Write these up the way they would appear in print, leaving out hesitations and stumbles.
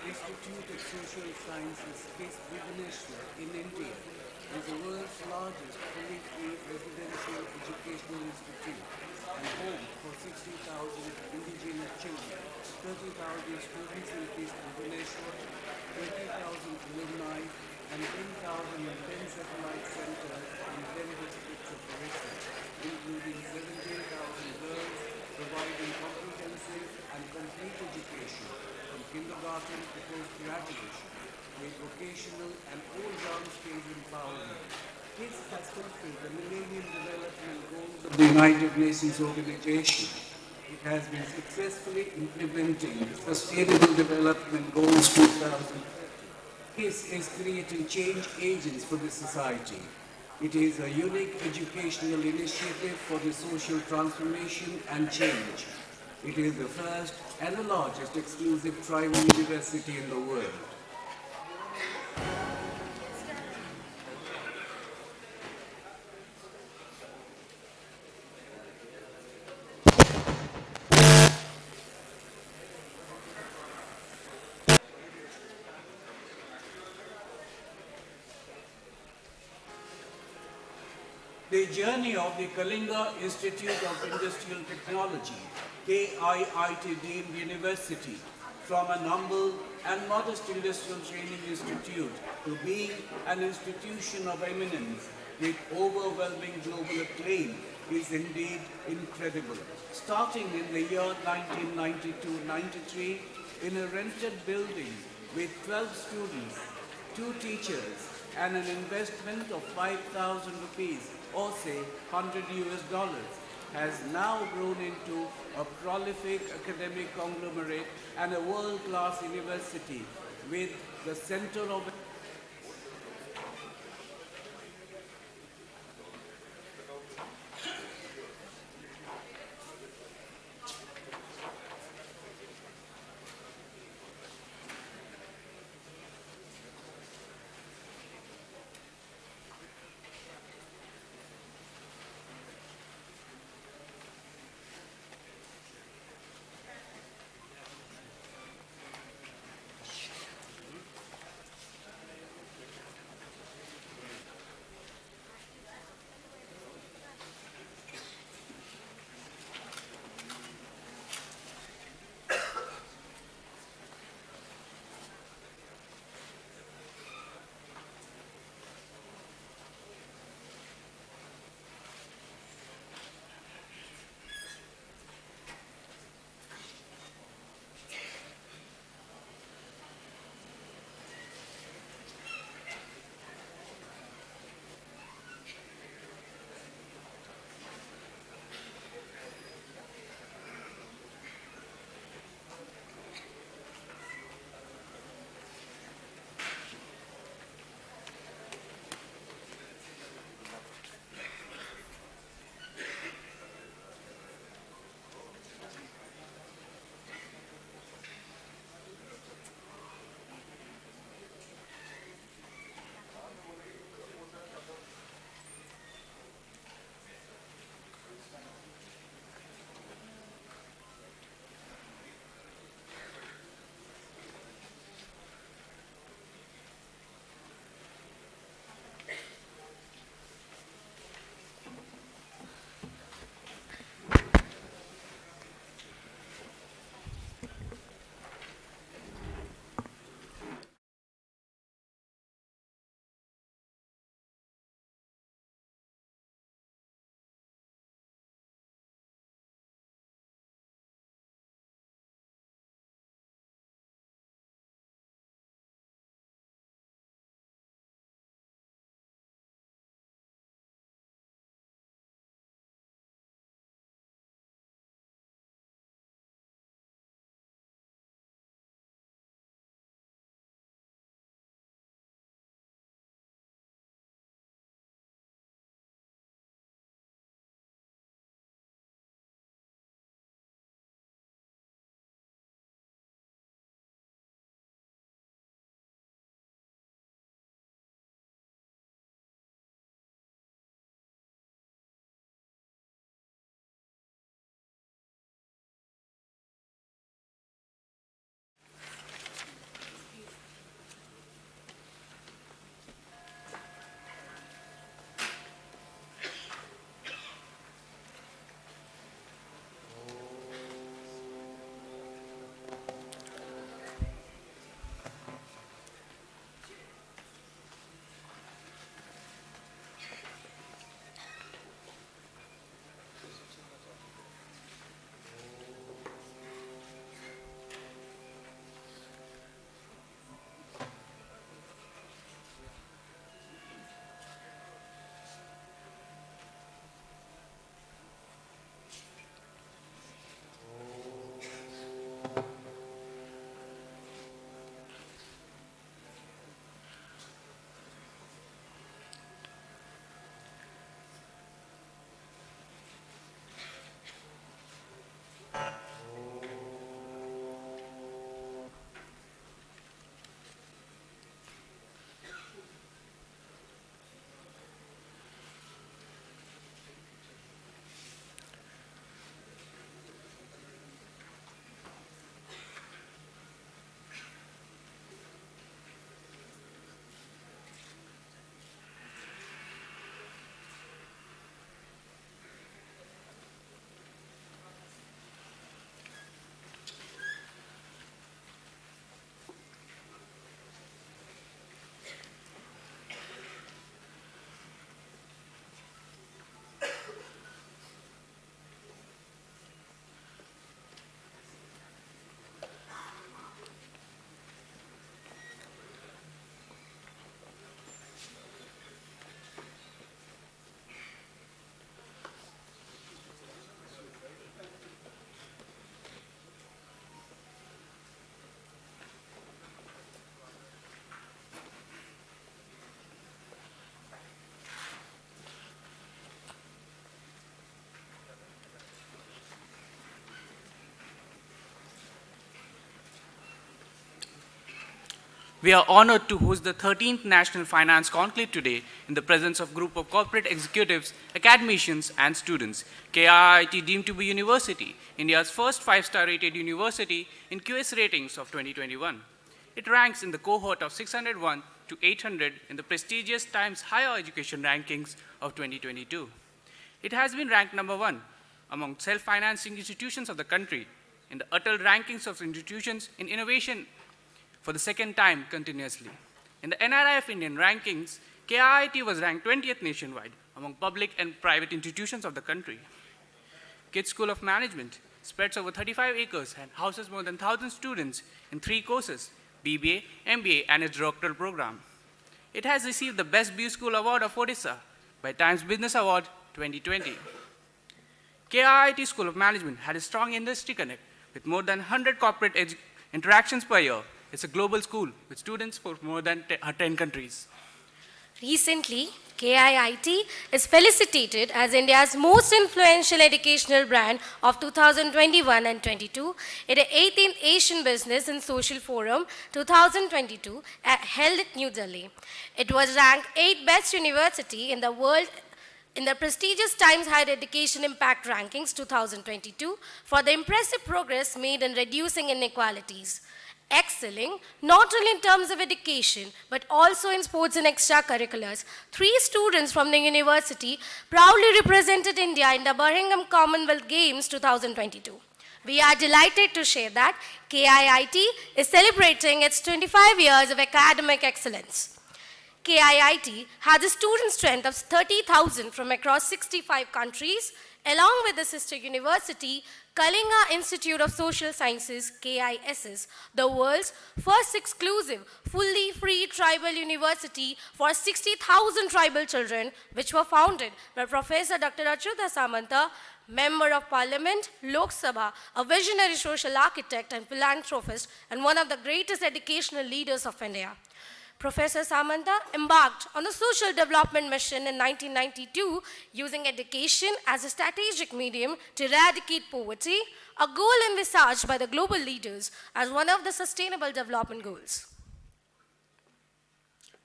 Institute of Social Sciences, KISS Bhubaneswar in India, is the world's largest fully free residential educational institute and home for 60,000 indigenous children, 30,000 students in KISS Bhubaneswar, 20,000 alumni, and 10,000 in 10 satellite centers in 10 districts of Orissa, including 17,000 girls, providing comprehensive and complete education from kindergarten to post-graduation with vocational and all-round skills empowerment. KISS has fulfilled the Millennium Development Goals of the United Nations Organization. It has been successfully implementing the Sustainable Development Goals 2030. KISS is creating change agents for the society. It is a unique educational initiative for the social transformation and change. It is the first and the largest exclusive tribal university in the world. The journey of the Kalinga Institute of Industrial Technology, KIIT deemed university, from an humble and modest industrial training institute to being an institution of eminence with overwhelming global acclaim is indeed incredible. Starting in the year 1992-93 in a rented building with 12 students, 2 teachers, and an investment of 5,000 rupees, or say $100, has now grown into a prolific academic conglomerate and a world-class university with the center of We are honored to host the 13th National Finance Conclave today in the presence of a group of corporate executives, academicians, and students. KIIT deemed to be university, India's first 5-star rated university in QS ratings of 2021. It ranks in the cohort of 601 to 800 in the prestigious Times Higher Education Rankings of 2022. It has been ranked number 1 among self-financing institutions of the country in the Atal rankings of institutions in innovation for the second time continuously. In the NRIF Indian rankings, KIIT was ranked 20th nationwide among public and private institutions of the country. KIT School of Management spreads over 35 acres and houses more than 1,000 students in 3 courses, BBA, MBA, and its doctoral program. It has received the Best B School Award of Odisha by Times Business Award 2020. KIIT School of Management had a strong industry connect with more than 100 corporate interactions per year. It's a global school with students for more than 10 countries. Recently, KIIT is felicitated as India's most influential educational brand of 2021 and 22 at the 18th Asian Business and Social Forum 2022 held at New Delhi. It was ranked 8th best university in the world in the prestigious Times Higher Education Impact Rankings 2022 for the impressive progress made in reducing inequalities, excelling not only in terms of education but also in sports and extracurriculars. 3 students from the university proudly represented India in the Birmingham Commonwealth Games 2022. We are delighted to share that KIIT is celebrating its 25 years of academic excellence. KIIT has a student strength of 30,000 from across 65 countries, along with the sister university, Kalinga Institute of Social Sciences, KISS, the world's first exclusive, fully free tribal university for 60,000 tribal children, which were founded by Professor Dr. Achyuta Samanta, Member of Parliament, Lok Sabha, a visionary social architect and philanthropist, and one of the greatest educational leaders of India. Professor Samanta embarked on the social development mission in 1992 using education as a strategic medium to eradicate poverty, a goal envisaged by the global leaders as one of the sustainable development goals.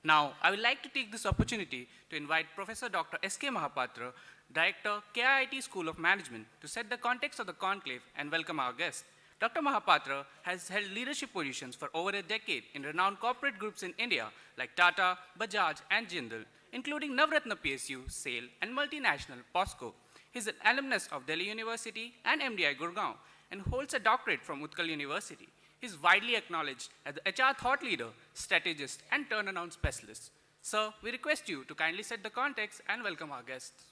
Now, I would like to take this opportunity to invite Professor Dr. S.K. Mahapatra, Director, KIIT School of Management, to set the context of the conclave and welcome our guest. Dr. Mahapatra has held leadership positions for over a decade in renowned corporate groups in India like Tata, Bajaj, and Jindal, including Navratna PSU, SAIL, and multinational POSCO. He is an alumnus of Delhi University and MDI Gurgaon and holds a doctorate from Utkal University. He is widely acknowledged as the HR thought leader, strategist, and turnaround specialist. Sir, we request you to kindly set the context and welcome our guests.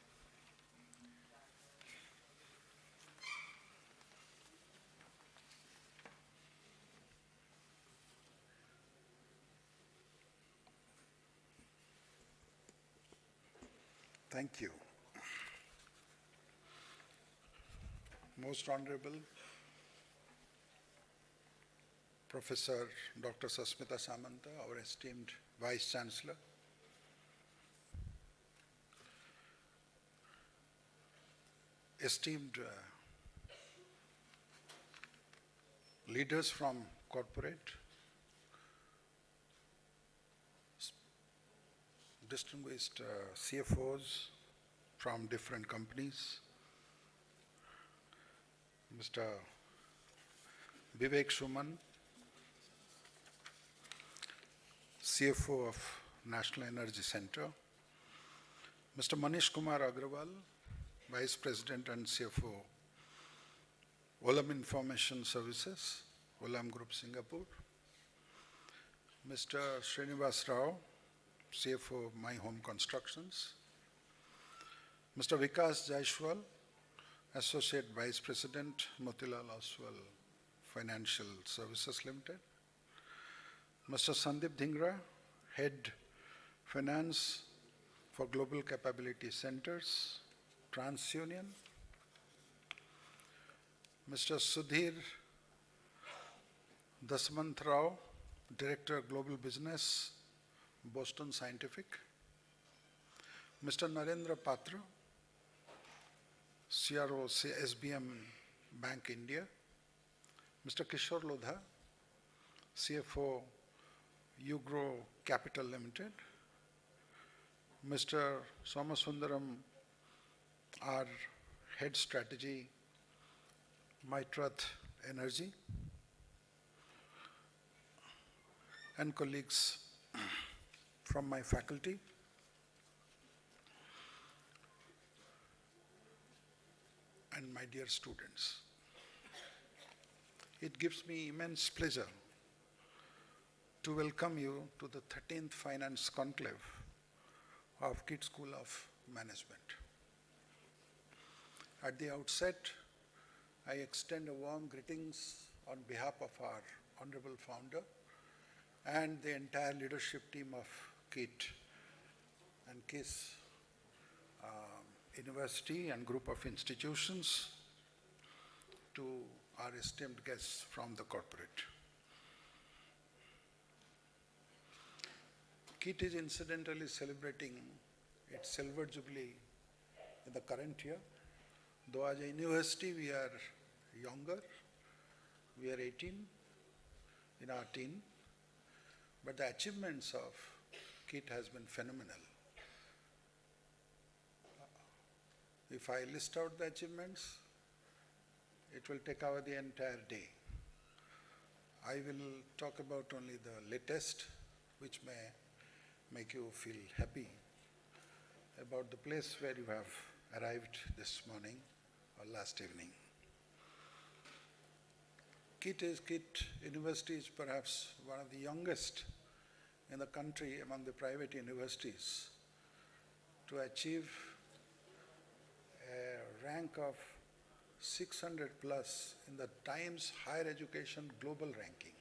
Thank you. Most Honorable Professor Dr. Sasmita Samanta, our esteemed Vice Chancellor, esteemed leaders from corporate, distinguished CFOs from different companies, Mr. Vivek Suman, CFO of National Energy Center, Mr. Manish Kumar Agrawal, Vice President and CFO, Olam Information Services, Olam Group Singapore, Mr. Srinivas Rao, CFO of My Home Constructions, Mr. Vikas Jaishwal, Associate Vice President, Motilal Oswal Financial Services Limited, Mr. Sandeep Dhingra, Head Finance for Global Capability Centers, TransUnion, Mr. Sudhir Dasmant Rao, Director Global Business, Boston Scientific, Mr. Narendra Patra, CRO SBM Bank India, Mr. Kishore Lodha, CFO You Grow Capital Limited, Mr. Somasundaram, our Head Strategy, Maitrat Energy, and colleagues from my faculty, and my dear students. It gives me immense pleasure to welcome you to the 13th Finance Conclave of KIT School of Management. At the outset, I extend a warm greetings on behalf of our Honorable Founder and the entire leadership team of KIT and KIS University and group of institutions to our esteemed guests from the corporate. KIT is incidentally celebrating its silver jubilee in the current year. Though as a university we are younger, we are 18 in our teen, but the achievements of KIT has been phenomenal. If I list out the achievements, it will take over the entire day. I will talk about only the latest, which may make you feel happy about the place where you have arrived this morning or last evening. KIT University is perhaps one of the youngest in the country among the private universities to achieve a rank of 600 plus in the Times Higher Education Global Ranking.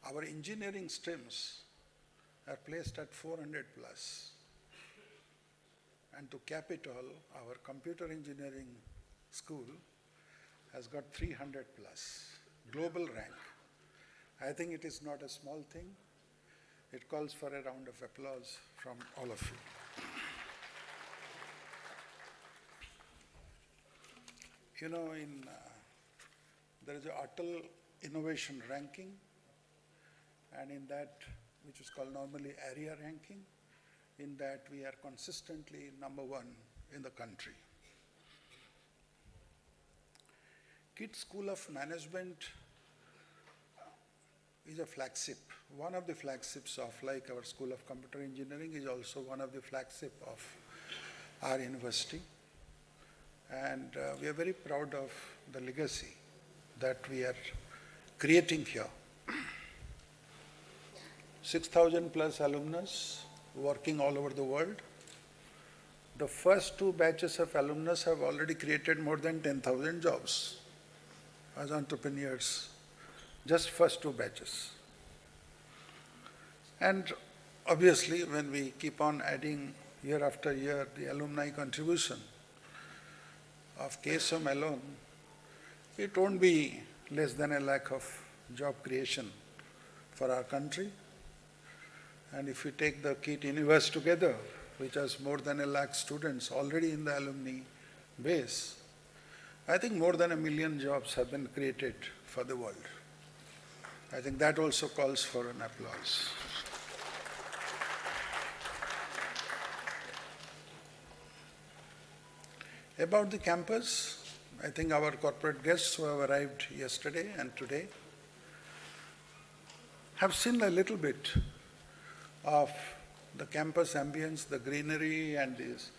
Our engineering streams are placed at 400 plus. And to cap it all, our computer engineering school has got 300 plus, global rank. I think it is not a small thing. It calls for a round of applause from all of you. You know, there is an Atal Innovation Ranking, and in that, which is called normally area ranking, in that we are consistently number one in the country. KIT School of Management is a flagship. One of the flagships of, like our School of Computer Engineering, is also one of the flagship of our university. And we are very proud of the legacy that we are creating here. 6,000 plus alumnus working all over the world. The first two batches of alumnus have already created more than 10,000 jobs as entrepreneurs, just first two batches. And obviously, when we keep on adding year after year the alumni contribution of KSOM alone, it won't be less than 1 lakh of job creation for our country. And if we take the KIT universe together, which has more than 1 lakh students already in the alumni base, I think more than 1 million jobs have been created for the world. I think that also calls for an applause. About the campus, I think our corporate guests who have arrived yesterday and today have seen a little bit of the campus ambience, the greenery and this.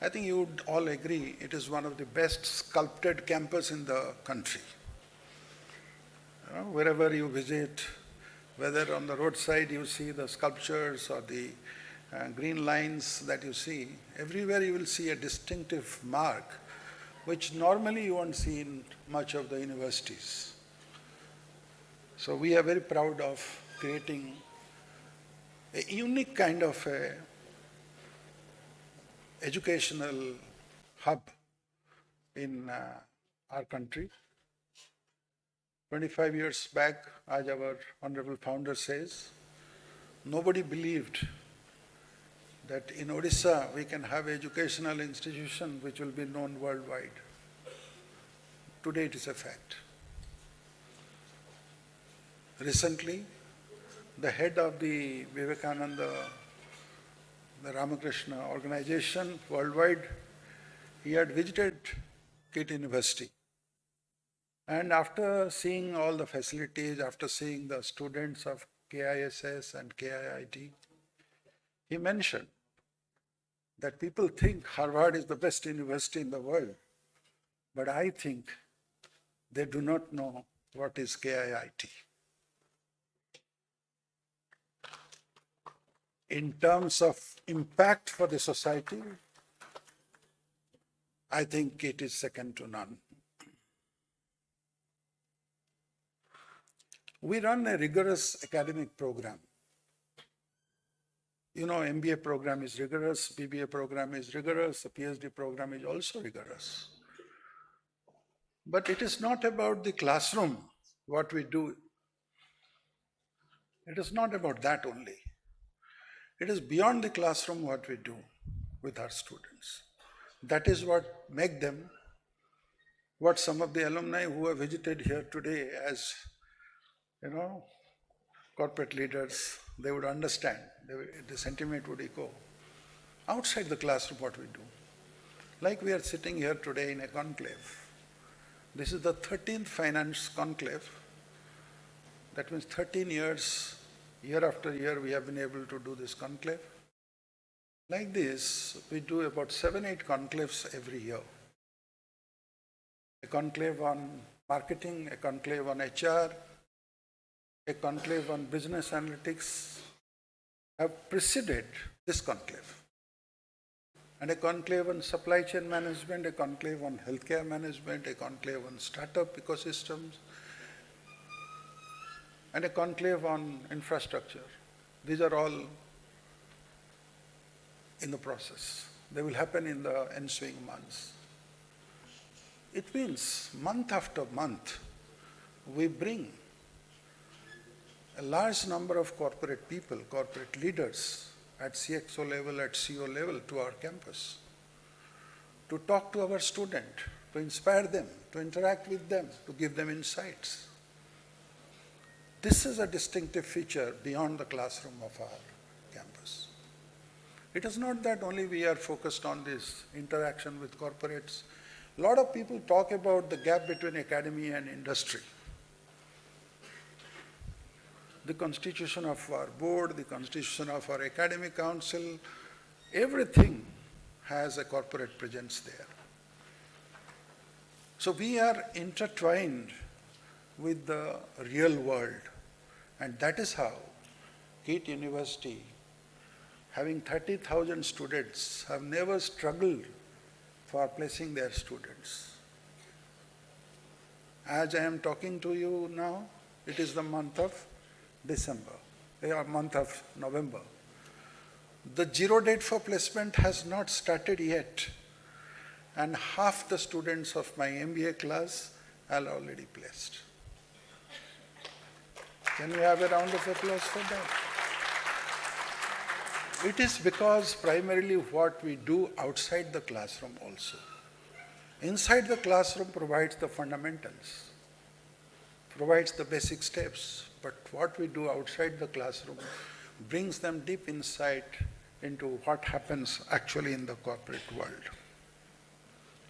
I think you would all agree it is one of the best sculpted campus in the country. Wherever you visit, whether on the roadside you see the sculptures or the green lines that you see, everywhere you will see a distinctive mark which normally you won't see in much of the universities. So we are very proud of creating a unique kind of a educational hub in our country. 25 years back, as our honorable founder says, nobody believed that in Odisha we can have an educational institution which will be known worldwide. Today it is a fact. Recently, the head of the Vivekananda, the Ramakrishna organization worldwide, he had visited KIT University. And after seeing all the facilities, after seeing the students of KISS and KIIT, he mentioned that people think Harvard is the best university in the world, but I think they do not know what is KIIT. In terms of impact for the society, I think it is second to none. We run a rigorous academic program. You know, MBA program is rigorous, BBA program is rigorous, the PhD program is also rigorous. But it is not about the classroom, what we do. It is not about that only. It is beyond the classroom what we do with our students. That is what makes them, what some of the alumni who have visited here today as, corporate leaders, they would understand, the sentiment would echo. Outside the classroom what we do. Like we are sitting here today in a conclave. This is the 13th finance conclave. That means 13 years, year after year, we have been able to do this conclave. Like this, we do about 7-8 conclaves every year. A conclave on marketing, a conclave on HR, a conclave on business analytics have preceded this conclave. And a conclave on supply chain management, a conclave on healthcare management, a conclave on startup ecosystems, and a conclave on infrastructure. These are all in the process. They will happen in the ensuing months. It means month after month, we bring a large number of corporate people, corporate leaders at CXO level, at CO level to our campus to talk to our student, to inspire them, to interact with them, to give them insights. This is a distinctive feature beyond the classroom of our campus. It is not that only we are focused on this interaction with corporates. A lot of people talk about the gap between academy and industry. The constitution of our board, the constitution of our academic council, everything has a corporate presence there. So we are intertwined with the real world, and that is how KIT University, having 30,000 students, have never struggled for placing their students. As I am talking to you now, it is the month of December, or month of November. The zero date for placement has not started yet, and half the students of my MBA class are already placed. Can we have a round of applause for that? It is because primarily what we do outside the classroom also. Inside the classroom provides the fundamentals, provides the basic steps, but what we do outside the classroom brings them deep insight into what happens actually in the corporate world.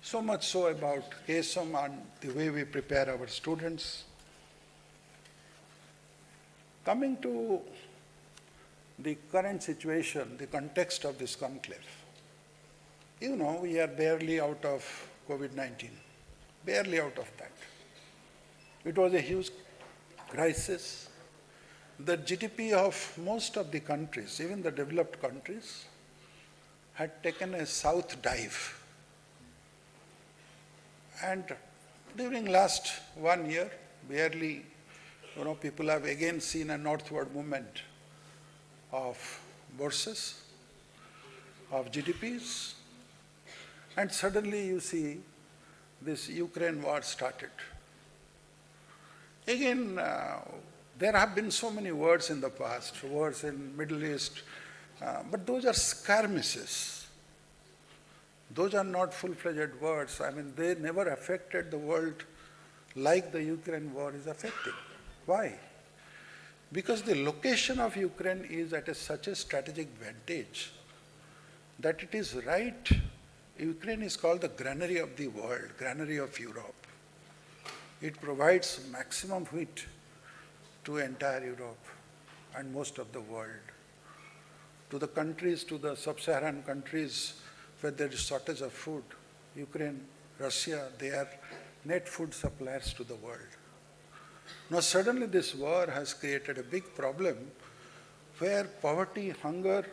So much so about KSOM and the way we prepare our students. Coming to the current situation, the context of this conclave. You know, we are barely out of COVID-19, barely out of that. It was a huge crisis. The GDP of most of the countries, even the developed countries, had taken a south dive. And during last 1 year, barely, people have again seen a northward movement of bourses, of GDPs, and suddenly you see this Ukraine war started. Again, there have been so many wars in the past, wars in Middle East, but those are skirmishes. Those are not full-fledged wars. I mean, they never affected the world like the Ukraine war is affecting. Why? Because the location of Ukraine is at such a strategic vantage that it is right. Ukraine is called the granary of the world, granary of Europe. It provides maximum wheat to entire Europe and most of the world. To the countries, to the sub-Saharan countries where there is shortage of food, Ukraine, Russia, they are net food suppliers to the world. Now suddenly this war has created a big problem where poverty, hunger,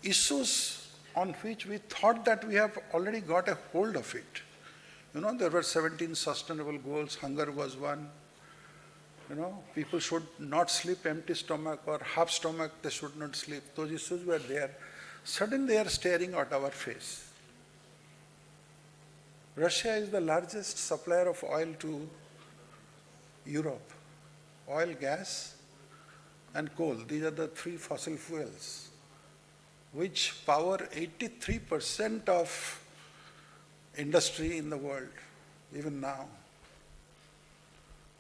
issues on which we thought that we have already got a hold of it. There were 17 sustainable goals, hunger was one. People should not sleep empty stomach or half stomach, they should not sleep. Those issues were there. Suddenly they are staring at our face. Russia is the largest supplier of oil to Europe. Oil, gas, and coal. These are the three fossil fuels, which power 83% of industry in the world, even now.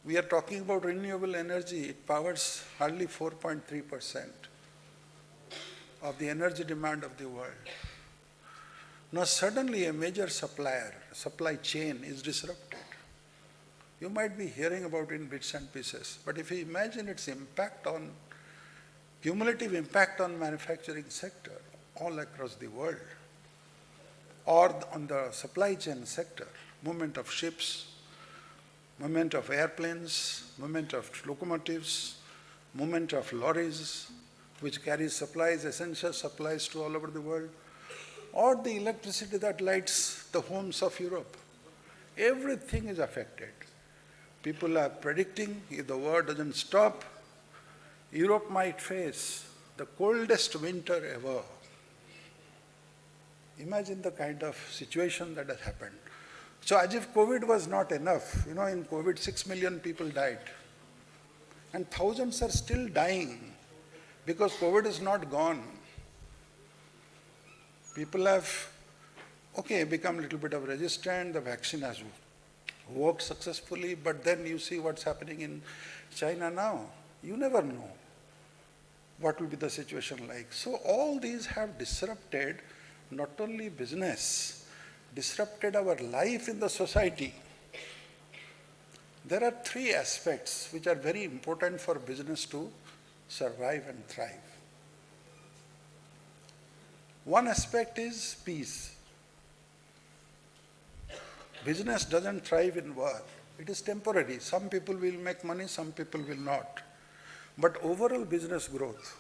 We are talking about renewable energy. It powers hardly 4.3% of the energy demand of the world. Now suddenly a major supply chain is disrupted. You might be hearing about it in bits and pieces, but if you imagine its impact on, cumulative impact on manufacturing sector all across the world, or on the supply chain sector, movement of ships, movement of airplanes, movement of locomotives, movement of lorries, which carries supplies, essential supplies to all over the world, or the electricity that lights the homes of Europe. Everything is affected. People are predicting if the war doesn't stop, Europe might face the coldest winter ever. Imagine the kind of situation that has happened. So as if COVID was not enough, in COVID 6 million people died. And thousands are still dying because COVID is not gone. People have, become a little bit of resistant, the vaccine has worked successfully, but then you see what's happening in China now. You never know what will be the situation like. So all these have disrupted not only business, disrupted our life in the society. There are three aspects which are very important for business to survive and thrive. One aspect is peace. Business doesn't thrive in war. It is temporary. Some people will make money, some people will not. But overall business growth,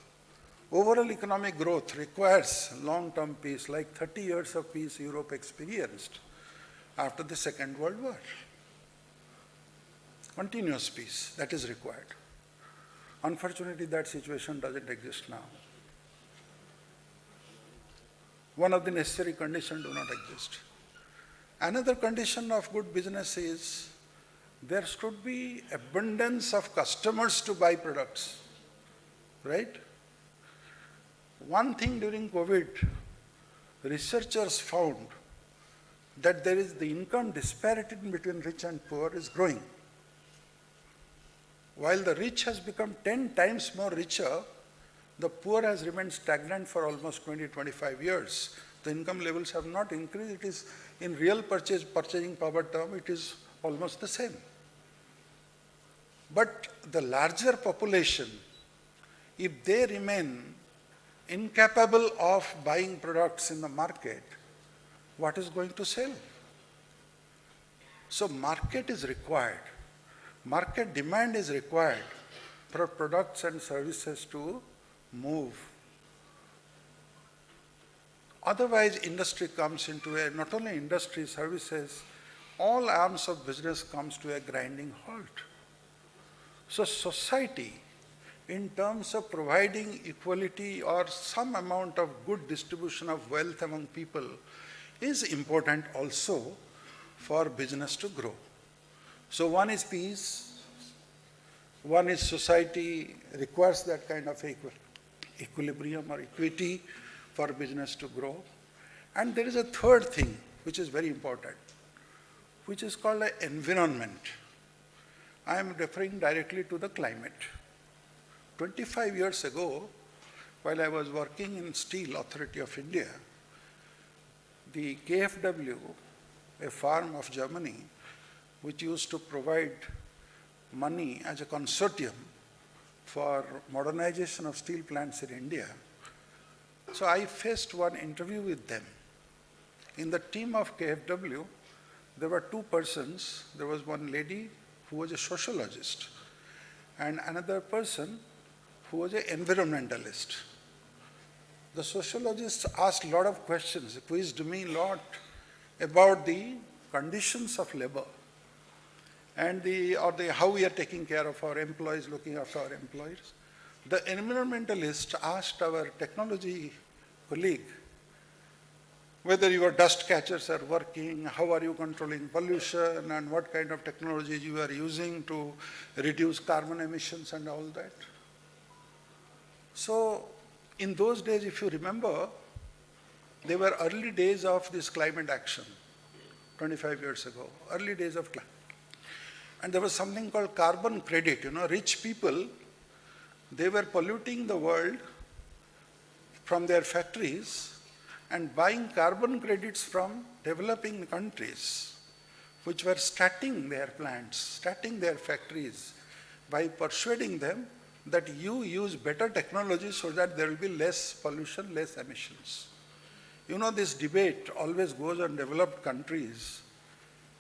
overall economic growth requires long-term peace, like 30 years of peace Europe experienced after the Second World War. Continuous peace, that is required. Unfortunately, that situation doesn't exist now. One of the necessary conditions do not exist. Another condition of good business is there should be abundance of customers to buy products, right? One thing during COVID, researchers found that there is the income disparity between rich and poor is growing. While the rich has become 10 times more richer, the poor has remained stagnant for almost 20-25 years. The income levels have not increased. It is in real purchasing power term, it is almost the same. But the larger population, if they remain incapable of buying products in the market, what is going to sell? So market is required. Market demand is required for products and services to move. Otherwise, industry comes into not only industry, services, all arms of business comes to a grinding halt. So society, in terms of providing equality or some amount of good distribution of wealth among people, is important also for business to grow. So one is peace, one is society requires that kind of equilibrium or equity for business to grow. And there is a third thing which is very important, which is called an environment. I am referring directly to the climate. 25 years ago, while I was working in Steel Authority of India, the KFW, a firm of Germany, which used to provide money as a consortium for modernization of steel plants in India. So I faced one interview with them. In the team of KFW, there were two persons. There was one lady who was a sociologist and another person who was an environmentalist. The sociologist asked a lot of questions, quizzed me a lot about the conditions of labor and how we are taking care of our employees, looking after our employees. The environmentalist asked our technology colleague whether your dust catchers are working, how are you controlling pollution, and what kind of technologies you are using to reduce carbon emissions and all that. So in those days, if you remember, they were early days of this climate action, 25 years ago, early days of climate. And there was something called carbon credit. Rich people, they were polluting the world from their factories and buying carbon credits from developing countries, which were starting their plants, starting their factories by persuading them that you use better technology so that there will be less pollution, less emissions. This debate always goes on. Developed countries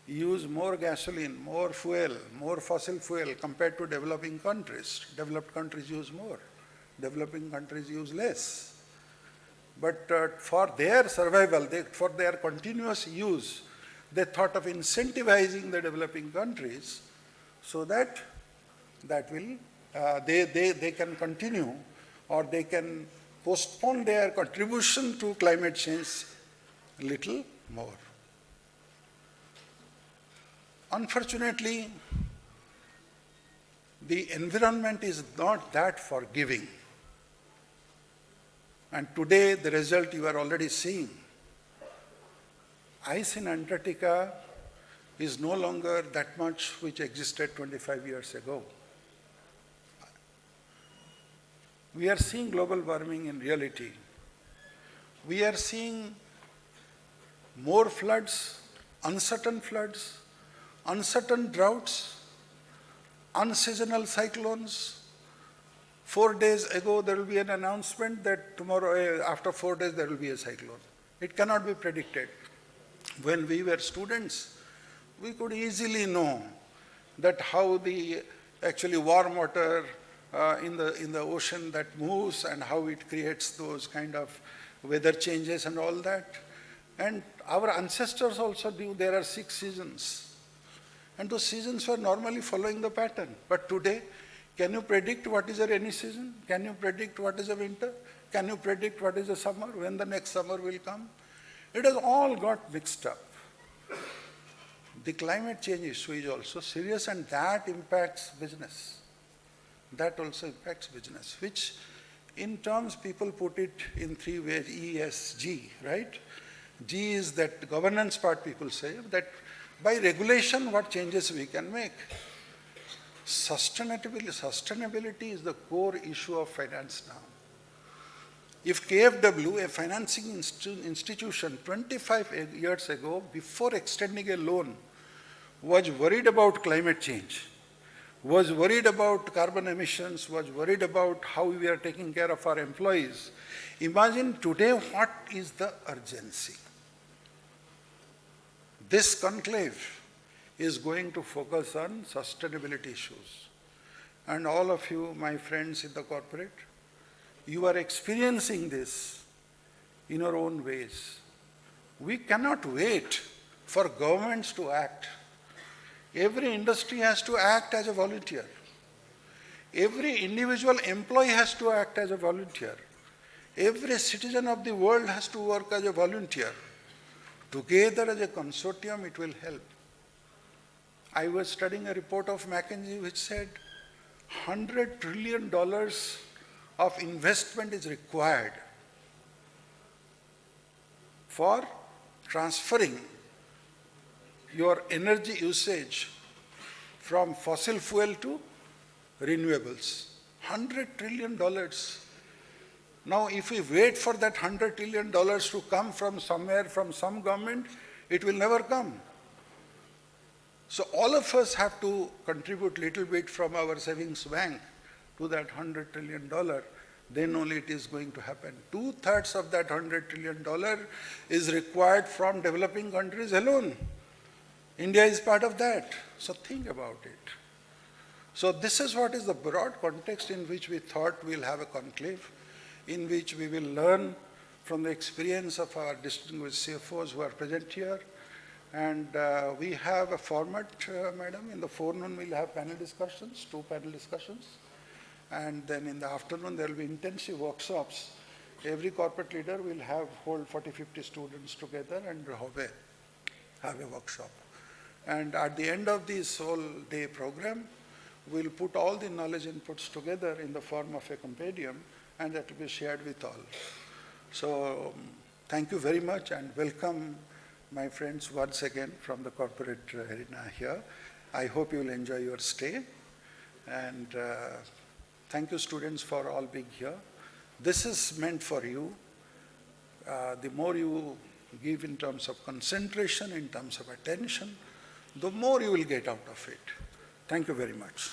use more gasoline, more fuel, more fossil fuel compared to developing countries. Developed countries use more. Developing countries use less. But for their survival, for their continuous use, they thought of incentivizing the developing countries so that they can continue, or they can postpone their contribution to climate change a little more. Unfortunately, the environment is not that forgiving. And today, the result you are already seeing. Ice in Antarctica is no longer that much which existed 25 years ago. We are seeing global warming in reality. We are seeing more floods, uncertain droughts, unseasonal cyclones. 4 days ago, there will be an announcement that tomorrow, after 4 days, there will be a cyclone. It cannot be predicted. When we were students, we could easily know that how the actually warm water in the ocean that moves and how it creates those kind of weather changes and all that. And our ancestors also knew there are 6 seasons. And those seasons were normally following the pattern. But today, can you predict what is a rainy season? Can you predict what is a winter? Can you predict what is a summer, when the next summer will come? It has all got mixed up. The climate change issue is also serious, and that impacts business. That also impacts business, which in terms people put it in 3 ways, ESG, right? G is that governance part, people say, that by regulation what changes we can make. Sustainability is the core issue of finance now. If KFW, a financing institution 25 years ago, before extending a loan, was worried about climate change, was worried about carbon emissions, was worried about how we are taking care of our employees, imagine today what is the urgency. This conclave is going to focus on sustainability issues. And all of you, my friends in the corporate, you are experiencing this in your own ways. We cannot wait for governments to act. Every industry has to act as a volunteer. Every individual employee has to act as a volunteer. Every citizen of the world has to work as a volunteer. Together as a consortium, it will help. I was studying a report of McKinsey which said $100 trillion of investment is required for transferring your energy usage from fossil fuel to renewables. $100 trillion. Now, if we wait for that $100 trillion to come from somewhere, from some government, it will never come. So all of us have to contribute little bit from our savings bank to that $100 trillion. Then only it is going to happen. 2/3 of that $100 trillion is required from developing countries alone. India is part of that. So think about it. So this is what is the broad context in which we thought we'll have a conclave, in which we will learn from the experience of our distinguished CFOs who are present here. And we have a format, madam. In the forenoon, we'll have panel discussions, 2 panel discussions. And then in the afternoon, there will be intensive workshops. Every corporate leader will hold 40-50 students together and have a workshop. And at the end of this whole day program, we'll put all the knowledge inputs together in the form of a compendium, and that will be shared with all. So thank you very much, and welcome my friends once again from the corporate arena here. I hope you will enjoy your stay. And thank you, students, for all being here. This is meant for you. The more you give in terms of concentration, in terms of attention, the more you will get out of it. Thank you very much.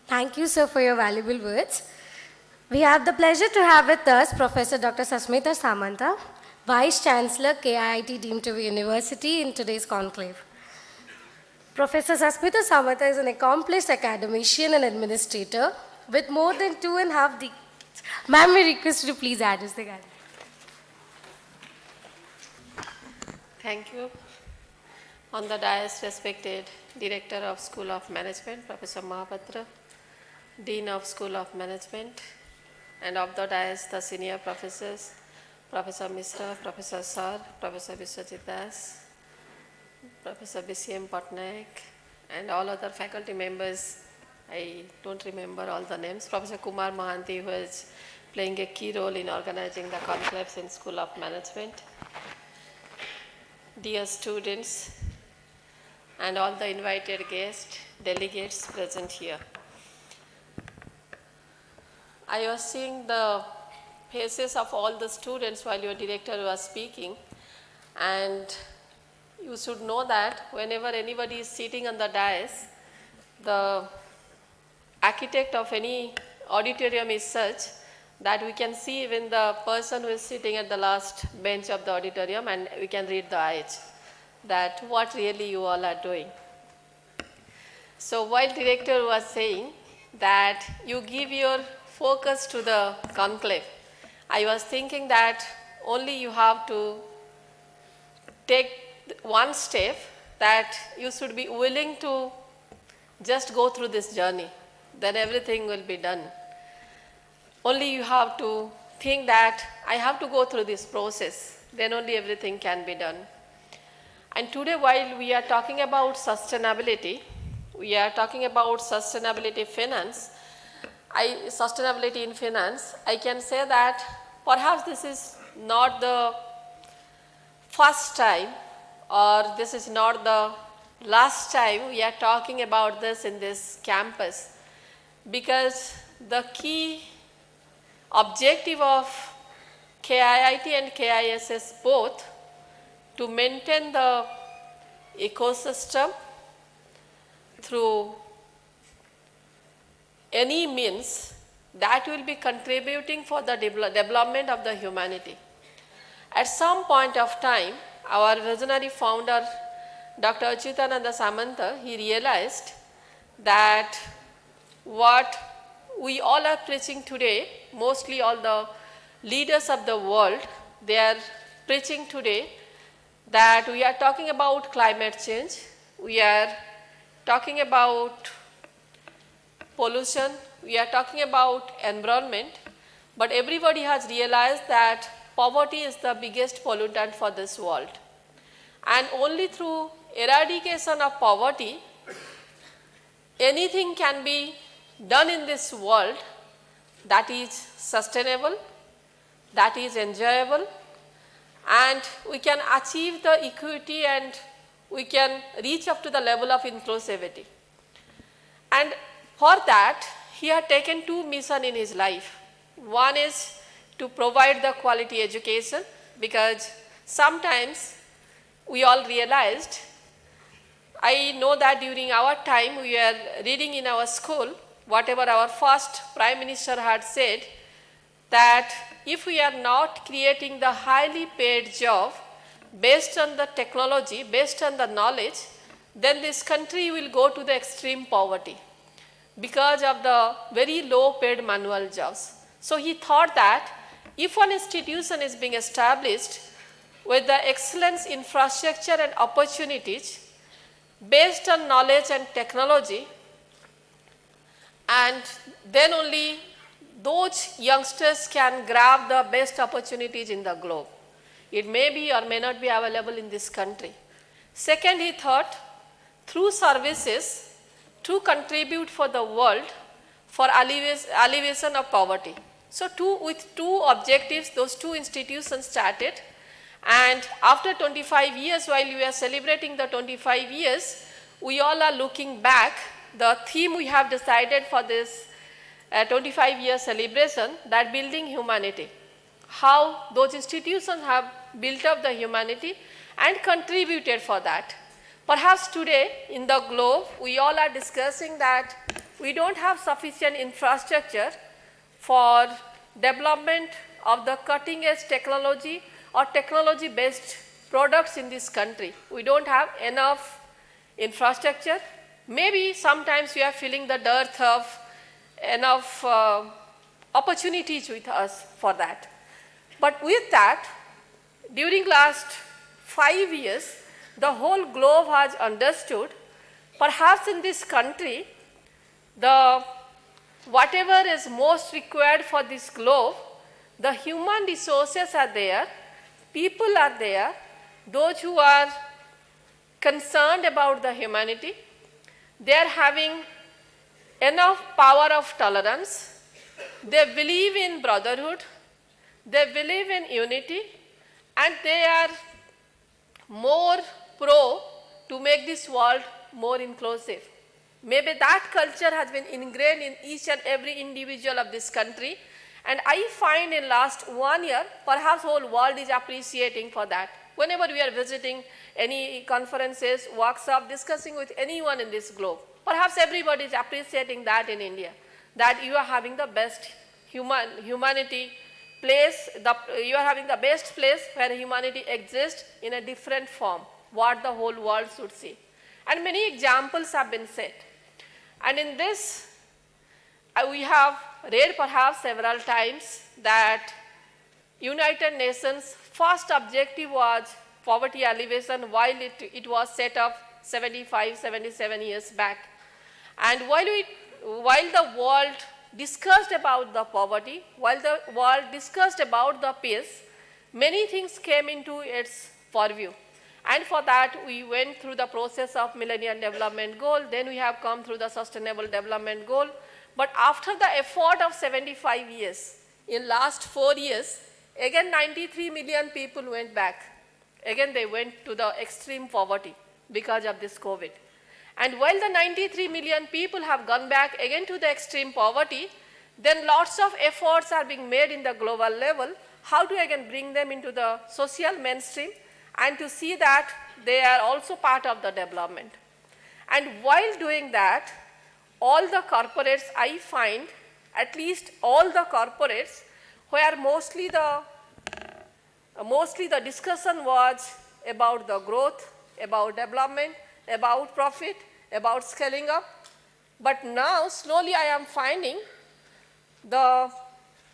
Thank you, sir, for your valuable words. We have the pleasure to have with us Professor Dr. Sasmita Samanta, Vice Chancellor, KIIT deemed to be University, in today's conclave. Professor Sasmita Samanta is an accomplished academician and administrator with more than 2.5 decades. Ma'am, we request you to please address the gathering. Thank you. On the dais, respected Director of School of Management, Professor Mahapatra, Dean of School of Management, and of the dais, the senior professors, Professor Misra, Professor Sar, Professor Vishwajit Das, Professor BCM Patnaik, and all other faculty members. I don't remember all the names. Professor Kumar Mahanti, who is playing a key role in organizing the conclaves in School of Management. Dear students, and all the invited guests, delegates present here. I was seeing the faces of all the students while your director was speaking, and you should know that whenever anybody is sitting on the dais, the architect of any auditorium is such that we can see even the person who is sitting at the last bench of the auditorium, and we can read the eyes that what really you all are doing. So while director was saying that you give your focus to the conclave, I was thinking that only you have to take one step, that you should be willing to just go through this journey, then everything will be done. Only you have to think that I have to go through this process, then only everything can be done. And today, while we are talking about sustainability, we are talking about sustainability in finance, I can say that perhaps this is not the first time, or this is not the last time we are talking about this in this campus, because the key objective of KIIT and KISS both to maintain the ecosystem through any means that will be contributing for the development of the humanity. At some point of time, our visionary founder, Dr. Achyutananda Samanta, he realized that what we all are preaching today, mostly all the leaders of the world, they are preaching today that we are talking about climate change, we are talking about pollution, we are talking about environment, but everybody has realized that poverty is the biggest pollutant for this world. And only through eradication of poverty, anything can be done in this world that is sustainable, that is enjoyable, and we can achieve the equity and we can reach up to the level of inclusivity. And for that, he had taken two missions in his life. One is to provide the quality education, because sometimes we all realized, I know that during our time we were reading in our school, whatever our first Prime Minister had said, that if we are not creating the highly paid job based on the technology, based on the knowledge, then this country will go to the extreme poverty because of the very low paid manual jobs. So he thought that if one institution is being established with the excellence infrastructure and opportunities based on knowledge and technology, and then only those youngsters can grab the best opportunities in the globe. It may be or may not be available in this country. Second, he thought through services to contribute for the world for alleviation of poverty. So with two objectives, those two institutions started, and after 25 years, while we are celebrating the 25 years, we all are looking back. The theme we have decided for this 25-year celebration, that building humanity, how those institutions have built up the humanity and contributed for that. Perhaps today in the globe, we all are discussing that we don't have sufficient infrastructure for development of the cutting edge technology or technology based products in this country. We don't have enough infrastructure. Maybe sometimes we are feeling the dearth of enough opportunities with us for that. But with that, during last 5 years, the whole globe has understood, perhaps in this country, whatever is most required for this globe, the human resources are there, people are there, those who are concerned about the humanity, they are having enough power of tolerance, they believe in brotherhood, they believe in unity, and they are more pro to make this world more inclusive. Maybe that culture has been ingrained in each and every individual of this country, and I find in last 1 year, perhaps whole world is appreciating for that. Whenever we are visiting any conferences, workshop, discussing with anyone in this globe, perhaps everybody is appreciating that in India, that you are having the best humanity place, you are having the best place where humanity exists in a different form, what the whole world should see. And many examples have been set. And in this, we have read perhaps several times that United Nations first objective was poverty alleviation while it was set up 75, 77 years back. And while the world discussed about the poverty, while the world discussed about the peace, many things came into its purview. And for that, we went through the process of Millennium Development Goal, then we have come through the Sustainable Development Goal. But after the effort of 75 years, in last 4 years, again 93 million people went back. Again they went to the extreme poverty because of this COVID. And while the 93 million people have gone back again to the extreme poverty, then lots of efforts are being made in the global level, how to again bring them into the social mainstream and to see that they are also part of the development. And while doing that, all the corporates, I find, at least all the corporates, where mostly the discussion was about the growth, about development, about profit, about scaling up. But now, slowly I am finding the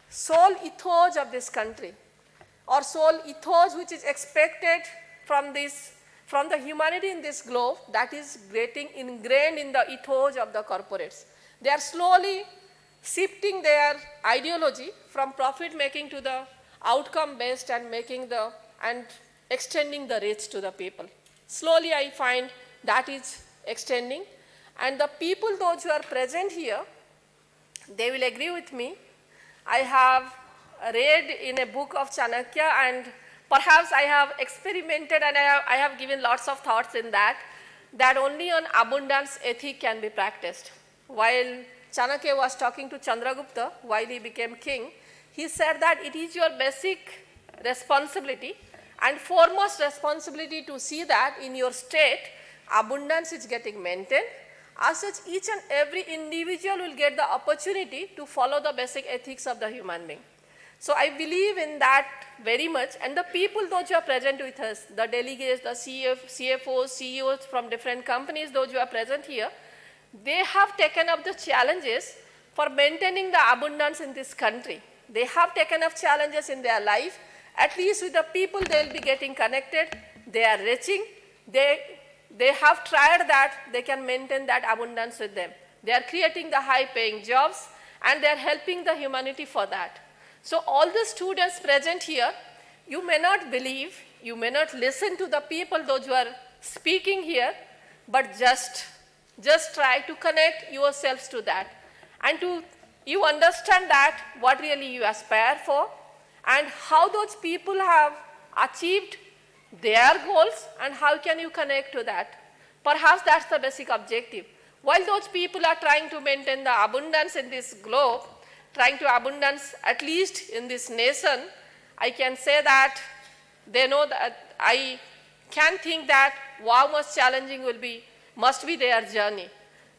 sole ethos of this country, or sole ethos which is expected from the humanity in this globe, that is getting ingrained in the ethos of the corporates. They are slowly shifting their ideology from profit making to the outcome based and extending the reach to the people. Slowly I find that is extending, and the people, those who are present here, they will agree with me. I have read in a book of Chanakya and Perhaps I have experimented and I have given lots of thoughts in that only on abundance ethic can be practiced. While Chanakya was talking to Chandragupta while he became king, he said that it is your basic responsibility and foremost responsibility to see that in your state, abundance is getting maintained. As such, each and every individual will get the opportunity to follow the basic ethics of the human being. So I believe in that very much, and the people those who are present with us, the delegates, the CFOs, CEOs from different companies, those who are present here, they have taken up the challenges for maintaining the abundance in this country. They have taken up challenges in their life. At least with the people they will be getting connected, they are reaching, they have tried that they can maintain that abundance with them. They are creating the high paying jobs and they are helping the humanity for that. So all the students present here, you may not believe, you may not listen to the people those who are speaking here, but just try to connect yourselves to that and you understand that what really you aspire for and how those people have achieved their goals and how can you connect to that. Perhaps that's the basic objective. While those people are trying to maintain the abundance in this globe, trying to abundance at least in this nation, I can say that they know that I can think that how much challenging must be their journey.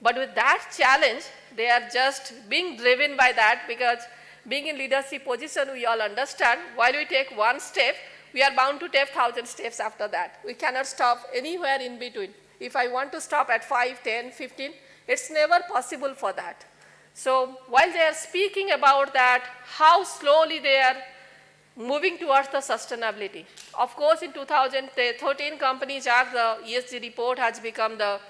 But with that challenge, they are just being driven by that because being in leadership position, we all understand, while we take one step, we are bound to take 1,000 steps after that. We cannot stop anywhere in between. If I want to stop at 5, 10, 15, it's never possible for that. So while they are speaking about that, how slowly they are moving towards the sustainability. Of course, in 2013 Companies Act, the ESG report has become the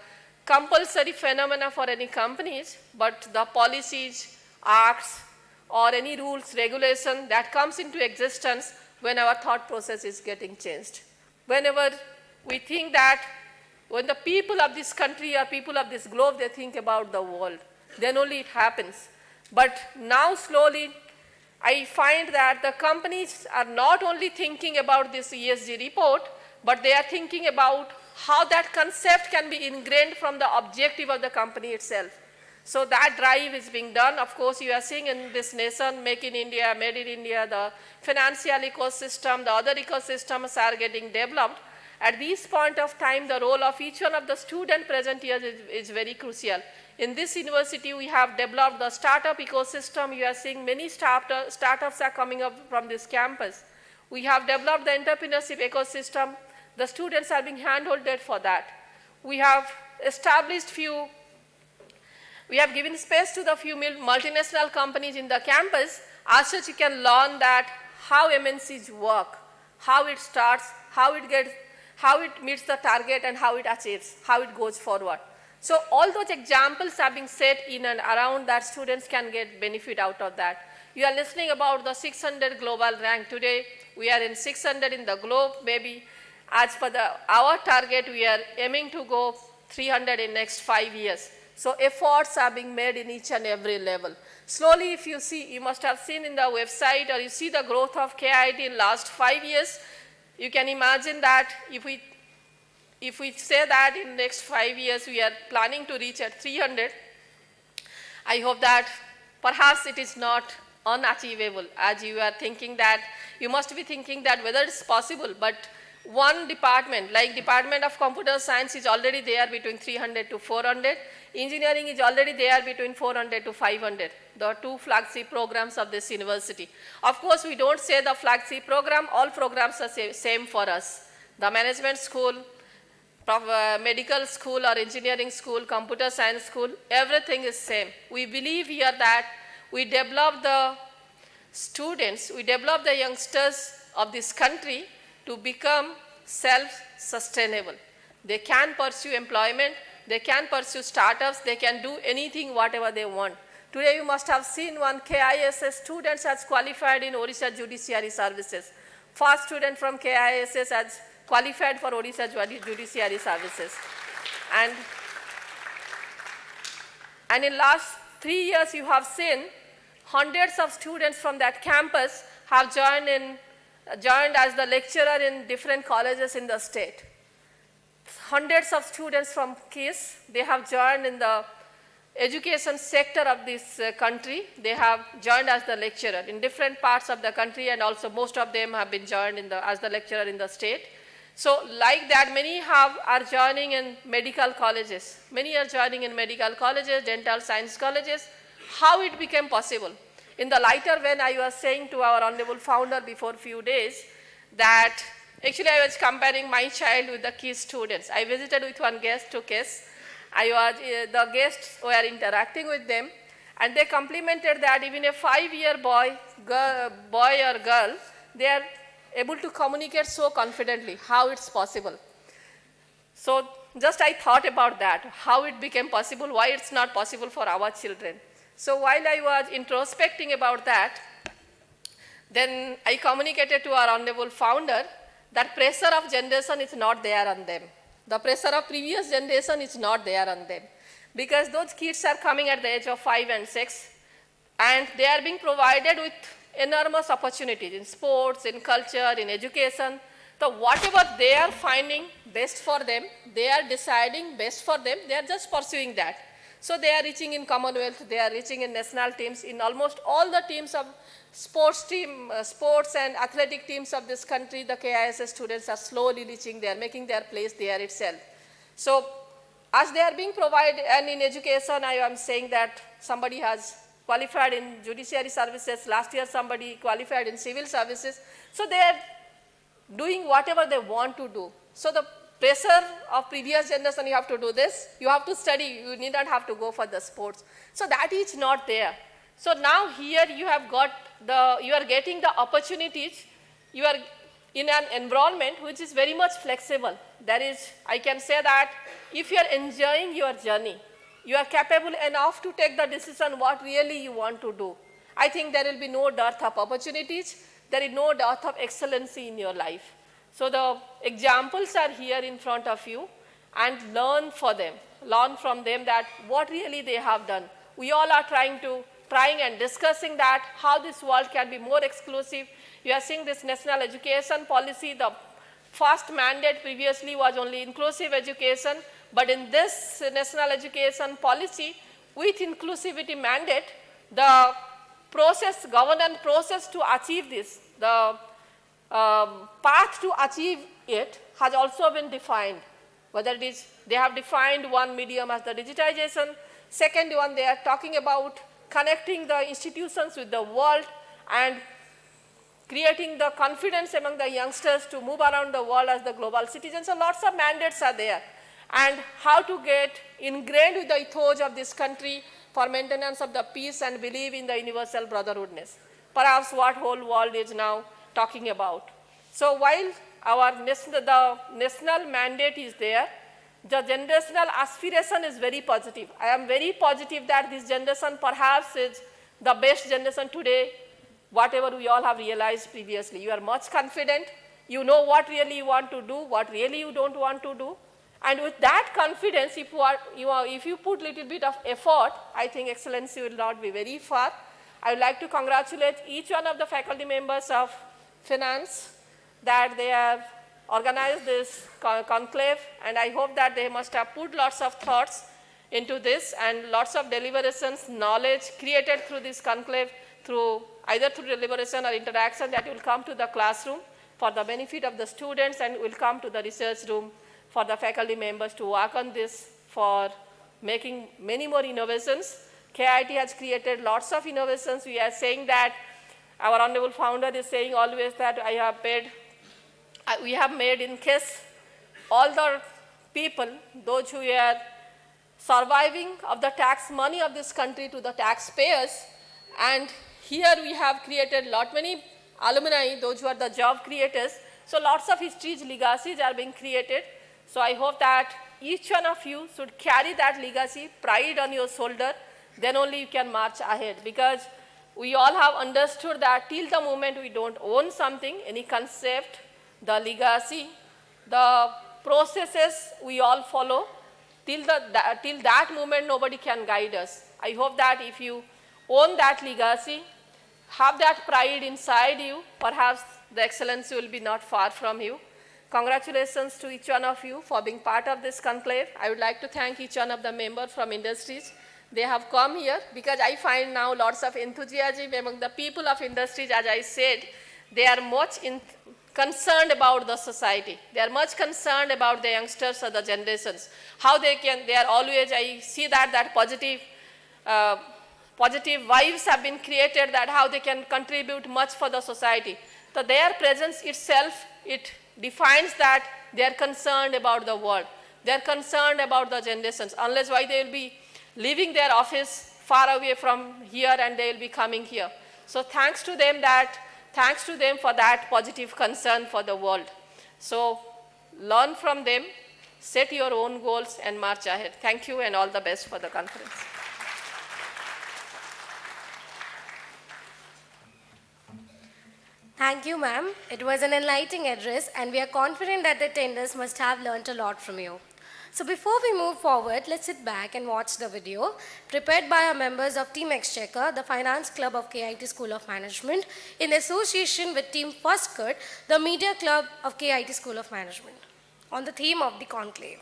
compulsory phenomena for any companies, but the policies, acts, or any rules, regulation that comes into existence when our thought process is getting changed. Whenever we think that when the people of this country or people of this globe, they think about the world, then only it happens. But now slowly, I find that the companies are not only thinking about this ESG report, but they are thinking about how that concept can be ingrained from the objective of the company itself. So that drive is being done. Of course, you are seeing in this nation, Make in India, Made in India, the financial ecosystem, the other ecosystems are getting developed. At this point of time, the role of each one of the students present here is very crucial. In this university, we have developed the startup ecosystem. You are seeing many startups are coming up from this campus. We have developed the entrepreneurship ecosystem. The students are being hand-holded for that. We have established we have given space to the few multinational companies in the campus. As such, you can learn that how MNCs work, how it starts, how it meets the target and how it achieves, how it goes forward. So all those examples are being set in and around that students can get benefit out of that. You are listening about the 600 global rank. Today, we are in 600 in the globe. Maybe as for our target, we are aiming to go 300 in next 5 years. So efforts are being made in each and every level. Slowly, if you see, you must have seen in the website or you see the growth of KIIT in last 5 years, you can imagine that if we say that in next 5 years we are planning to reach at 300, I hope that perhaps it is not unachievable as you are thinking that, you must be thinking that whether it's possible, but one department, like Department of Computer Science is already there between 300 to 400, engineering is already there between 400 to 500, the two flagship programs of this university. Of course, we don't say the flagship program, all programs are same for us. The management school, medical school or engineering school, computer science school, everything is same. We believe here that we develop the students, we develop the youngsters of this country to become self-sustainable. They can pursue employment, they can pursue startups, they can do anything, whatever they want. Today you must have seen one KISS student has qualified in Odisha Judiciary Services. First student from KISS has qualified for Odisha Judiciary Services. And in last 3 years you have seen hundreds of students from that campus have joined in joined as the lecturer in different colleges in the state. Hundreds of students from KISS, they have joined in the education sector of this country. They have joined as the lecturer in different parts of the country, and also most of them have been joined as the lecturer in the state. So like that, many are joining in medical colleges. Many are joining in medical colleges, dental science colleges. How it became possible? In the lighter when I was saying to our honorable founder before a few days that actually I was comparing my child with the KISS students. I visited with one guest to KISS. The guests were interacting with them, and they complimented that even a 5-year boy or girl, they are able to communicate so confidently. How it's possible? So just I thought about that, how it became possible, why it's not possible for our children. So while I was introspecting about that, then I communicated to our honorable founder that pressure of generation is not there on them. The pressure of previous generation is not there on them, because those kids are coming at the age of 5 and 6, and they are being provided with enormous opportunities in sports, in culture, in education. So whatever they are finding best for them, they are deciding best for them, they are just pursuing that. So they are reaching in Commonwealth, they are reaching in national teams, in almost all the teams of sports and athletic teams of this country, the KISS students are slowly reaching there, making their place there itself. So as they are being provided, and in education I am saying that somebody has qualified in judiciary services, last year somebody qualified in civil services, so they are doing whatever they want to do. So the pressure of previous generation, you have to do this, you have to study, you need not have to go for the sports. So that is not there. So now here you have got you are getting the opportunities, you are in an environment which is very much flexible. That is, I can say that if you are enjoying your journey, you are capable enough to take the decision what really you want to do. I think there will be no dearth of opportunities, there is no dearth of excellency in your life. So the examples are here in front of you, and learn from them that what really they have done. We all are trying and discussing that how this world can be more exclusive. You are seeing this national education policy, the first mandate previously was only inclusive education, but in this national education policy with inclusivity mandate, the governance process to achieve this, the path to achieve it has also been defined. Whether it is, they have defined one medium as the digitization, second one they are talking about connecting the institutions with the world and creating the confidence among the youngsters to move around the world as the global citizens. So lots of mandates are there, and how to get ingrained with the ethos of this country for maintenance of the peace and believe in the universal brotherhoodness. Perhaps what whole world is now talking about. So while the national mandate is there, the generational aspiration is very positive. I am very positive that this generation perhaps is the best generation today, whatever we all have realized previously. You are much confident, you know what really you want to do, what really you don't want to do. And with that confidence, if you put little bit of effort, I think excellency will not be very far. I would like to congratulate each one of the faculty members of finance that they have organized this conclave, and I hope that they must have put lots of thoughts into this and lots of deliberations, knowledge created through this conclave, either through deliberation or interaction that will come to the classroom for the benefit of the students and will come to the research room for the faculty members to work on this for making many more innovations. KIT has created lots of innovations. We are saying that our honorable founder is saying always that we have made in case all the people, those who are surviving of the tax money of this country to the taxpayers, and here we have created many alumni, those who are the job creators. So lots of histories, legacies are being created. So I hope that each one of you should carry that legacy, pride on your shoulder, then only you can march ahead, because we all have understood that till the moment we don't own something, any concept, the legacy, the processes we all follow, till that moment nobody can guide us. I hope that if you own that legacy, have that pride inside you, perhaps the excellency will be not far from you. Congratulations to each one of you for being part of this conclave. I would like to thank each one of the members from industries. They have come here because I find now lots of enthusiasm among the people of industries. As I said, they are much concerned about the society. They are much concerned about the youngsters or the generations. How they are always, I see that positive vibes have been created, that how they can contribute much for the society. So their presence itself, it defines that they are concerned about the world. They are concerned about the generations. Unless why they will be leaving their office far away from here and they will be coming here. So thanks to them for that positive concern for the world. So learn from them, set your own goals and march ahead. Thank you and all the best for the conference. Thank you, ma'am. It was an enlightening address, and we are confident that the attendants must have learnt a lot from you. So before we move forward, let's sit back and watch the video prepared by our members of Team Exchequer, the Finance Club of KIT School of Management, in association with Team First Cut, the Media Club of KIT School of Management, on the theme of the conclave.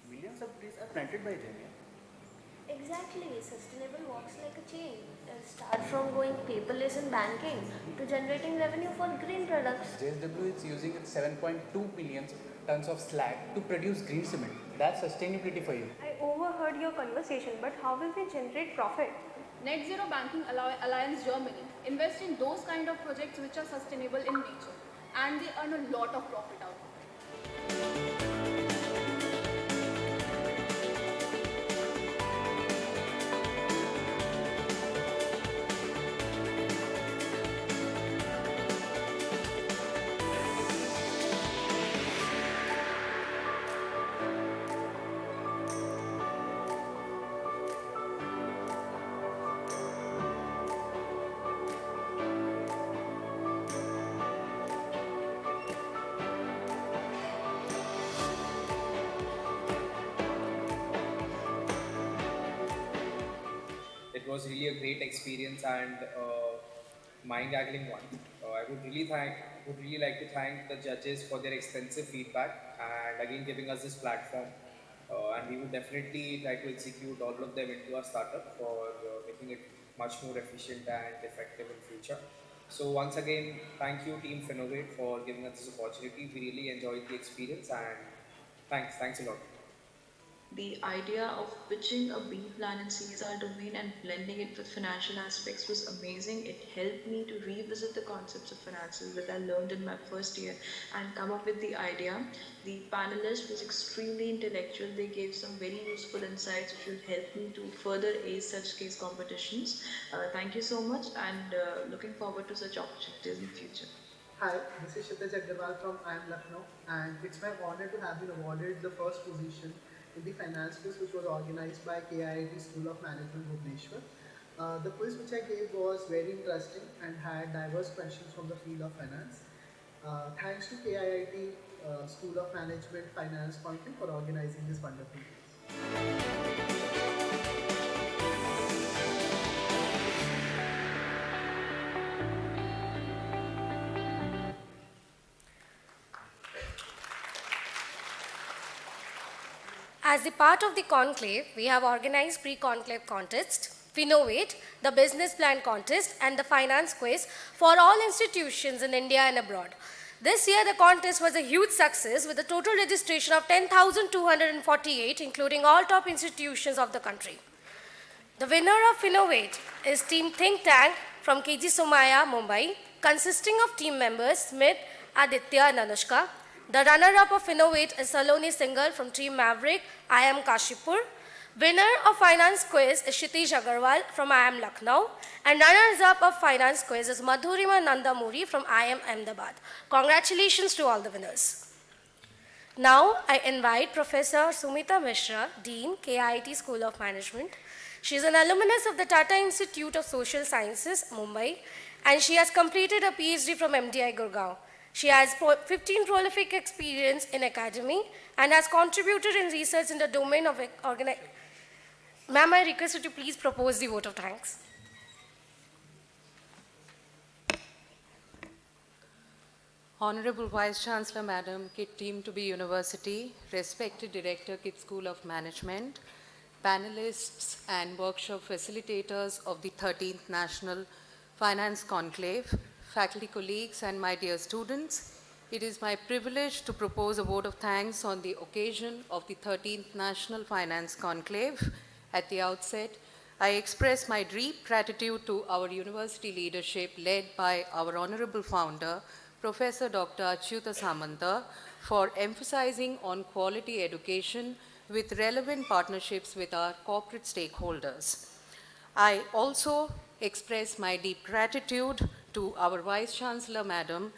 Millions of trees are planted by them. Exactly. Sustainable works like a chain. Start from going paperless in banking to generating revenue for green products. JSW is using 7.2 million tons of slag to produce green cement. That's sustainability for you. I overheard your conversation, but how will they generate profit? Net Zero Banking Alliance Germany invest in those kind of projects which are sustainable in nature, and they earn a lot of profit out of it. It was really a great experience and mind-boggling one. I would really like to thank the judges for their extensive feedback and again giving us this platform. And we would definitely try to execute all of them into our startup for making it much more efficient and effective in future. So once again, thank you Team Finovate for giving us this opportunity. We really enjoyed the experience and thanks a lot. The idea of pitching a B plan in CSR domain and blending it with financial aspects was amazing. It helped me to revisit the concepts of finances that I learned in my first year and come up with the idea. The panelist was extremely intellectual. They gave some very useful insights which will help me to further ace such case competitions. Thank you so much and looking forward to such opportunities in the future. Hi, this is Kshitij Aggarwal from IIM Lucknow, and it's my honor to have been awarded the first position in the finance quiz which was organized by KIT School of Management, Bhubaneswar. The quiz which I gave was very interesting and had diverse questions from the field of finance. Thanks to KIT School of Management Finance Conclave for organizing this wonderful quiz. As a part of the conclave, we have organized pre-conclave contest, Finovate, the business plan contest, and the finance quiz for all institutions in India and abroad. This year, the contest was a huge success with a total registration of 10,248, including all top institutions of the country. The winner of Finovate is Team Think Tank from KG Somaya, Mumbai, consisting of team members Smith, Aditya, and Anushka. The runner-up of Finovate is Saloni Singhal from Team Maverick, IIM Kashipur. Winner of Finance Quiz is Kshitij Aggarwal from IIM Lucknow. And runners-up of Finance Quiz is Madhurima Nandamuri from IIM Ahmedabad. Congratulations to all the winners. Now I invite Professor Sumita Mishra, Dean, KIT School of Management. She is an alumnus of the Tata Institute of Social Sciences, Mumbai, and she has completed a PhD from MDI Gurgaon. She has 15 prolific experience in academy and has contributed in research in the domain of organization. Ma'am, I request you to please propose the vote of thanks. Honorable Vice Chancellor Madam, KIT Team to be University, respected Director, KIT School of Management, panelists and workshop facilitators of the 13th National Finance Conclave, faculty colleagues and my dear students, it is my privilege to propose a vote of thanks on the occasion of the 13th National Finance Conclave. At the outset, I express my deep gratitude to our university leadership led by our honorable founder, Professor Dr. Achyuta Samanta, for emphasizing on quality education with relevant partnerships with our corporate stakeholders. I also express my deep gratitude to our Vice Chancellor Madam,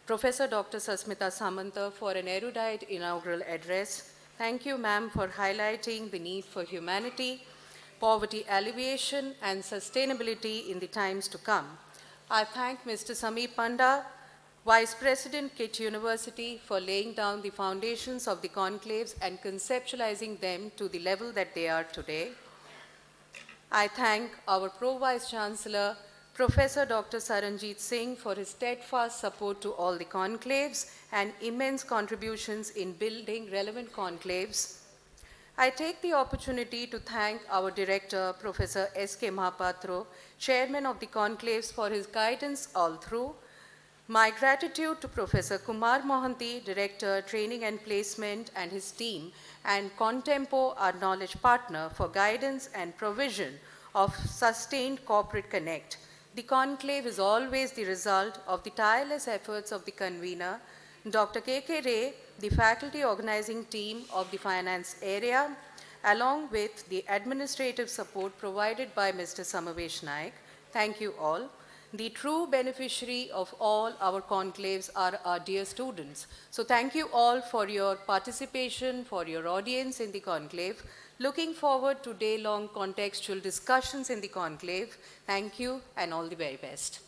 Professor Dr. Sasmita Samanta, for an erudite inaugural address. Thank you, ma'am, for highlighting the need for humanity, poverty alleviation, and sustainability in the times to come. I thank Mr. Sameep Panda, Vice President, KIT University, for laying down the foundations of the conclaves and conceptualizing them to the level that they are today. I thank our Pro-Vice Chancellor, Professor Dr. Saranjit Singh, for his steadfast support to all the conclaves and immense contributions in building relevant conclaves. I take the opportunity to thank our Director, Professor S.K. Mahapatro, Chairman of the conclaves, for his guidance all through. My gratitude to Professor Kumar Mohanty, Director, Training and Placement, and his team, and Contempo, our knowledge partner, for guidance and provision of sustained corporate connect. The conclave is always the result of the tireless efforts of the convener, Dr. K.K. Ray, the faculty organizing team of the finance area, along with the administrative support provided by Mr. Samavesh Naik. Thank you all. The true beneficiary of all our conclaves are our dear students. So thank you all for your participation, for your audience in the conclave. Looking forward to day-long contextual discussions in the conclave. Thank you and all the very best.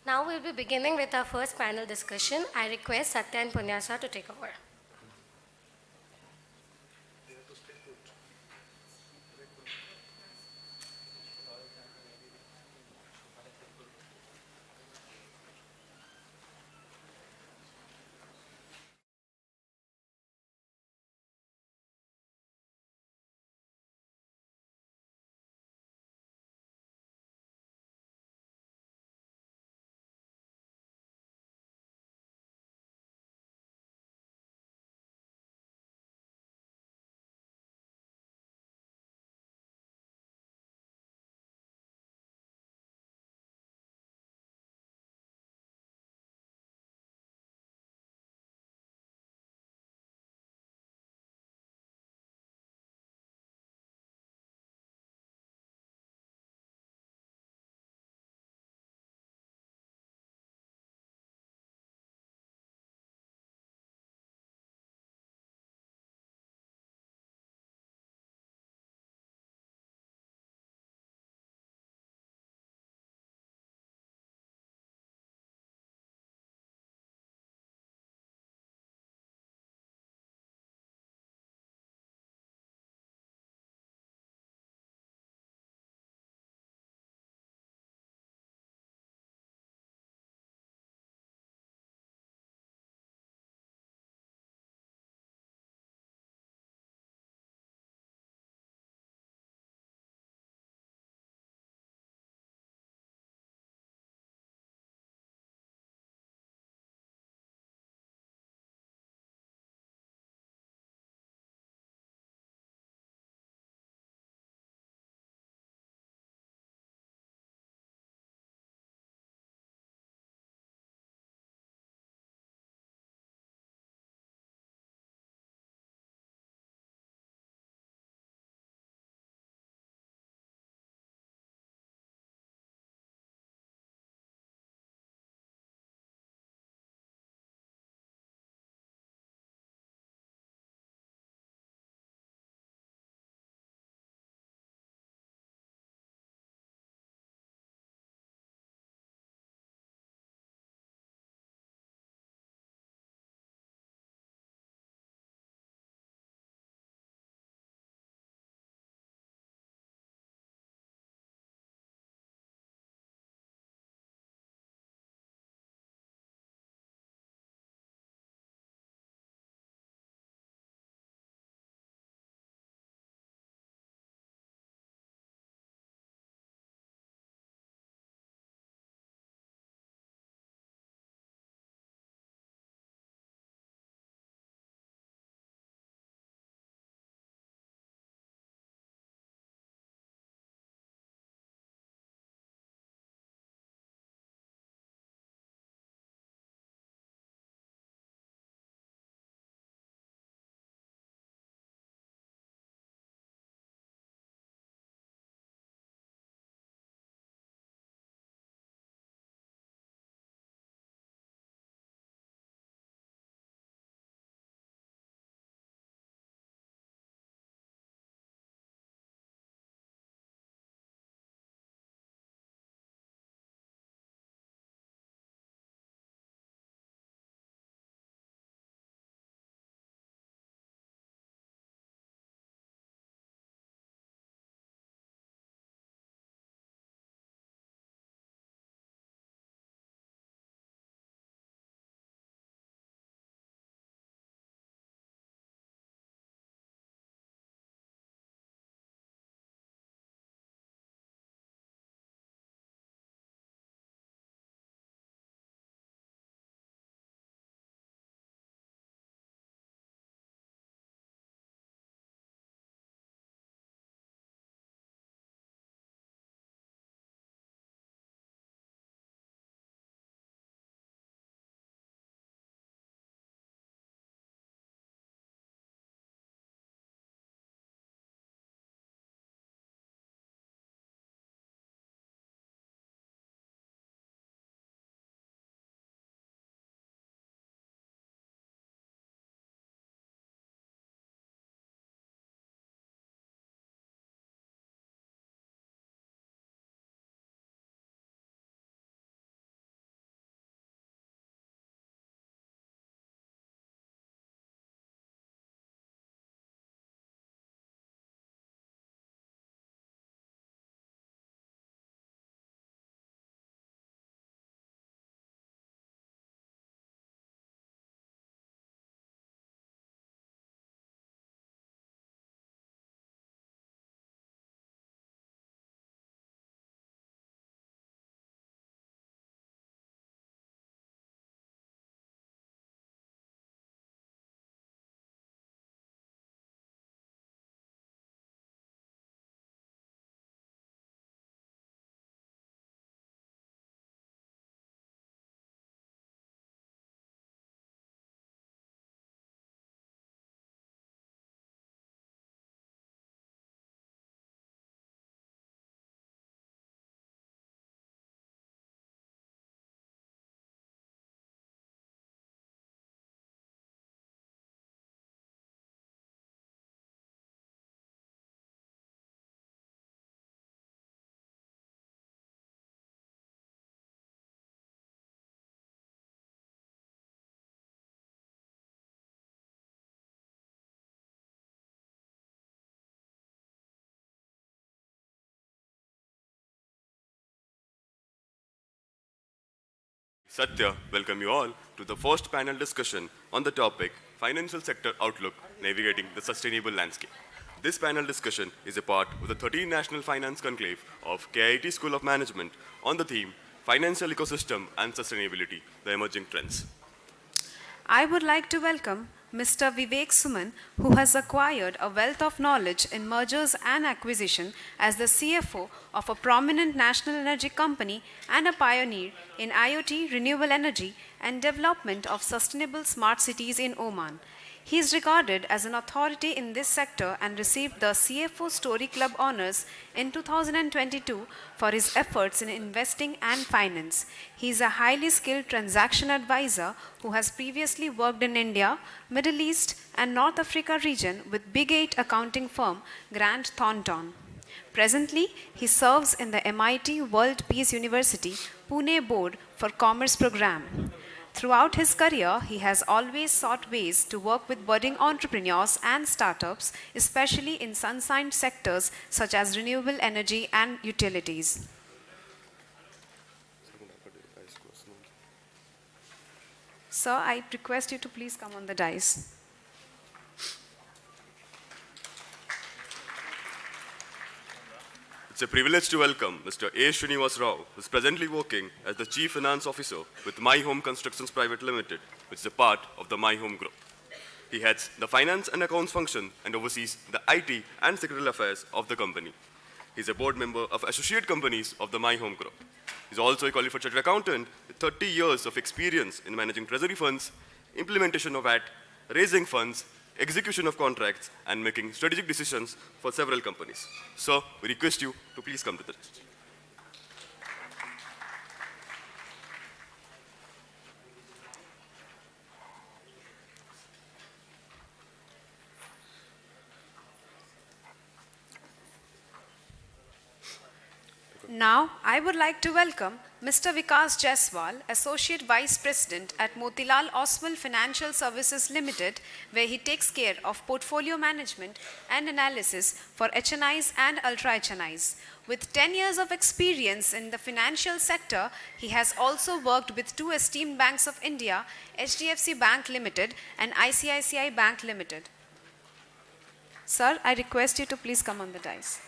Now we'll be beginning with our first panel discussion. I request Satya and Punyasa to take over. Satya, welcome you all to the first panel discussion on the topic Financial Sector Outlook Navigating the Sustainable Landscape. This panel discussion is a part of the 13th National Finance Conclave of KIT School of Management on the theme Financial Ecosystem and Sustainability, the Emerging Trends. I would like to welcome Mr. Vivek Suman, who has acquired a wealth of knowledge in mergers and acquisition as the CFO of a prominent national energy company and a pioneer in IoT, renewable energy, and development of sustainable smart cities in Oman. He is regarded as an authority in this sector and received the CFO Story Club honors in 2022 for his efforts in investing and finance. He is a highly skilled transaction advisor who has previously worked in India, Middle East, and North Africa region with Big 8 accounting firm Grant Thornton. Presently, he serves in the MIT World Peace University Pune Board for Commerce program. Throughout his career, he has always sought ways to work with budding entrepreneurs and startups, especially in sunshine sectors such as renewable energy and utilities. Sir, I request you to please come on the dais. It's a privilege to welcome Mr. A. Srinivas Rao, who is presently working as the Chief Finance Officer with My Home Constructions Private Limited, which is a part of the My Home Group. He heads the finance and accounts function and oversees the IT and secretarial affairs of the company. He is a board member of associate companies of the My Home Group. He is also a qualified chartered accountant with 30 years of experience in managing treasury funds, implementation of VAT, raising funds, execution of contracts, and making strategic decisions for several companies. So, we request you to please come to the stage. Now, I would like to welcome Mr. Vikas Jaiswal, Associate Vice President at Motilal Oswal Financial Services Limited, where he takes care of portfolio management and analysis for HNIs and ultra HNIs. With 10 years of experience in the financial sector, he has also worked with two esteemed banks of India, HDFC Bank Limited and ICICI Bank Limited. Sir, I request you to please come on the dais.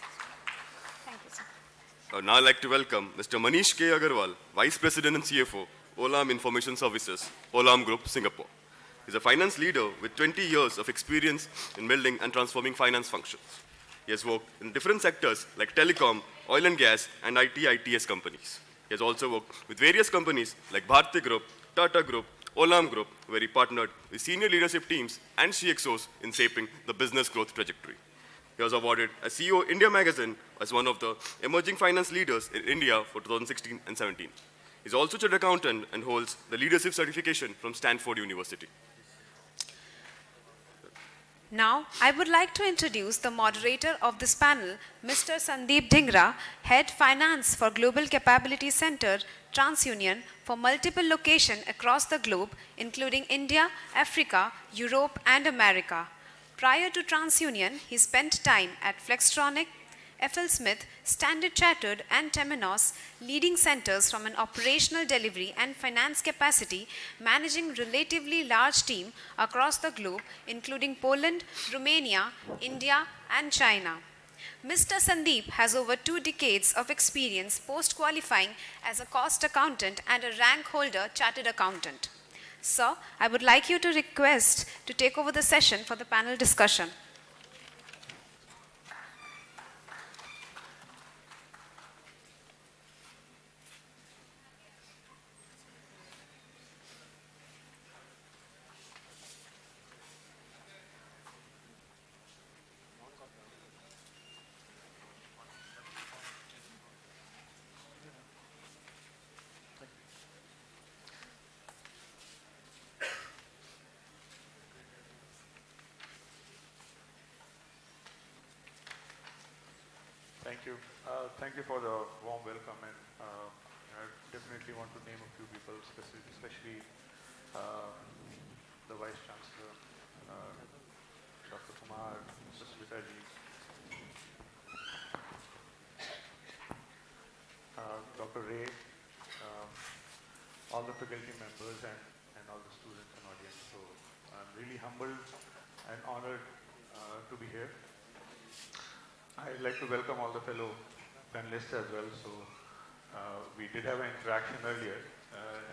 I would now like to welcome Mr. Manish K. Agarwal, Vice President and CFO, Olam Information Services, Olam Group, Singapore. He is a finance leader with 20 years of experience in building and transforming finance functions. He has worked in different sectors like telecom, oil and gas, and ITS companies. He has also worked with various companies like Bharti Group, Tata Group, Olam Group, where he partnered with senior leadership teams and CXOs in shaping the business growth trajectory. He was awarded as CEO India Magazine as one of the emerging finance leaders in India for 2016 and 17. He is also a chartered accountant and holds the leadership certification from Stanford University. Now, I would like to introduce the moderator of this panel, Mr. Sandeep Dhingra, Head Finance for Global Capability Center, TransUnion, for multiple locations across the globe, including India, Africa, Europe, and America. Prior to TransUnion, he spent time at Flextronic, FL Smith, Standard Chartered, and Temenos, leading centers from an operational delivery and finance capacity, managing relatively large team across the globe, including Poland, Romania, India, and China. Mr. Sandeep has over 2 decades of experience post-qualifying as a cost accountant and a rank holder chartered accountant. Sir, I would like you to request to take over the session for the panel discussion. Thank you. Thank you for the warm welcome, and I definitely want to name a few people, especially the Vice Chancellor, Dr. Kumar, Mr. Smitaji, Dr. Ray, all the faculty members and all the students and audience. So I'm really humbled and honored to be here. I'd like to welcome all the fellow panelists as well. So we did have an interaction earlier.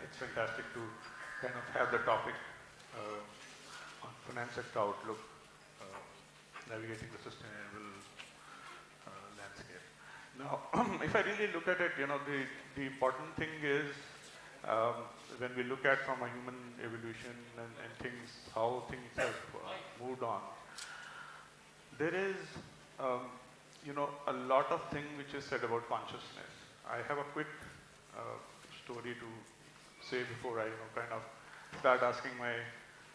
It's fantastic to kind of have the topic on finance sector outlook, navigating the sustainable landscape. Now, if I really look at it, the important thing is when we look at from a human evolution and things, how things have moved on, there is, a lot of things which is said about consciousness. I have a quick story to say before I, kind of start asking my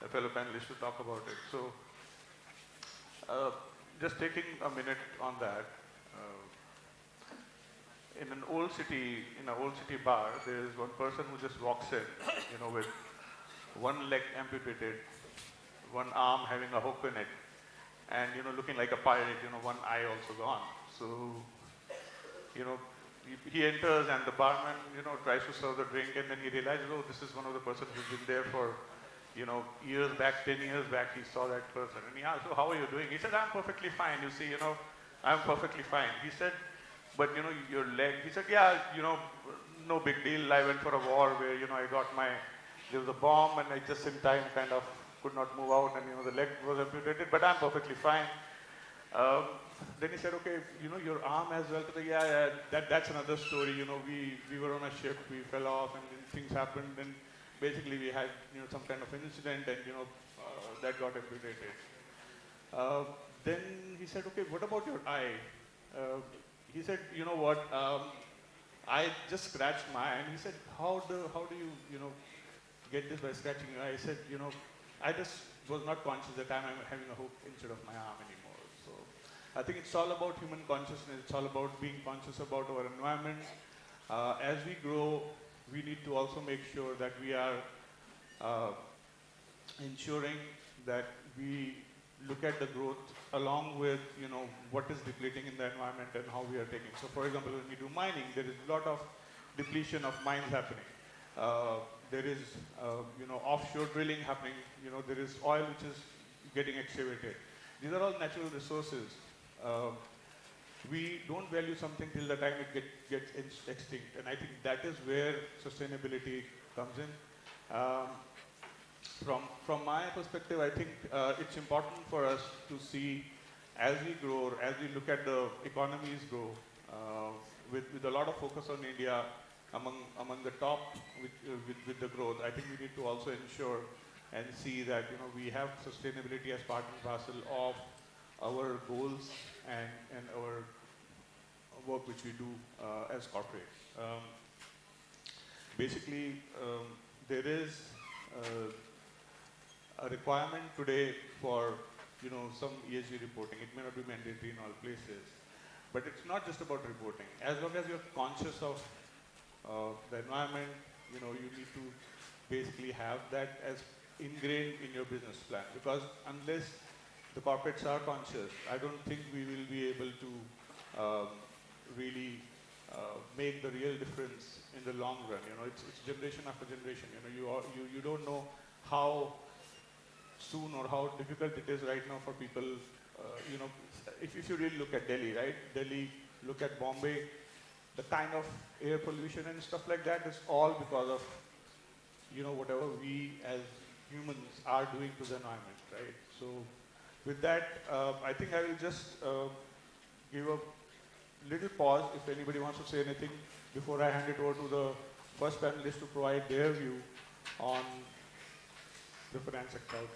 fellow panelists to talk about it. So, just taking a minute on that. In an old city bar, there is one person who just walks in, with one leg amputated, one arm having a hook in it, and, looking like a pirate, one eye also gone. So, he enters and the barman, tries to serve the drink, and then he realizes, oh, this is one of the persons who's been there for, years back, 10 years back, he saw that person. And he asked, so how are you doing? He said, I'm perfectly fine. You see, I'm perfectly fine. He said, but, your leg, he said, yeah, no big deal. I went for a war where, I got there was a bomb and I just in time kind of could not move out and, the leg was amputated, but I'm perfectly fine. Then he said, okay, your arm as well. Yeah, that's another story. We were on a ship, we fell off and then things happened and basically we had, some kind of an incident and, that got amputated. Then he said, okay, what about your eye? He said, you know what, I just scratched my eye. And he said, how do you, get this by scratching your eye? I said, I just was not conscious that I'm having a hook instead of my arm anymore. So I think it's all about human consciousness. It's all about being conscious about our environment. As we grow, we need to also make sure that we are ensuring that we look at the growth along with, what is depleting in the environment and how we are taking. So for example, when we do mining, there is a lot of depletion of mines happening. There is, offshore drilling happening. There is oil which is getting excavated. These are all natural resources. We don't value something till the time it gets extinct. And I think that is where sustainability comes in. From my perspective, I think it's important for us to see as we grow, as we look at the economies grow, with a lot of focus on India among the top with the growth, I think we need to also ensure and see that we have sustainability as part and parcel of our goals and our work which we do as corporate. Basically, there is a requirement today for some ESG reporting. It may not be mandatory in all places, but it's not just about reporting. As long as you're conscious of the environment, you need to basically have that as ingrained in your business plan. Because unless the corporates are conscious, I don't think we will be able to really make the real difference in the long run. It's generation after generation. You don't know how soon or how difficult it is right now for people. If you really look at Delhi, right? Delhi, look at Bombay, the kind of air pollution and stuff like that is all because of whatever we as humans are doing to the environment, right? So with that, I think I will just give a little pause if anybody wants to say anything before I hand it over to the first panelist to provide their view on the finance sector outlook.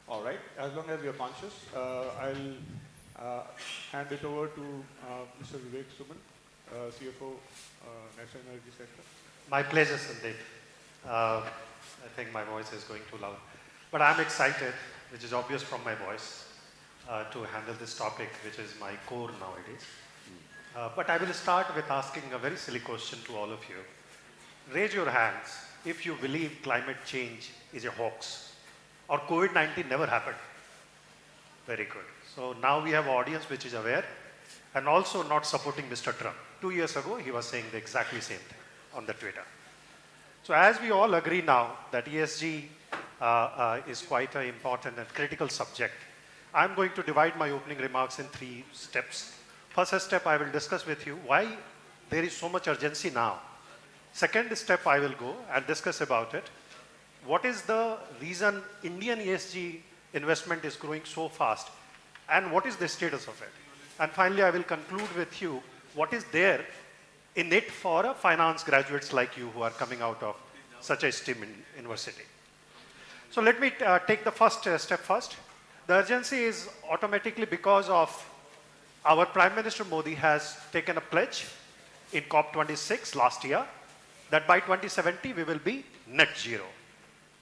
All right, as long as you're conscious, I'll hand it over to Mr. Vivek Suman, CFO, National Energy Sector. My pleasure, Sandeep. I think my voice is going too loud. But I'm excited, which is obvious from my voice, to handle this topic, which is my core nowadays. But I will start with asking a very silly question to all of you. Raise your hands if you believe climate change is a hoax or COVID-19 never happened. Very good. So now we have an audience which is aware. and also not supporting Mr. Trump. 2 years ago, he was saying the exactly same thing on the Twitter. So as we all agree now that ESG is quite an important and critical subject, I'm going to divide my opening remarks in 3 steps. First step, I will discuss with you why there is so much urgency now. Second step, I will go and discuss about it. What is the reason Indian ESG investment is growing so fast, and what is the status of it? And finally, I will conclude with you what is there in it for finance graduates like you who are coming out of such a STEM university. So let me take the first step first. The urgency is automatically because of our Prime Minister Modi has taken a pledge in COP26 last year that by 2070 we will be net zero.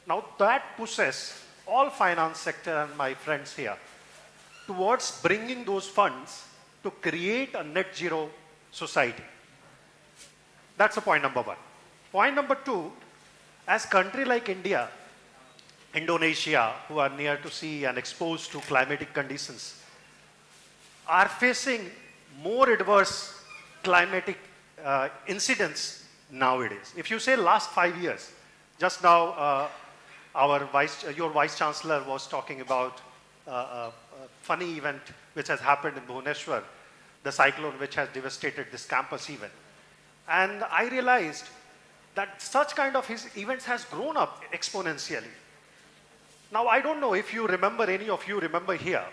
Now that pushes all finance sector and my friends here towards bringing those funds to create a net zero society. That's the point number 1. Point number 2, as country like India, Indonesia, who are near to sea and exposed to climatic conditions, are facing more adverse climatic incidents nowadays. If you say last 5 years, just now your Vice Chancellor was talking about a funny event which has happened in Bhubaneswar, the cyclone which has devastated this campus even. And I realized that such kind of events has grown up exponentially. Now, I don't know if you remember, any of you remember here,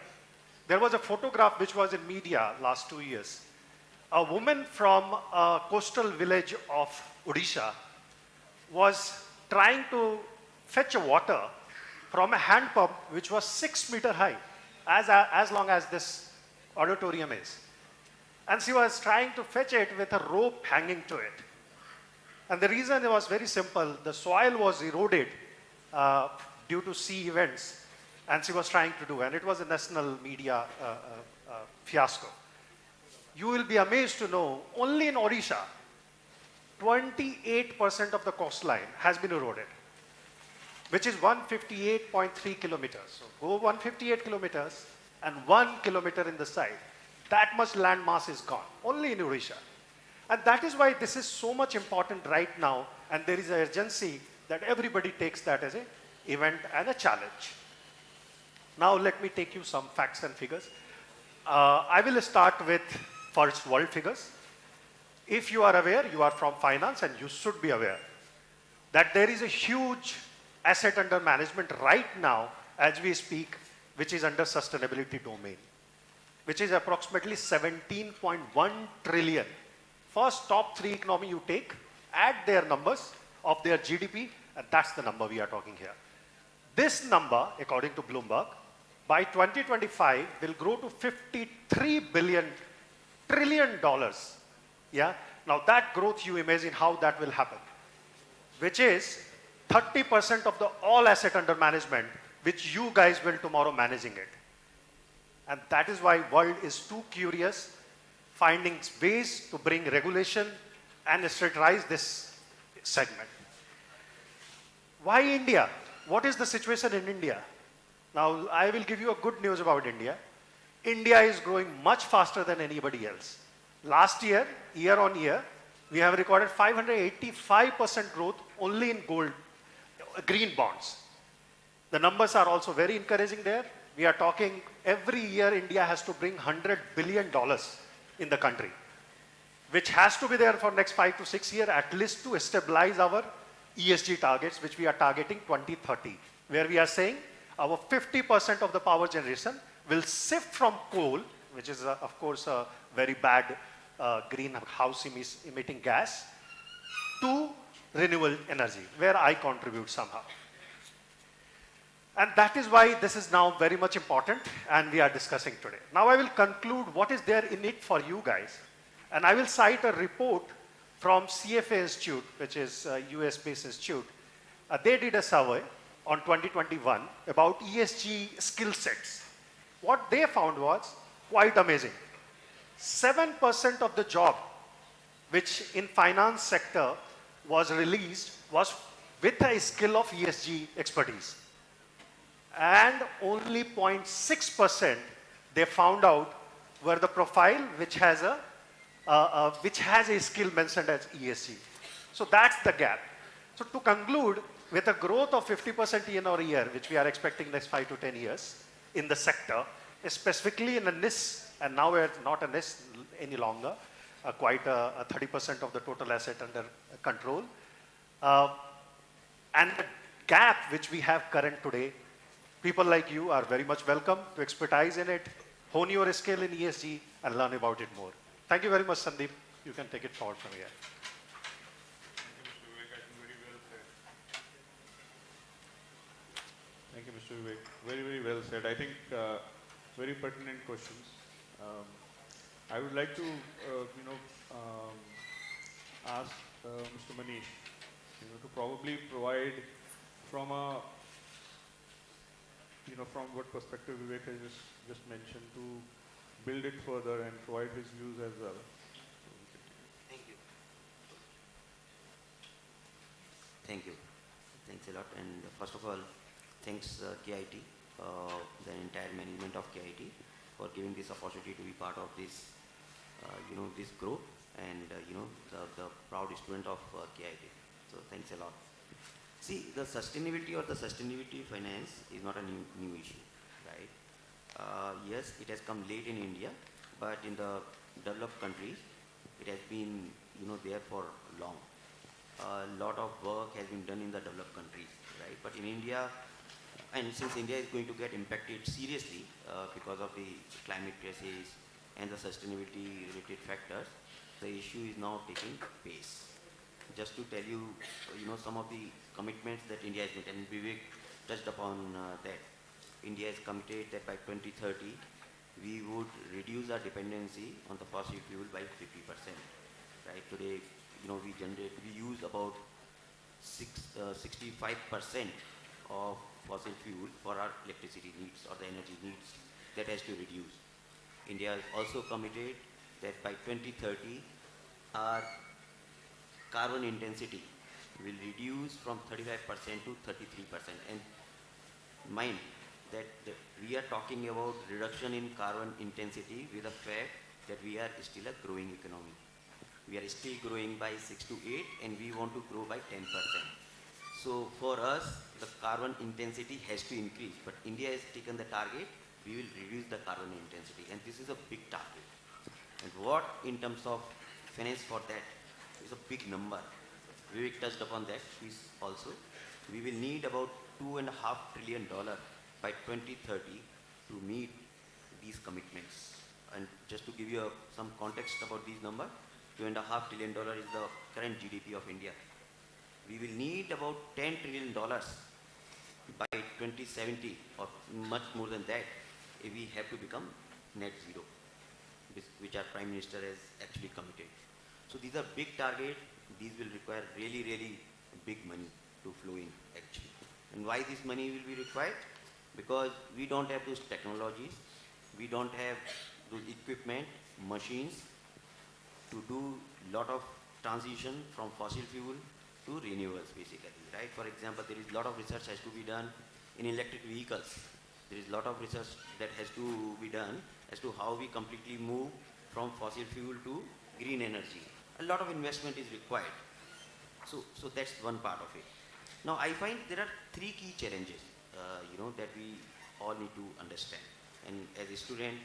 there was a photograph which was in media last 2 years. A woman from a coastal village of Odisha was trying to fetch water from a hand pump which was 6 meters high, as long as this auditorium is. And she was trying to fetch it with a rope hanging to it. And the reason was very simple. The soil was eroded due to sea events, and she was trying to do, and it was a national media fiasco. You will be amazed to know, only in Odisha, 28% of the coastline has been eroded, which is 158.3 kilometers. So go 158 kilometers and 1 kilometer in the side. That much land mass is gone, only in Odisha. And that is why this is so much important right now, and there is an urgency that everybody takes that as an event and a challenge. Now let me take you some facts and figures. I will start with first world figures. If you are aware, you are from finance and you should be aware that there is a huge asset under management right now as we speak, which is under sustainability domain, which is approximately 17.1 trillion. First top 3 economy you take, add their numbers of their GDP, and that's the number we are talking here. This number, according to Bloomberg, by 2025 will grow to $53 trillion. Yeah. Now that growth, you imagine how that will happen, which is 30% of the all asset under management, which you guys will tomorrow managing it. And that is why world is too curious, finding ways to bring regulation and strategize this segment. Why India? What is the situation in India? Now, I will give you a good news about India. India is growing much faster than anybody else. Last year, year on year, we have recorded 585% growth only in green bonds. The numbers are also very encouraging there. We are talking every year India has to bring $100 billion in the country, which has to be there for next 5 to 6 years at least to stabilize our ESG targets, which we are targeting 2030, where we are saying our 50% of the power generation will shift from coal, which is of course a very bad greenhouse emitting gas, to renewable energy, where I contribute somehow. And that is why this is now very much important and we are discussing today. Now I will conclude what is there in it for you guys. And I will cite a report from CFA Institute, which is a US-based institute. They did a survey on 2021 about ESG skill sets. What they found was quite amazing. 7% of the job which in finance sector was released was with a skill of ESG expertise. And only 0.6% they found out were the profile which has a skill mentioned as ESG. So that's the gap. So to conclude, with a growth of 50% year-over-year, which we are expecting next 5 to 10 years in the sector, specifically in a niche, and now we're not a niche any longer, quite a 30% of the total asset under control. And the gap which we have current today, people like you are very much welcome to expertise in it, hone your skill in ESG, and learn about it more. Thank you very much, Sandeep. You can take it forward from here. Thank you, Mr. Vivek. Very, very well said. I think very pertinent questions. I would like to, ask Mr. Manish, to probably provide from a, from what perspective Vivek has just mentioned, to build it further and provide his views as well. Thank you. Thank you. Thanks a lot. And first of all, thanks KIT, the entire management of KIT, for giving this opportunity to be part of this, this group, and the proud student of KIT. So thanks a lot. See, the sustainability or the sustainability finance is not a new issue, right? Yes, it has come late in India, but in the developed countries, it has been, there for long. A lot of work has been done in the developed countries, right? But in India, and since India is going to get impacted seriously because of the climate crisis and the sustainability related factors, the issue is now taking pace. Just to tell you, some of the commitments that India has made, and Vivek touched upon that. India is committed that by 2030, we would reduce our dependency on the fossil fuel by 50%. Right? Today, we use about 65% of fossil fuel for our electricity needs or the energy needs. That has to reduce. India is also committed that by 2030, our carbon intensity will reduce from 35% to 33%. And mind that we are talking about reduction in carbon intensity with the fact that we are still a growing economy. We are still growing by 6 to 8, and we want to grow by 10%. So for us, the carbon intensity has to increase, but India has taken the target, we will reduce the carbon intensity, and this is a big target. And what in terms of finance for that is a big number. Vivek touched upon that piece also. We will need about $2.5 trillion by 2030 to meet these commitments. And just to give you some context about these numbers, $2.5 trillion is the current GDP of India. We will need about $10 trillion by 2070, or much more than that, if we have to become net zero, which our Prime Minister has actually committed. So these are big targets. These will require really, really big money to flow in actually. And why this money will be required? Because we don't have those technologies, we don't have those equipment, machines to do lot of transition from fossil fuel to renewables basically, right? For example, there is a lot of research has to be done in electric vehicles. There is a lot of research that has to be done as to how we completely move from fossil fuel to green energy. A lot of investment is required. So that's one part of it. Now I find there are three key challenges, that we all need to understand. And as a student,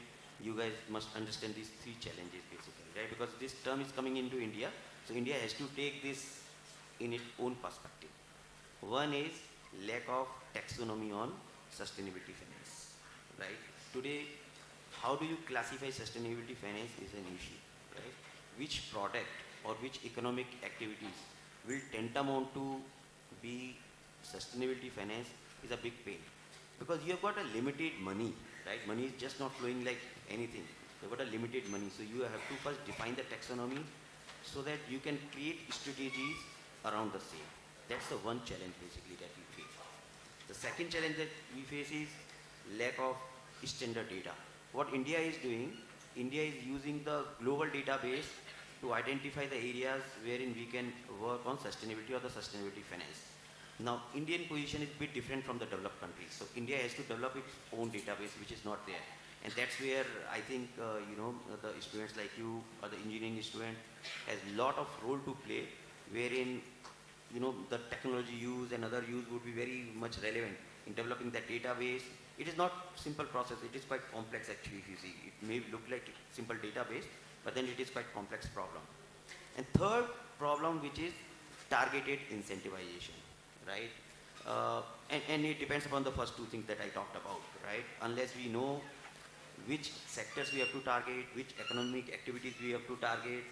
you guys must understand these three challenges basically, right? Because this term is coming into India, so India has to take this in its own perspective. One is lack of taxonomy on sustainability finance, right? Today, how do you classify sustainability finance is an issue, right? Which product or which economic activities will tantamount to be sustainability finance is a big pain. Because you have got a limited money, right? Money is just not flowing like anything. You've got a limited money, so you have to first define the taxonomy so that you can create strategies around the same. That's the one challenge basically that we face. The second challenge that we face is lack of standard data. What India is doing, India is using the global database to identify the areas wherein we can work on sustainability or the sustainability finance. Now, Indian position is a bit different from the developed countries. So India has to develop its own database, which is not there. And that's where I think, the students like you or the engineering student has lot of role to play, wherein, the technology use and other use would be very much relevant in developing that database. It is not simple process, it is quite complex actually if you see. It may look like a simple database, but then it is quite complex problem. And third problem, which is targeted incentivization, right? And it depends upon the first two things that I talked about, right? Unless we know which sectors we have to target, which economic activities we have to target,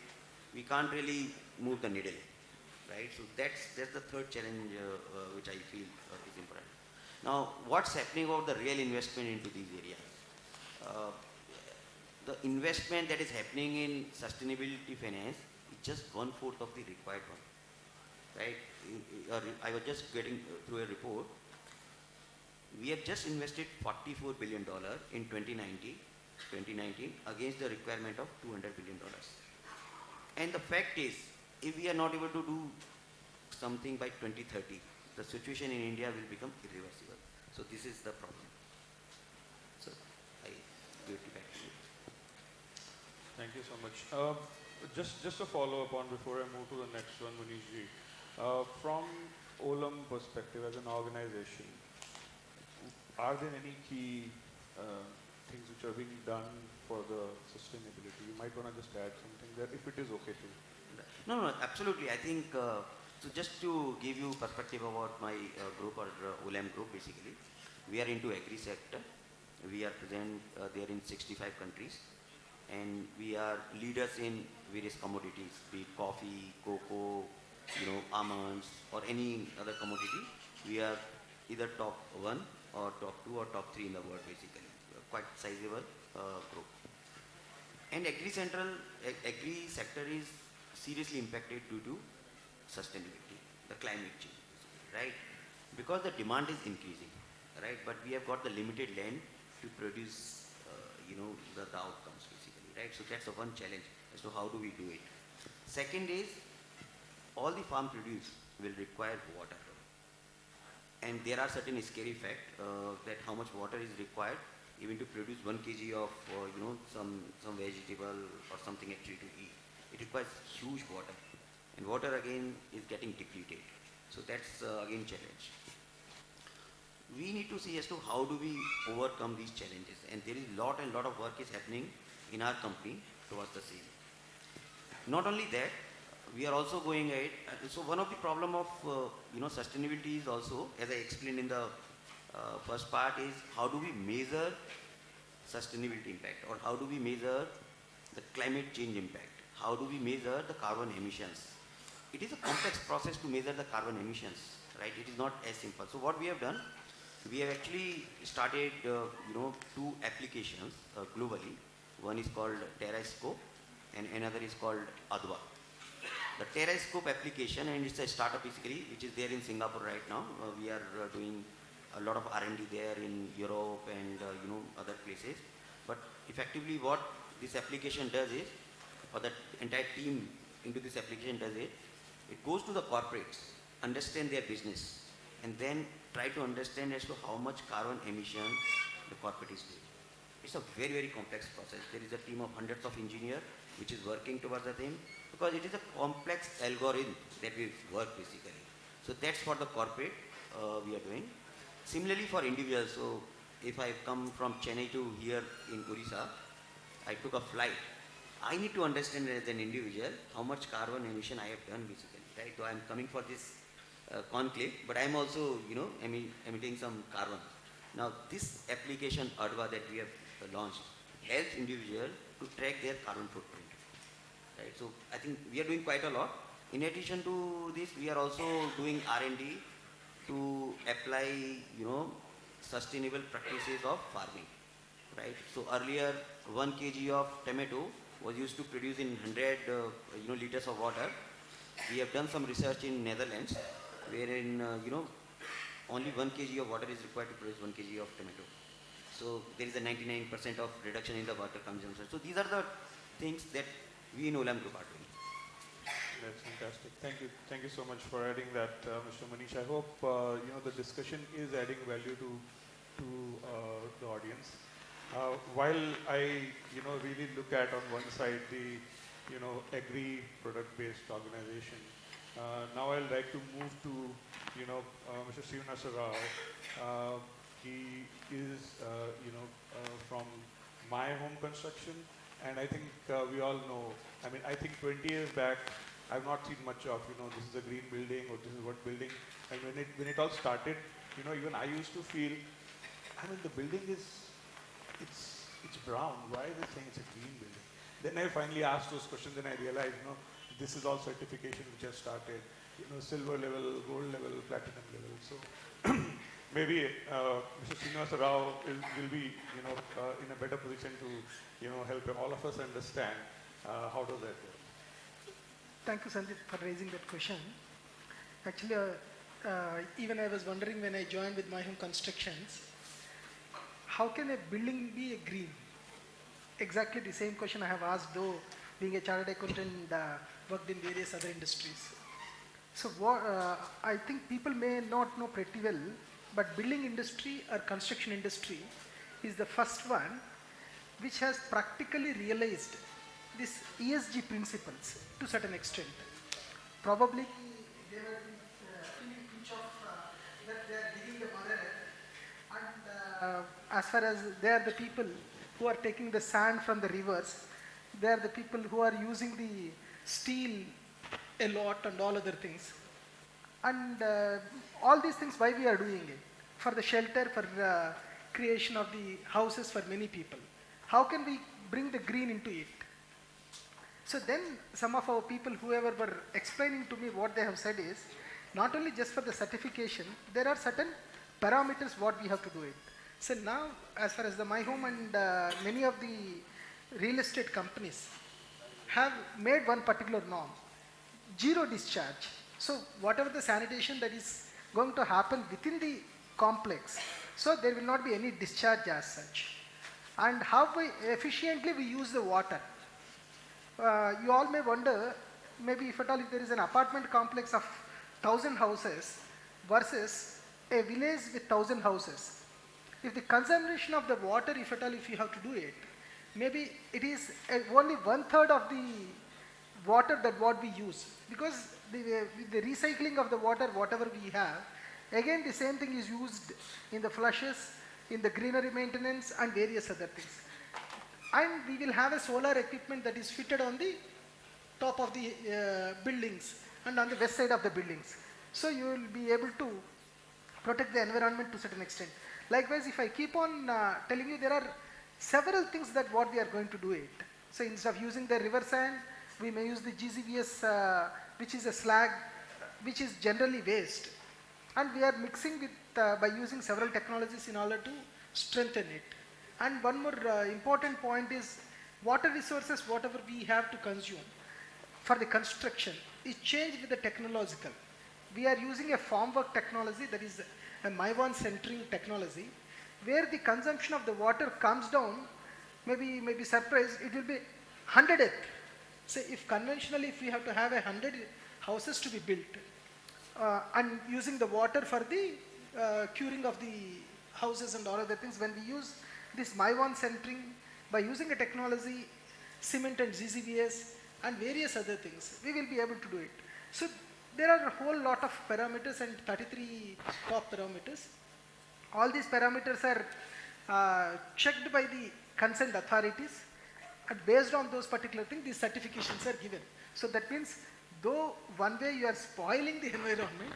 we can't really move the needle, right? So that's the third challenge which I feel is important. Now, what's happening about the real investment into these areas? The investment that is happening in sustainability finance is just 1/4 of the required one, right? I was just getting through a report. We have just invested $44 billion in 2019 against the requirement of $200 billion. And the fact is, if we are not able to do something by 2030, the situation in India will become irreversible. So this is the problem. So I give it back to you. Thank you so much. Just a follow up on before I move to the next one, Manish ji. From Olam perspective as an organization, are there any key things which are being done for the sustainability? You might want to just add something there if it is okay to. No, absolutely. I think, so just to give you perspective about my group or Olam group, basically, we are into agri sector. We are present there in 65 countries, and we are leaders in various commodities, be it coffee, cocoa, almonds, or any other commodity. We are either top 1 or top 2 or top 3 in the world, basically. Quite sizable group. And agri sector is seriously impacted due to sustainability, the climate change, right? Because the demand is increasing, right? But we have got the limited land to produce, the outcomes, basically, right? So that's the one challenge as to how do we do it. Second is, all the farm produce will require water. And there are certain scary facts that how much water is required even to produce 1 kg of, some vegetable or something actually to eat. It requires huge water. And water again is getting depleted. So that's again challenge. We need to see as to how do we overcome these challenges. And there is lot of work is happening in our company towards the same. Not only that, we are also going ahead. So one of the problem of sustainability is also, as I explained in the first part, is how do we measure sustainability impact, or how do we measure the climate change impact? How do we measure the carbon emissions? It is a complex process to measure the carbon emissions, right? It is not as simple. So what we have done, we have actually started 2 applications globally. One is called Terrascope and another is called Adwa. The Terrascope application, and it's a startup basically, which is there in Singapore right now. We are doing a lot of R&D there in Europe and other places. But effectively what this application does is, or the entire team into this application does it goes to the corporates, understand their business, and then try to understand as to how much carbon emission the corporate is doing. It's a very, very complex process. There is a team of hundreds of engineers which is working towards the thing, because it is a complex algorithm that we work basically. So that's for the corporate we are doing. Similarly for individuals, so if I come from Chennai to here in Orissa, I took a flight. I need to understand as an individual how much carbon emission I have done basically, right? So I'm coming for this conclave, but I'm also, emitting some carbon. Now this application Adva that we have launched helps individual to track their carbon footprint, right? So I think we are doing quite a lot. In addition to this, we are also doing R&D to apply, sustainable practices of farming, right? So earlier 1 kg of tomato was used to produce in 100 liters of water. We have done some research in Netherlands wherein only 1 kg of water is required to produce 1 kg of tomato. So there is a 99% of reduction in the water consumption. So these are the things that we in Olam Group are doing. That's fantastic. Thank you so much for adding that, Mr. Manish. I hope the discussion is adding value to the audience. While I, really look at on one side the, agri-product-based organization, now I'd like to move to, Mr. Srinivasa Rao. He is, from My Home Construction, and I think we all know, I think 20 years back, I've not seen much of, this is a green building or this is what building. And when it all started, even I used to feel, the building is, it's brown. Why are they saying it's a green building? Then I finally asked those questions, and I realized, this is all certification which has started, silver level, gold level, platinum level. So maybe Mr. Srinivasa Rao will be, in a better position to, help all of us understand how does that work. Thank you, Sandeep, for raising that question. Actually, even I was wondering when I joined with My Home Constructions, how can a building be a green? Exactly the same question I have asked, though being a chartered accountant and worked in various other industries. So I think people may not know pretty well, but building industry or construction industry is the first one which has practically realized this ESG principles to a certain extent. Probably they were feeling pinch of that they are digging the mother and as far as they are the people who are taking the sand from the rivers, they are the people who are using the steel a lot and all other things. And all these things, why we are doing it? For the shelter, for creation of the houses for many people. How can we bring the green into it? So then some of our people, whoever were explaining to me what they have said is, not only just for the certification, there are certain parameters what we have to do it. So now, as far as the My Home and many of the real estate companies have made one particular norm, zero discharge. So whatever the sanitation that is going to happen within the complex, so there will not be any discharge as such. And how efficiently we use the water. You all may wonder, maybe if at all if there is an apartment complex of 1,000 houses versus a village with 1,000 houses. If the consumption of the water, if at all if you have to do it, maybe it is only 1/3 of the water that what we use. Because the recycling of the water, whatever we have, again the same thing is used in the flushes, in the greenery maintenance and various other things. And we will have a solar equipment that is fitted on the top of the buildings and on the west side of the buildings. So you will be able to protect the environment to a certain extent. Likewise, if I keep on telling you, there are several things that what we are going to do it. So instead of using the river sand, we may use the GZBS, which is a slag, which is generally waste. And we are mixing with, by using several technologies in order to strengthen it. And one more important point is water resources, whatever we have to consume for the construction is changed with the technological. We are using a formwork technology, that is a Maiwan centering technology, where the consumption of the water comes down, maybe surprised, it will be 100th. So if conventionally, if we have to have 100 houses to be built, and using the water for the curing of the houses and all other things, when we use this Maiwan centering, by using a technology, cement and ZZBS and various other things, we will be able to do it. So there are a whole lot of parameters and 33 top parameters. All these parameters are checked by the concerned authorities, and based on those particular things, these certifications are given. So that means, though one way you are spoiling the environment,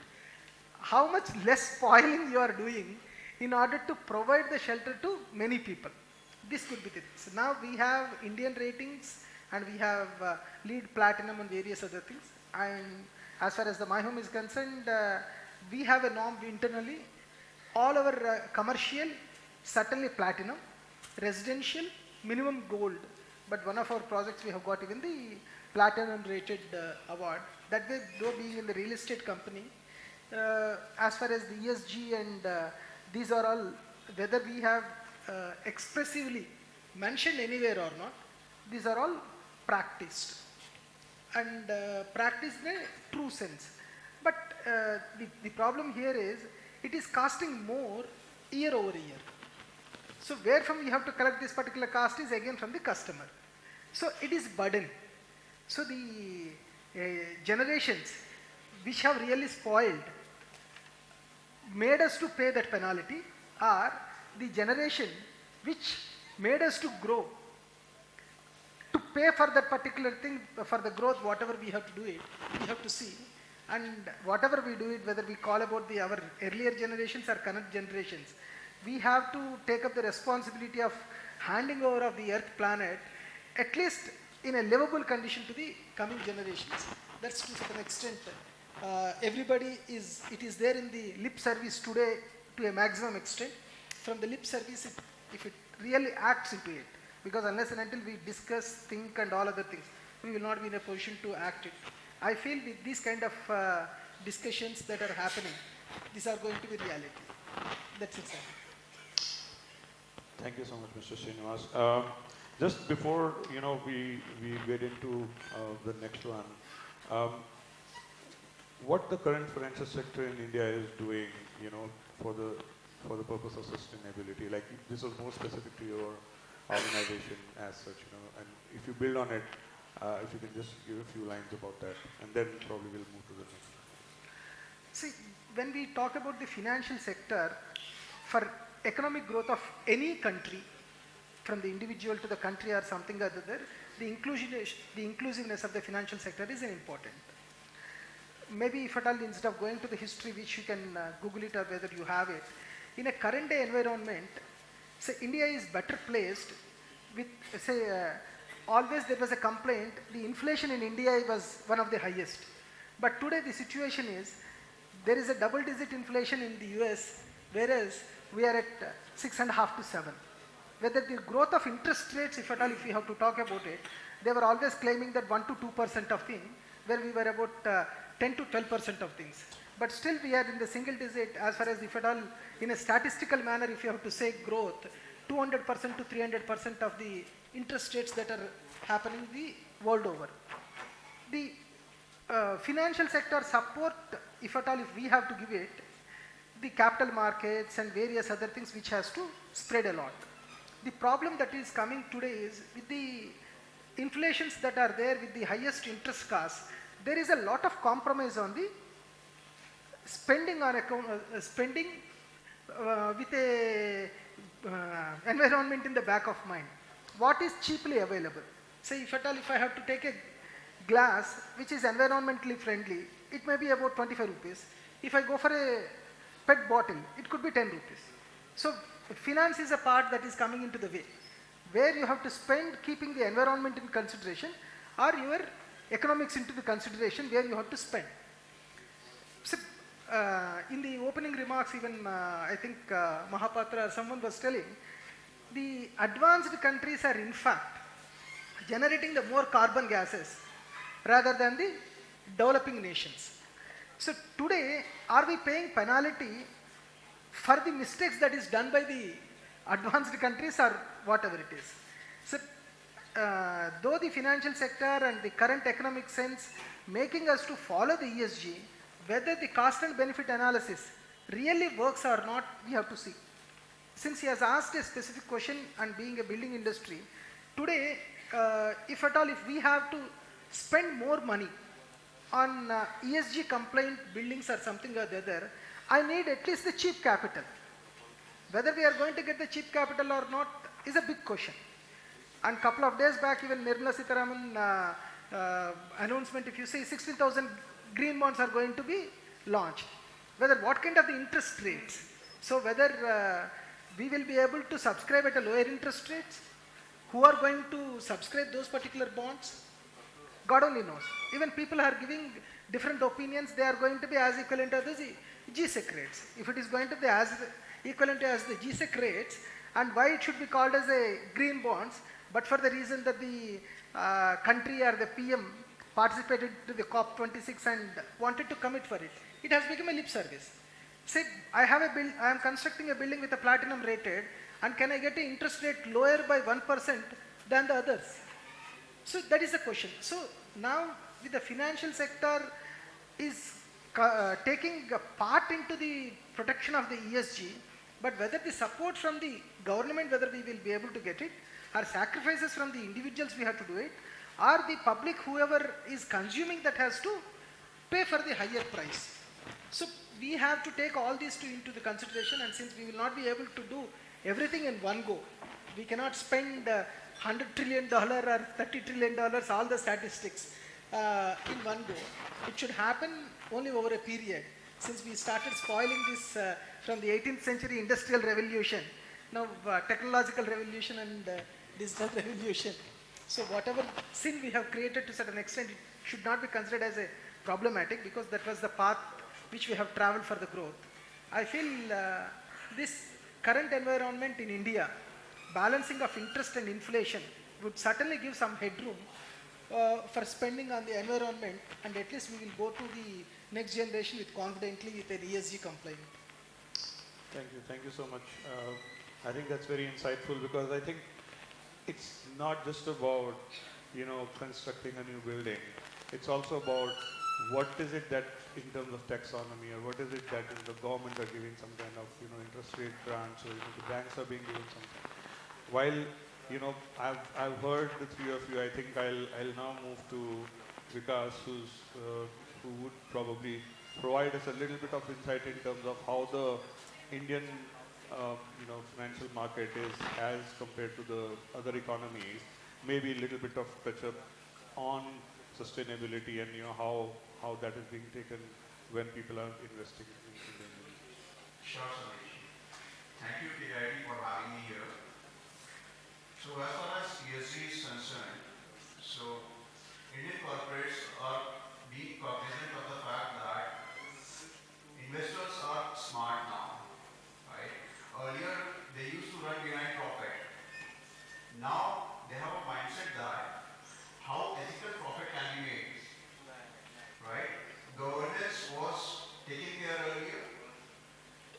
how much less spoiling you are doing in order to provide the shelter to many people. This could be the thing. So now we have Indian ratings and we have LEED Platinum and various other things. And as far as the My Home is concerned, we have a norm internally. All our commercial, certainly Platinum, residential, minimum Gold. But one of our projects we have got even the Platinum rated award. That way, though being in the real estate company, as far as the ESG and these are all, whether we have expressively mentioned anywhere or not, these are all practiced. And practiced in a true sense. But the problem here is, it is costing more year over year. So where from we have to collect this particular cost is again from the customer. So it is burden. So the generations which have really spoiled made us to pay that penalty, or the generation which made us to grow to pay for that particular thing, for the growth, whatever we have to do it, we have to see. And whatever we do it, whether we call about our earlier generations or current generations, we have to take up the responsibility of handing over of the earth planet, at least in a livable condition to the coming generations. That's to some extent. Everybody is, it is there in the lip service today to a maximum extent. From the lip service, if it really acts into it, because unless and until we discuss, think and all other things, we will not be in a position to act it. I feel with these kind of discussions that are happening, these are going to be reality. That's it, sir. Thank you so much, Mr. Srinivas. Just before we get into the next one, what the current financial sector in India is doing, for the purpose of sustainability. Like this was more specific to your organization as such, and if you build on it, if you can just give a few lines about that, and then probably we'll move to the next. See, when we talk about the financial sector, for economic growth of any country, from the individual to the country or something other, the inclusiveness of the financial sector is important. Maybe if at all, instead of going to the history, which you can Google it or whether you have it, in a current day environment, say India is better placed with, say, always there was a complaint, the inflation in India was one of the highest. But today the situation is, there is a double-digit inflation in the US, whereas we are at 6.5 to 7. Whether the growth of interest rates, if at all, if we have to talk about it, they were always claiming that 1 to 2% of thing, where we were about 10 to 12% of things. But still we are in the single digit as far as, if at all, in a statistical manner, if you have to say growth, 200% to 300% of the interest rates that are happening the world over. The financial sector support, if at all, if we have to give it, the capital markets and various other things which has to spread a lot. The problem that is coming today is with the inflations that are there with the highest interest costs, there is a lot of compromise on the spending on account, spending with a environment in the back of mind. What is cheaply available? Say if at all, if I have to take a glass which is environmentally friendly, it may be about 25 rupees. If I go for a PET bottle, it could be 10 rupees. So finance is a part that is coming into the way, where you have to spend keeping the environment in consideration, or your economics into the consideration, where you have to spend. So, in the opening remarks, even I think Mahapatra or someone was telling, the advanced countries are in fact generating the more carbon gases rather than the developing nations. So today, are we paying penalty for the mistakes that is done by the advanced countries or whatever it is? So though the financial sector and the current economic sense making us to follow the ESG, whether the cost and benefit analysis really works or not, we have to see. Since he has asked a specific question and being a building industry, today, if at all, if we have to spend more money on ESG compliant buildings or something or the other, I need at least the cheap capital. Whether we are going to get the cheap capital or not is a big question. And couple of days back, even Nirmala Sitharaman announcement, if you say 16,000 green bonds are going to be launched. Whether what kind of the interest rates? So whether we will be able to subscribe at a lower interest rates? Who are going to subscribe those particular bonds? God only knows. Even people are giving different opinions. They are going to be as equivalent as the GSEC rates. If it is going to be as equivalent as the GSEC rates, and why it should be called as a green bonds, but for the reason that the country or the PM participated to the COP26 and wanted to commit for it, it has become a lip service. Say, I am constructing a building with a platinum rated, and can I get an interest rate lower by 1% than the others? So that is the question. So now with the financial sector is taking a part into the protection of the ESG, But whether the support from the government, whether we will be able to get it, or sacrifices from the individuals we have to do it, or the public, whoever is consuming that has to pay for the higher price. So we have to take all these into the consideration, and since we will not be able to do everything in one go, we cannot spend $100 trillion or $30 trillion, all the statistics in one go. It should happen only over a period. Since we started spoiling this from the 18th century industrial revolution, now technological revolution and digital revolution. So whatever sin we have created to a certain extent, it should not be considered as a problematic, because that was the path which we have traveled for the growth. I feel this current environment in India, balancing of interest and inflation, would certainly give some headroom for spending on the environment, and at least we will go to the next generation with confidently with an ESG compliant. Thank you so much. I think that's very insightful, because I think it's not just about, constructing a new building. It's also about what is it that in terms of taxonomy, or what is it that the government are giving some kind of, interest rate grants, or the banks are being given something. While, I've heard the three of you, I think I'll now move to Vikas, who would probably provide us a little bit of insight in terms of how the Indian financial market is as compared to the other economies, maybe a little bit of touch up on sustainability and how that is being taken when people are investing in the industry. Sure, Samesh. Thank you, KIT, for having me here. So as far as ESG is concerned, so Indian corporates are being cognizant of the fact that investors are smart now, right? Earlier, they used to run behind profit. Now, they have a mindset that how ethical profit can be made, right? Governance was taken care earlier,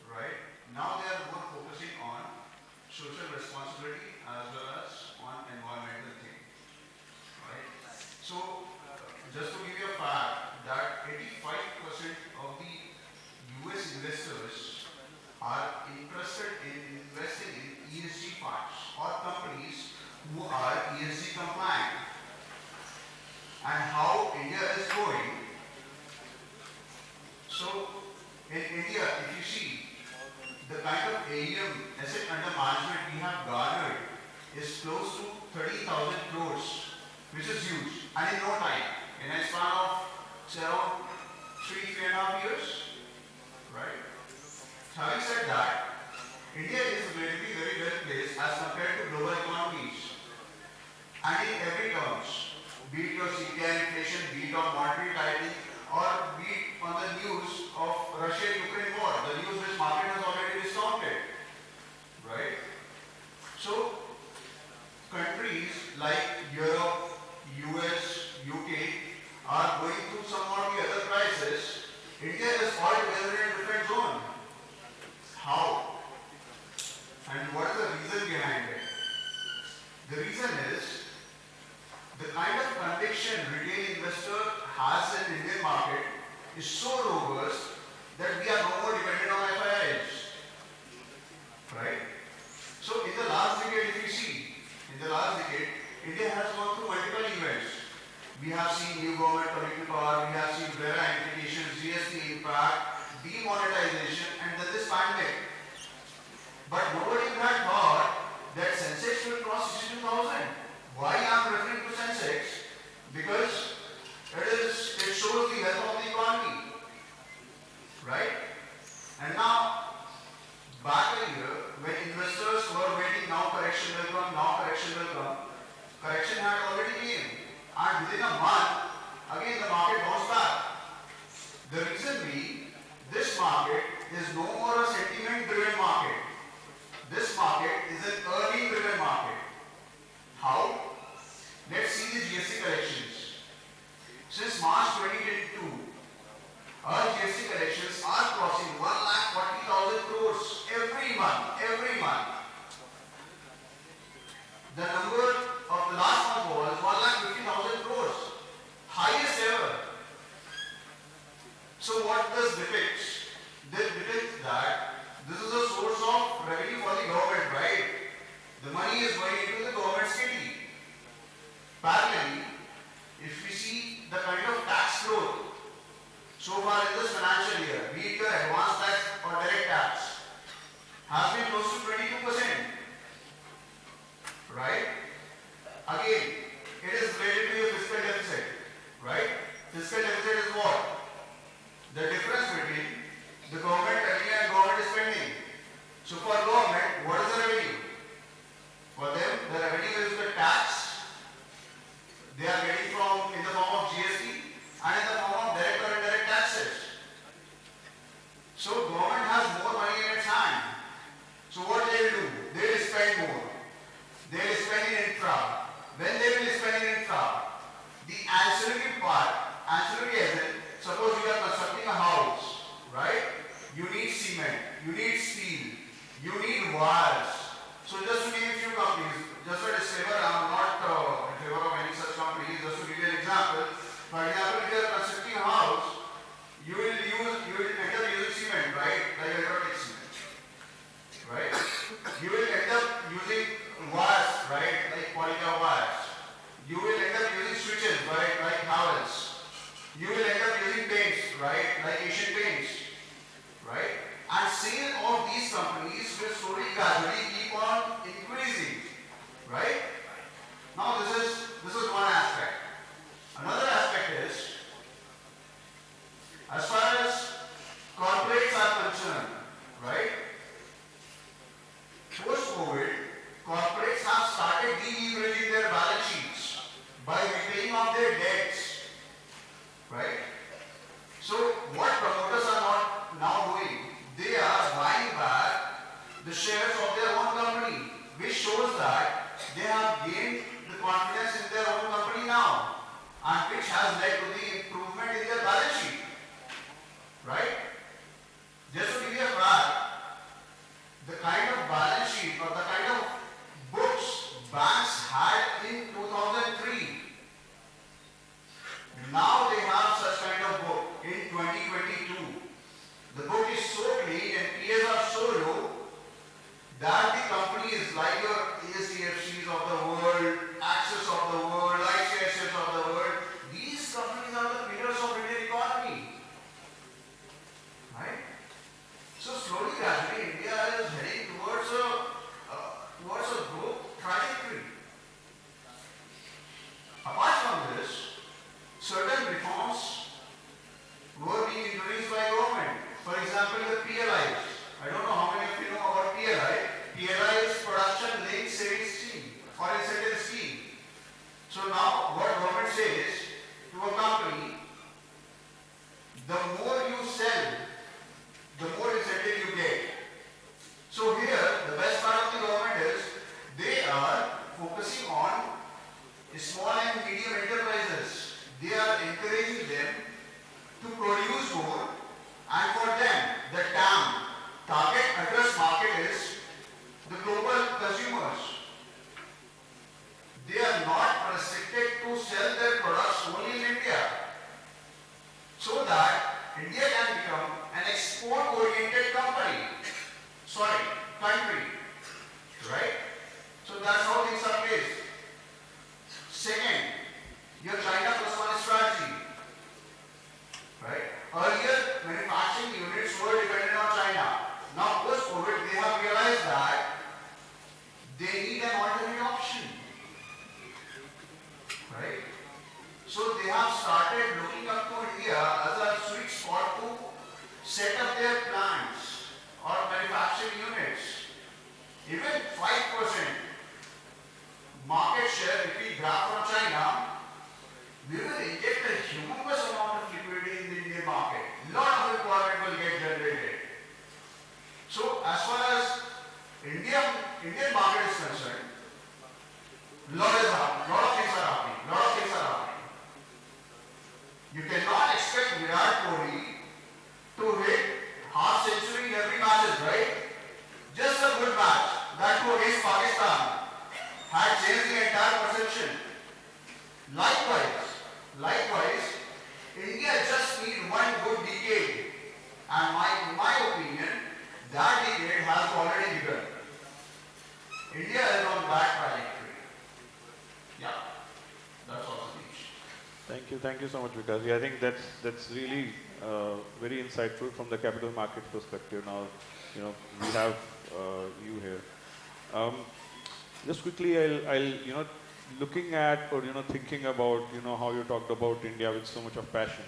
right? Now they are more focusing on social responsibility as well as on environmental thing, right? So, just to give you a fact that 85% of the US investors are interested in investing in ESG funds or companies who are ESG compliant. And how India is going. So, in India, if you see, the kind of AUM, asset under management we have garnered is close to 30,000 crores, which is huge. And in no time, in a span of around 3.5 years, right? Having said that, India is going to be very well placed as compared to global economies. And in every terms, be it your CPI inflation, be it on monetary tightening, or be it on the news of Russia-Ukraine war, the news which market has already discounted, right? So, countries like Europe, US, UK are going through some of the other crises. India is altogether in a different zone. How? And what is the reason behind it? The reason is the kind of conviction retail investor has in Indian market is so robust that we are no more dependent on FIIs. Right? So in the last decade, if you see, in the last decade, India has gone through multiple events. We have seen new government coming to power, we have seen VERA implications, GST impact, demonetization, and then this pandemic. But nobody had thought that Sensex will cross 62,000. Why I am referring to Sensex? Because it shows the health of the economy, right? And now, back a year, when investors were waiting, now correction will come, correction had already came. And within a month, again the market bounced back. The reason being, this market is no more a sentiment-driven market. This market is an earning-driven market. How? Let's see the GST collections. Since March 2022, our GST collections are crossing 1,40,000 crores every month. The number of the last month was 1,50,000 crores, highest ever. So what this depicts? This depicts that this is a source of Ancillary as in, suppose you are constructing a house, right? You need cement, you need steel, you need wires. So just to name a few companies, just a disclaimer, I am not in favor of any such companies. Just to give you an example, for example, if you are constructing a house, you will end up using cement, right? Like electronic cement, right? You will end up using wires, right? Like polymer wires. You will end up using switches, right? Like Havels. You will end up using paints, right? Like Asian Paints, right? And sale of these companies will slowly gradually keep on increasing, right? Now this is one aspect. Another aspect is, as far as corporates are concerned, right? Post-COVID, corporates have started deleveraging their balance sheets by repaying off their debts, right? So what promoters are not now doing, they are buying back the shares of their own company, which shows that they have gained the confidence in their own company now, and which has led to the improvement in their balance sheet, right? Just to give you a fact, the kind of balance sheet or the kind of books banks had in 2003, now they have such kind of book in 2022. The book is so clean and PAs are so low that the companies like your ASCFCs of the world, Axis of the world, ICICIs of the world, these companies are the pillars of Indian economy, right? So slowly, gradually, India is heading towards a growth trajectory. Apart from this, certain reforms were being introduced by government. For example, the PLIs. I don't know how many of you know about PLI. PLI is Production Linked Savings Scheme or Incentive Scheme. So now what government says to a company, the more you sell, the more incentive you get. So here, the best part of the government is they are focusing on small and medium enterprises. They are encouraging them to produce more, and for them, the TAM, target address market, is the global consumers. They are not restricted to sell their products only in India, so that India can become an export-oriented country, right? So that's how things are placed. Second, your China plus one strategy, right? Earlier, manufacturing units were dependent on China. Now, post-COVID, they have realized that they need an alternate option, right? So they have started looking up to India as a sweet spot to set up their plants or manufacturing units. Even 5% market share, if we grab from China, we will inject a humongous amount of liquidity in the Indian market. Lot of requirement will get generated. So as far as Indian market is concerned, lot of things are happening. You cannot expect Virat Kohli to hit half century in every matches, right? Just a good match, that too against Pakistan, had changed the entire perception. Likewise, India just needs one good decade, and in my opinion, that decade has already begun. India is on that trajectory. Yeah, that's all. Thank you so much, Vikas. Yeah, I think that's really very insightful from the capital market perspective. Now, we have you here. Just quickly, I'll looking at or thinking about how you talked about India with so much of passion.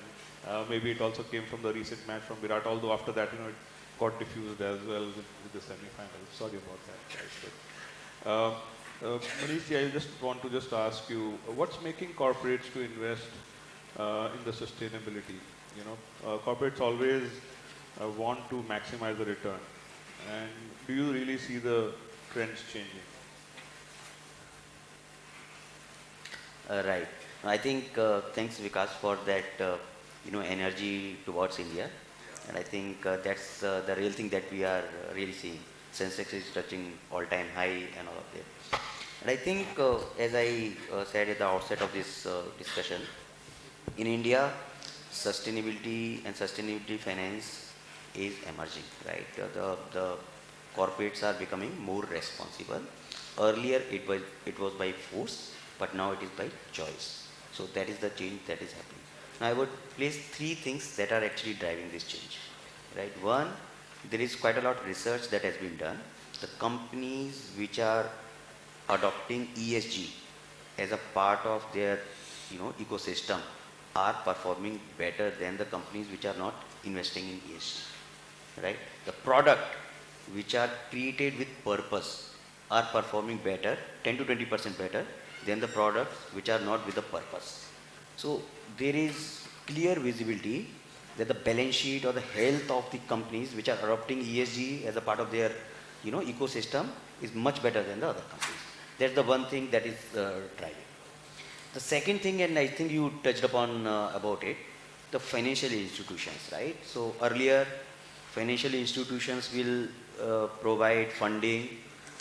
Maybe it also came from the recent match from Virat, although after that it got diffused as well with the semi-final. Sorry about that, guys. Manish, I just want to ask you, what's making corporates to invest in the sustainability? Corporates always want to maximize the return. And do you really see the trends changing? Right. I think thanks Vikas for that energy towards India, and I think that's the real thing that we are really seeing. Sensex is touching all-time high and all of that. And I think, as I said at the outset of this discussion, in India, sustainability finance is emerging, right? The corporates are becoming more responsible. Earlier, it was by force, but now it is by choice. So that is the change that is happening. Now I would place three things that are actually driving this change, right? One, there is quite a lot of research that has been done. The companies which are adopting ESG as a part of their ecosystem are performing better than the companies which are not investing in ESG, right? The product which are created with purpose are performing better, 10 to 20% better than the products which are not with a purpose. So there is clear visibility that the balance sheet or the health of the companies which are adopting ESG as a part of their ecosystem is much better than the other companies. That's the one thing that is driving. The second thing, and I think you touched upon about it, the financial institutions, right? So earlier, financial institutions will provide funding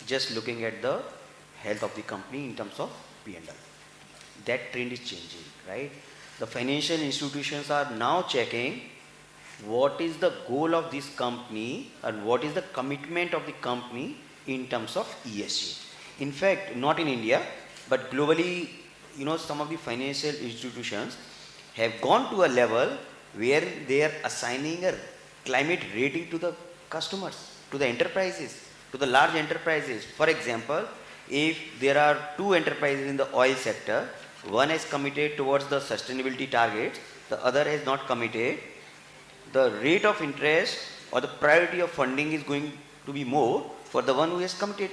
just looking at the health of the company in terms of P&L. That trend is changing, right? The financial institutions are now checking what is the goal of this company and what is the commitment of the company in terms of ESG. In fact, not in India, but globally, some of the financial institutions have gone to a level where they are assigning a climate rating to the customers, to the enterprises, to the large enterprises. For example, if there are two enterprises in the oil sector, one has committed towards the sustainability targets, the other has not committed, the rate of interest or the priority of funding is going to be more for the one who has committed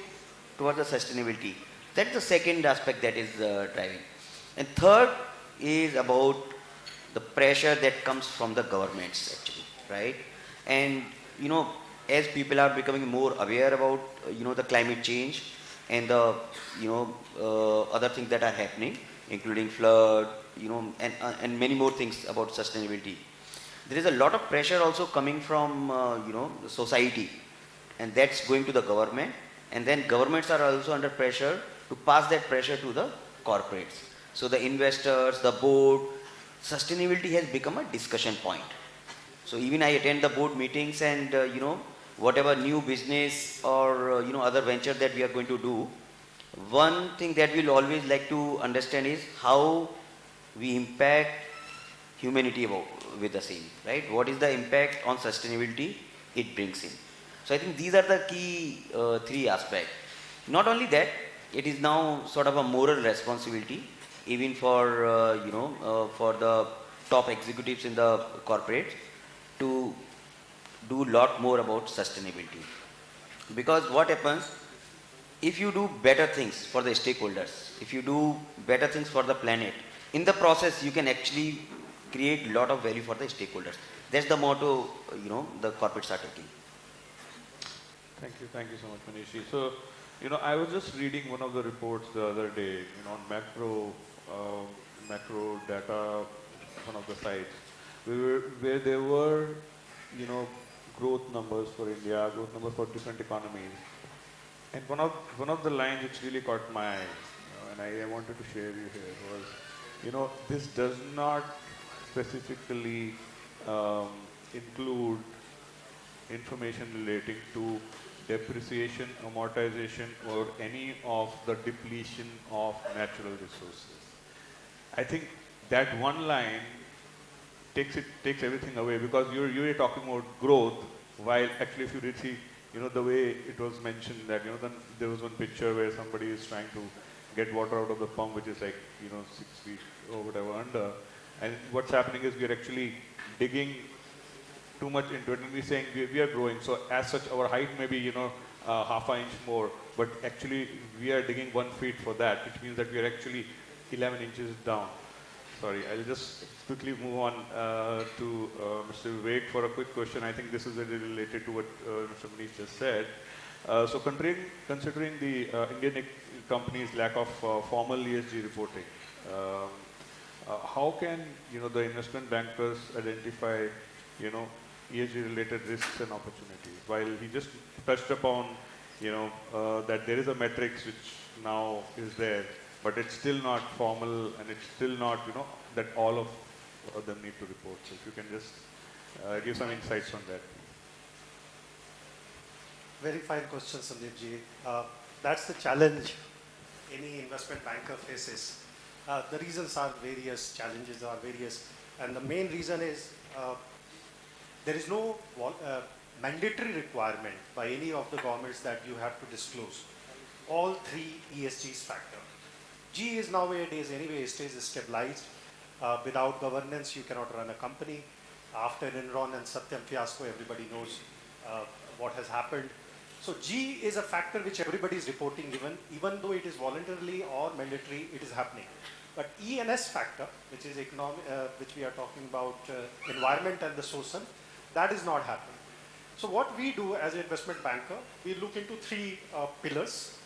towards the sustainability. That's the second aspect that is driving. And third is about the pressure that comes from the governments actually, right? And as people are becoming more aware about the climate change and the other things that are happening, including flood, and many more things about sustainability. There is a lot of pressure also coming from the society, and that's going to the government, and then governments are also under pressure to pass that pressure to the corporates. So the investors, the board, sustainability has become a discussion point. So even I attend the board meetings and whatever new business or other venture that we are going to do, one thing that we'll always like to understand is how we impact humanity with the same, right? What is the impact on sustainability it brings in? So I think these are the key three aspects. Not only that, it is now sort of a moral responsibility, even for for the top executives in the corporate, to do a lot more about sustainability. Because what happens, if you do better things for the stakeholders, if you do better things for the planet, in the process you can actually create a lot of value for the stakeholders. That's the motto, the corporates are taking. Thank you so much, Manishi. So, I was just reading one of the reports the other day, on macro data, one of the sites, where there were, growth numbers for India, growth numbers for different economies. And one of the lines which really caught my eye, and I wanted to share you here was, this does not specifically include information relating to depreciation, amortization, or any of the depletion of natural resources. I think that one line takes everything away, because you're talking about growth, while actually if you did see, the way it was mentioned that, then there was one picture where somebody is trying to get water out of the pump, which is like, 6 feet or whatever under. And what's happening is we are actually digging too much into it, and we're saying we are growing. So as such, our height may be, half an inch more, but actually we are digging 1 feet for that, which means that we are actually 11 inches down. Sorry, I'll just quickly move on to Mr. Vivek for a quick question. I think this is really related to what Mr. Manish just said. So considering the Indian companies' lack of formal ESG reporting, how can, the investment bankers identify, ESG-related risks and opportunities? While he just touched upon, that there is a matrix which now is there, but it's still not formal and it's still not, that all of them need to report. So if you can just give some insights on that. Very fine question, Sandeep ji. That's the challenge any investment banker faces. The reasons are various, challenges are various, and the main reason is there is no mandatory requirement by any of the governments that you have to disclose all three ESGs factor. G is nowadays anyway stays stabilized. Without governance, you cannot run a company. After Enron and Satyam fiasco, everybody knows what has happened. So G is a factor which everybody is reporting, even though it is voluntarily or mandatory, it is happening. But E and S factor, which is which we are talking about environment and the social, that is not happening. So what we do as an investment banker, we look into three pillars.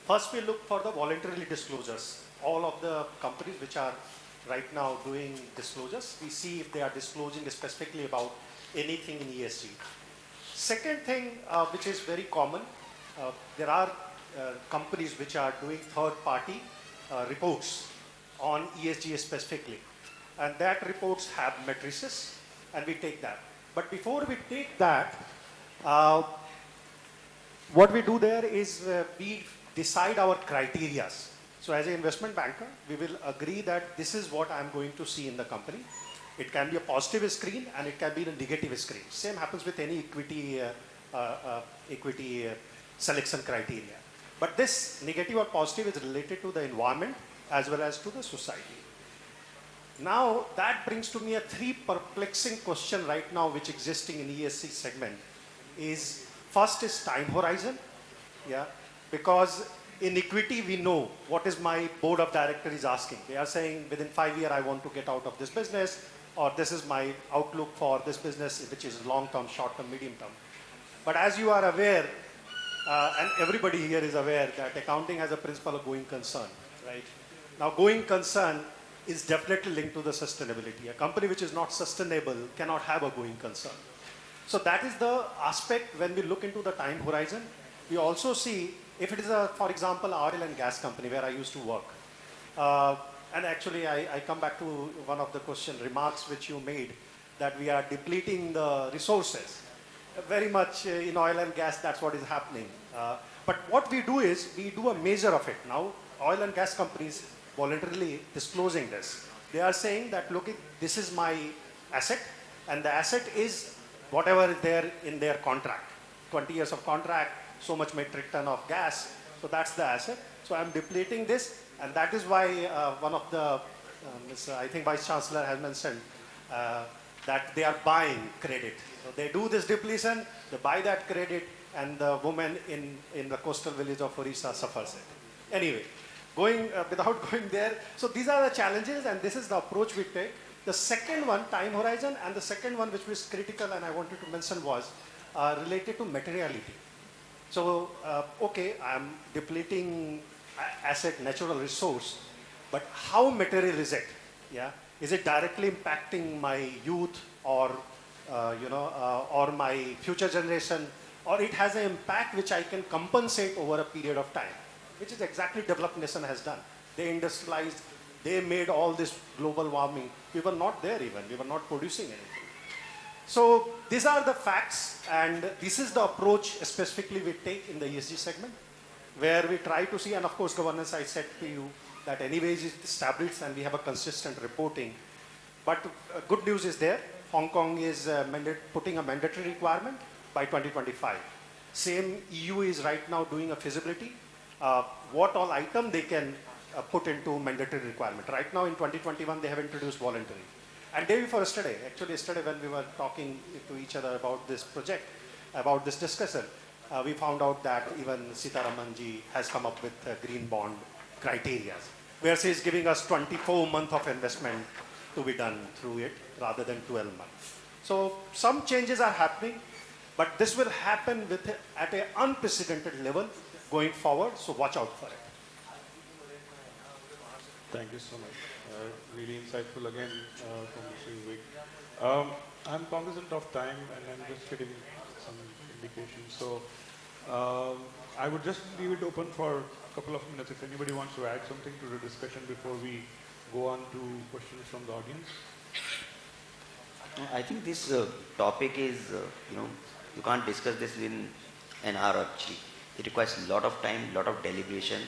First, we look for the voluntarily disclosures. All of the companies which are right now doing disclosures, we see if they are disclosing specifically about anything in ESG. Second thing, which is very common, there are companies which are doing third-party reports on ESG specifically. And that reports have matrices, and we take that. But before we take that, what we do there is we decide our criteria. So as an investment banker, we will agree that this is what I'm going to see in the company. It can be a positive screen and it can be a negative screen. Same happens with any equity selection criteria. But this negative or positive is related to the environment as well as to the society. Now that brings to me a three perplexing question right now which existing in ESG segment is, first is time horizon, because in equity we know what is my board of directors is asking. They are saying within 5 years I want to get out of this business, or this is my outlook for this business, which is long term, short term, medium term. But as you are aware, and everybody here is aware that accounting has a principle of going concern, right? Now going concern is definitely linked to the sustainability. A company which is not sustainable cannot have a going concern. So that is the aspect when we look into the time horizon. We also see if it is a, for example, oil and gas company where I used to work. And actually I come back to one of the remarks which you made, that we are depleting the resources. Very much in oil and gas, that's what is happening. But what we do is, we do a measure of it. Now, oil and gas companies voluntarily disclosing this. They are saying that, look, this is my asset, and the asset is whatever is there in their contract. 20 years of contract, so much metric ton of gas, so that's the asset. So I'm depleting this, and that is why one of the, I think Vice Chancellor has mentioned, that they are buying credit. So they do this depletion, they buy that credit, and the woman in the coastal village of Orissa suffers it. Anyway, without going there, so these are the challenges, and this is the approach we take. The second one, time horizon, and the second one which was critical and I wanted to mention was related to materiality. So, okay, I'm depleting asset, natural resource, but how material is it? Yeah, is it directly impacting my youth or or my future generation, or it has an impact which I can compensate over a period of time, which is exactly developed nation has done. They industrialized, they made all this global warming. We were not there even, we were not producing anything. So these are the facts, and this is the approach specifically we take in the ESG segment, where we try to see, and of course governance, I said to you that anyways is established and we have a consistent reporting. But good news is there, Hong Kong is putting a mandatory requirement by 2025. Same EU is right now doing a feasibility, what all item they can put into mandatory requirement. Right now in 2021 they have introduced voluntary. And day before yesterday, actually yesterday when we were talking to each other about this project, about this discussion, we found out that even Sitaramanji has come up with green bond criteria, where she is giving us 24 months of investment to be done through it rather than 12 months. So some changes are happening, but this will happen at an unprecedented level going forward, so watch out for it. Thank you so much. Really insightful again from Mr. Vivek. I'm cognizant of time and I'm just getting some indications. So I would just leave it open for a couple of minutes if anybody wants to add something to the discussion before we go on to questions from the audience. I think this topic is, you can't discuss this in an hour actually. It requires a lot of time, a lot of deliberation.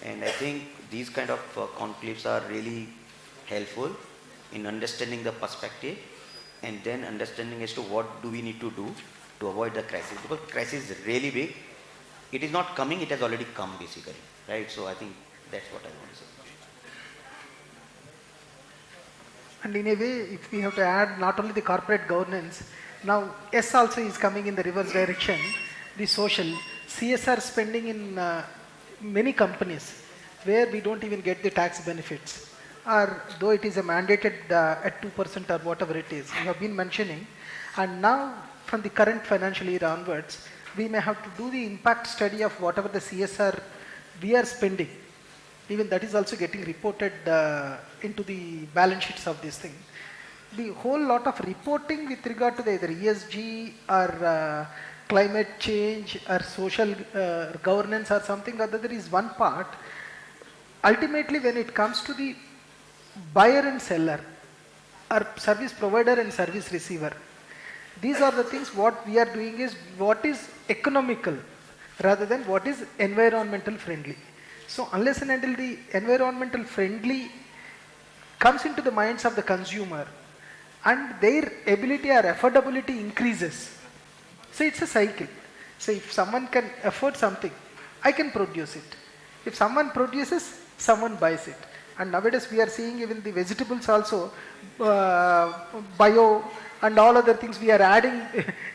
And I think these kind of conclaves are really helpful in understanding the perspective and then understanding as to what do we need to do to avoid the crisis. Because crisis is really big. It is not coming, it has already come basically, right? So I think that's what I want to say. And in a way, if we have to add not only the corporate governance, now S also is coming in the reverse direction, the social, CSR spending in many companies where we don't even get the tax benefits, or though it is a mandated at 2% or whatever it is, you have been mentioning, and now from the current financial year onwards, we may have to do the impact study of whatever the CSR we are spending. Even that is also getting reported into the balance sheets of this thing. The whole lot of reporting with regard to either ESG or climate change or social governance or something other, there is one part. Ultimately, when it comes to the buyer and seller, or service provider and service receiver, these are the things what we are doing is what is economical rather than what is environmental friendly. So unless and until the environmental friendly comes into the minds of the consumer and their ability or affordability increases, so it's a cycle. So if someone can afford something, I can produce it. If someone produces, someone buys it. And nowadays we are seeing even the vegetables also, bio and all other things, we are adding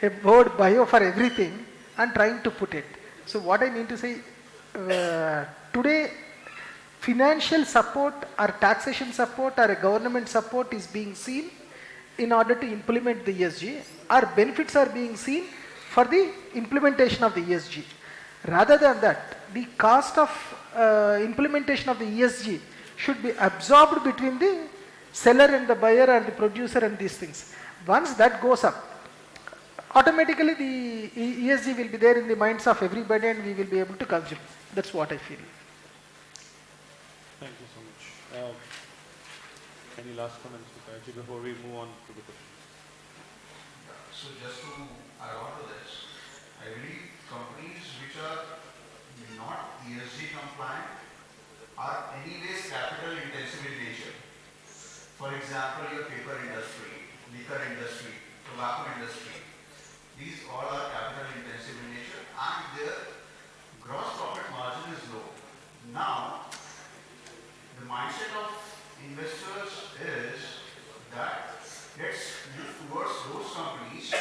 a word bio for everything and trying to put it. So what I mean to say, today financial support or taxation support or a government support is being seen in order to implement the ESG, or benefits are being seen for the implementation of the ESG. Rather than that, the cost of implementation of the ESG should be absorbed between the seller and the buyer or the producer and these things. Once that goes up, automatically the ESG will be there in the minds of everybody and we will be able to consume. That's what I feel. Thank you so much. Any last comments before we move on to the question? So just to add on to this, I believe companies which are not ESG compliant are anyways capital intensive in nature. For example, your paper industry, liquor industry, tobacco industry, these all are capital intensive in nature and their gross profit margin is low. Now, the mindset of investors is that let's move towards those companies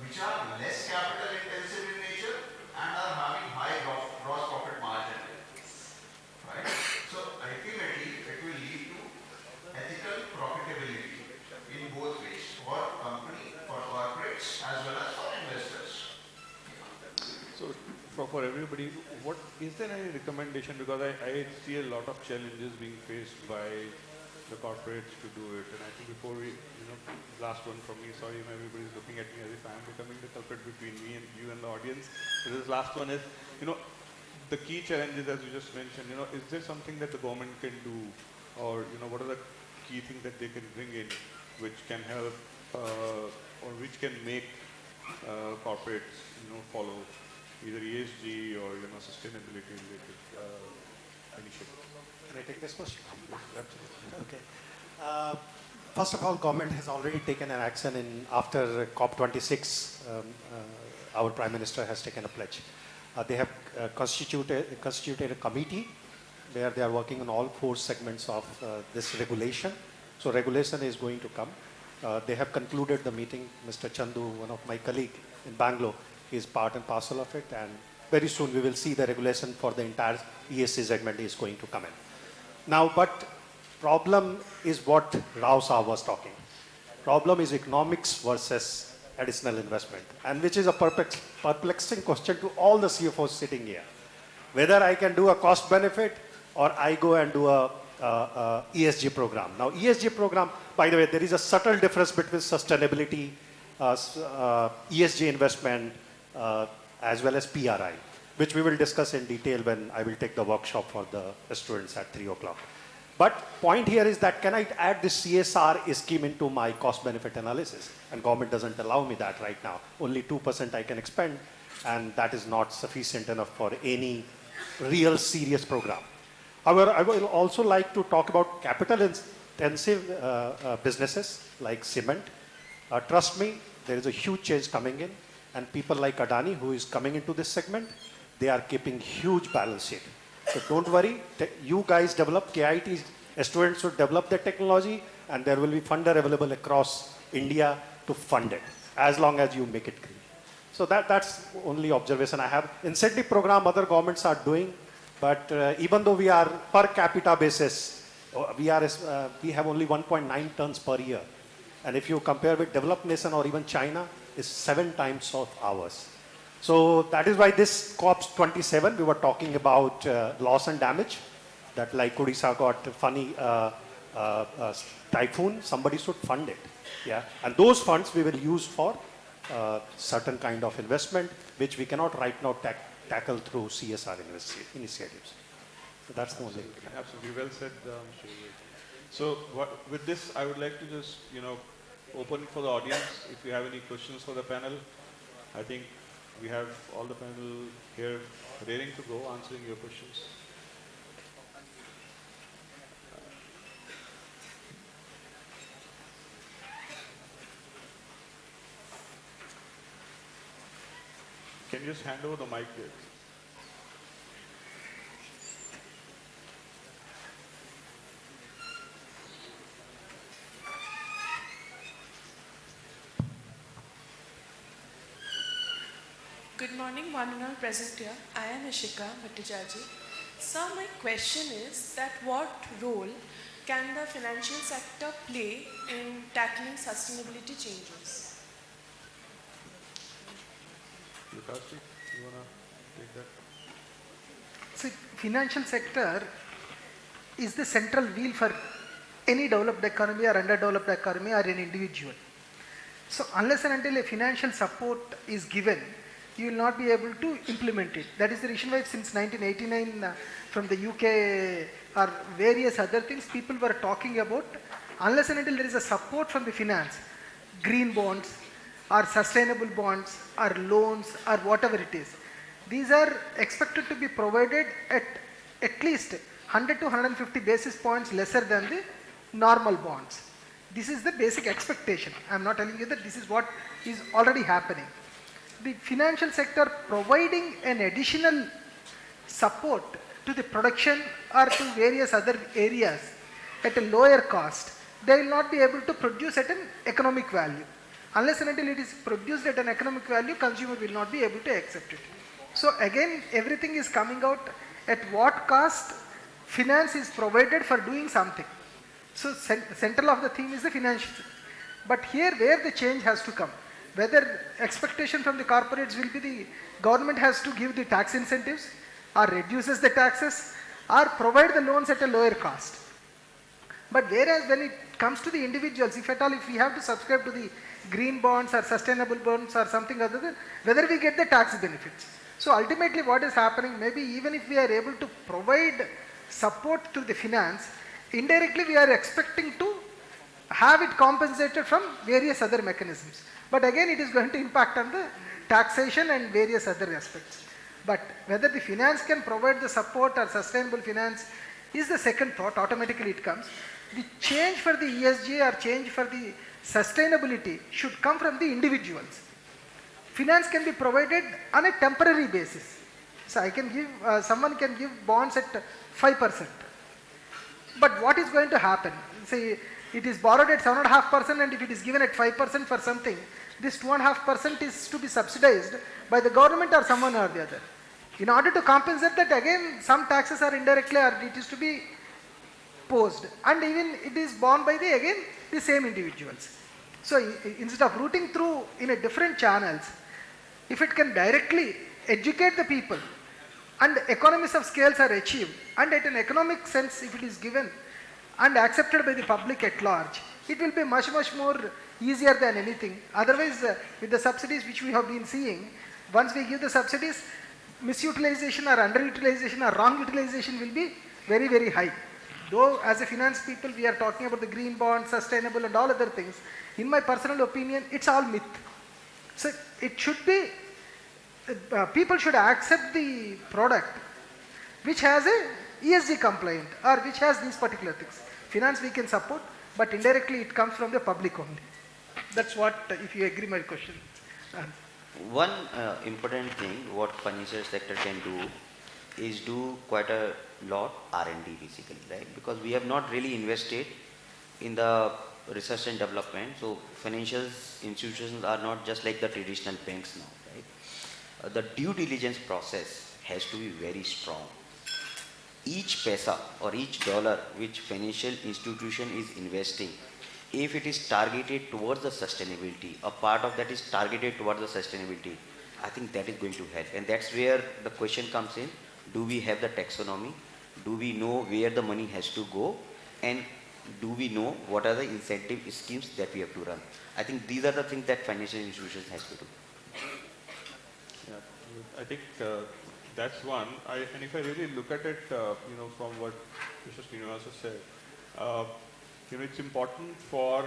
which are less capital intensive in nature and are having high gross profit margin. Right? So ultimately it will lead to ethical profitability in both ways, for company, for corporates as well as for investors. So for everybody, what is there any recommendation, because I see a lot of challenges being faced by the corporates to do it, and I think before we, last one from me, sorry everybody's looking at me as if I am becoming the culprit between me and you and the audience. So this last one is, the key challenges as you just mentioned, is there something that the government can do, or what are the key things that they can bring in which can help or which can make corporates follow either ESG or sustainability related initiatives? Can I take this question? Okay. First of all, government has already taken an action after COP26. Our Prime Minister has taken a pledge. They have constituted a committee where they are working on all 4 segments of this regulation. So regulation is going to come. They have concluded the meeting. Mr. Chandu, one of my colleagues in Bangalore, is part and parcel of it, and very soon we will see the regulation for the entire ESG segment is going to come in. Now, but problem is what Rao Saab was talking. Problem is economics versus additional investment, and which is a perplexing question to all the CFOs sitting here. Whether I can do a cost benefit or I go and do a ESG program. Now, ESG program, by the way, there is a subtle difference between sustainability, ESG investment, as well as PRI, which we will discuss in detail when I will take the workshop for the students at 3 o'clock. But point here is that can I add this CSR scheme into my cost benefit analysis? And government doesn't allow me that right now. Only 2% I can expend, and that is not sufficient enough for any real serious program. However, I would also like to talk about capital intensive businesses like cement. Trust me, there is a huge change coming in, and people like Adani, who is coming into this segment, they are keeping huge balance sheet. So don't worry, you guys develop, KIT students should develop the technology, and there will be funder available across India to fund it, as long as you make it green. So that's only observation I have. Incentive program other governments are doing, but even though we are per capita basis, we have only 1.9 tons per year. And if you compare with developed nation or even China, it's 7 times of ours. So that is why this COP27, we were talking about loss and damage, that like Odisha got funny typhoon, somebody should fund it. Yeah, and those funds we will use for certain kind of investment, which we cannot right now tackle through CSR initiatives. So that's the only. Absolutely, well said. So with this, I would like to just, open for the audience. If you have any questions for the panel, I think we have all the panel here raring to go, answering your questions. Can you just hand over the mic there? Good morning, one and all present here. I am Ishika Bhattacharjee. So my question is that what role can the financial sector play in tackling sustainability changes? Lukas, you want to take that? See, financial sector is the central wheel for any developed economy or underdeveloped economy or an individual. So unless and until a financial support is given, you will not be able to implement it. That is the reason why since 1989 from the UK or various other things, people were talking about, unless and until there is a support from the finance, green bonds or sustainable bonds or loans or whatever it is, these are expected to be provided at least 100 to 150 basis points lesser than the normal bonds. This is the basic expectation. I am not telling you that this is what is already happening. The financial sector providing an additional support to the production or to various other areas at a lower cost, they will not be able to produce at an economic value. Unless and until it is produced at an economic value, consumer will not be able to accept it. So again, everything is coming out at what cost finance is provided for doing something. So central of the theme is the financial. But here where the change has to come, whether expectation from the corporates will be the government has to give the tax incentives or reduces the taxes or provide the loans at a lower cost. But whereas when it comes to the individuals, if at all, if we have to subscribe to the green bonds or sustainable bonds or something other than, whether we get the tax benefits. So ultimately what is happening, maybe even if we are able to provide support to the finance, indirectly we are expecting to have it compensated from various other mechanisms. But again, it is going to impact on the taxation and various other aspects. But whether the finance can provide the support or sustainable finance is the second thought, automatically it comes. The change for the ESG or change for the sustainability should come from the individuals. Finance can be provided on a temporary basis. So I can give, someone can give bonds at 5%. But what is going to happen? Say it is borrowed at 7.5% and if it is given at 5% for something, this 2.5% is to be subsidized by the government or someone or the other. In order to compensate that, again some taxes are indirectly or it is to be posed, and even it is borne by the again the same individuals. So instead of routing through in a different channels, if it can directly educate the people and economies of scales are achieved, and at an economic sense if it is given, and accepted by the public at large, it will be much more easier than anything. Otherwise, with the subsidies which we have been seeing, once we give the subsidies, misutilization or underutilization or wrong utilization will be very high. Though as a finance people we are talking about the green bond, sustainable and all other things, in my personal opinion it's all myth. So it should be, people should accept the product which has a ESG compliant or which has these particular things. Finance we can support, but indirectly it comes from the public only. That's what, if you agree my question. One important thing what financial sector can do is do quite a lot R&D basically, right? Because we have not really invested in the research and development. So financial institutions are not just like the traditional banks now, right? The due diligence process has to be very strong. Each paisa or each dollar which financial institution is investing, if it is targeted towards the sustainability, a part of that is targeted towards the sustainability, I think that is going to help. And that's where the question comes in. Do we have the taxonomy? Do we know where the money has to go? And do we know what are the incentive schemes that we have to run? I think these are the things that financial institutions has to do. Yeah, I think that's one. And if I really look at it, from what Mr. Srinivasa said, it's important for,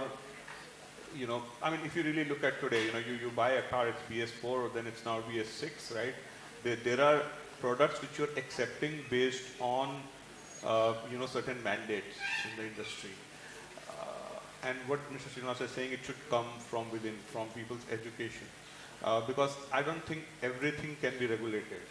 I mean, if you really look at today, you buy a car, it's BS4, then it's now BS6, right? There are products which you're accepting based on, certain mandates in the industry. And what Mr. Srinivasa is saying, it should come from within, from people's education. Because I don't think everything can be regulated.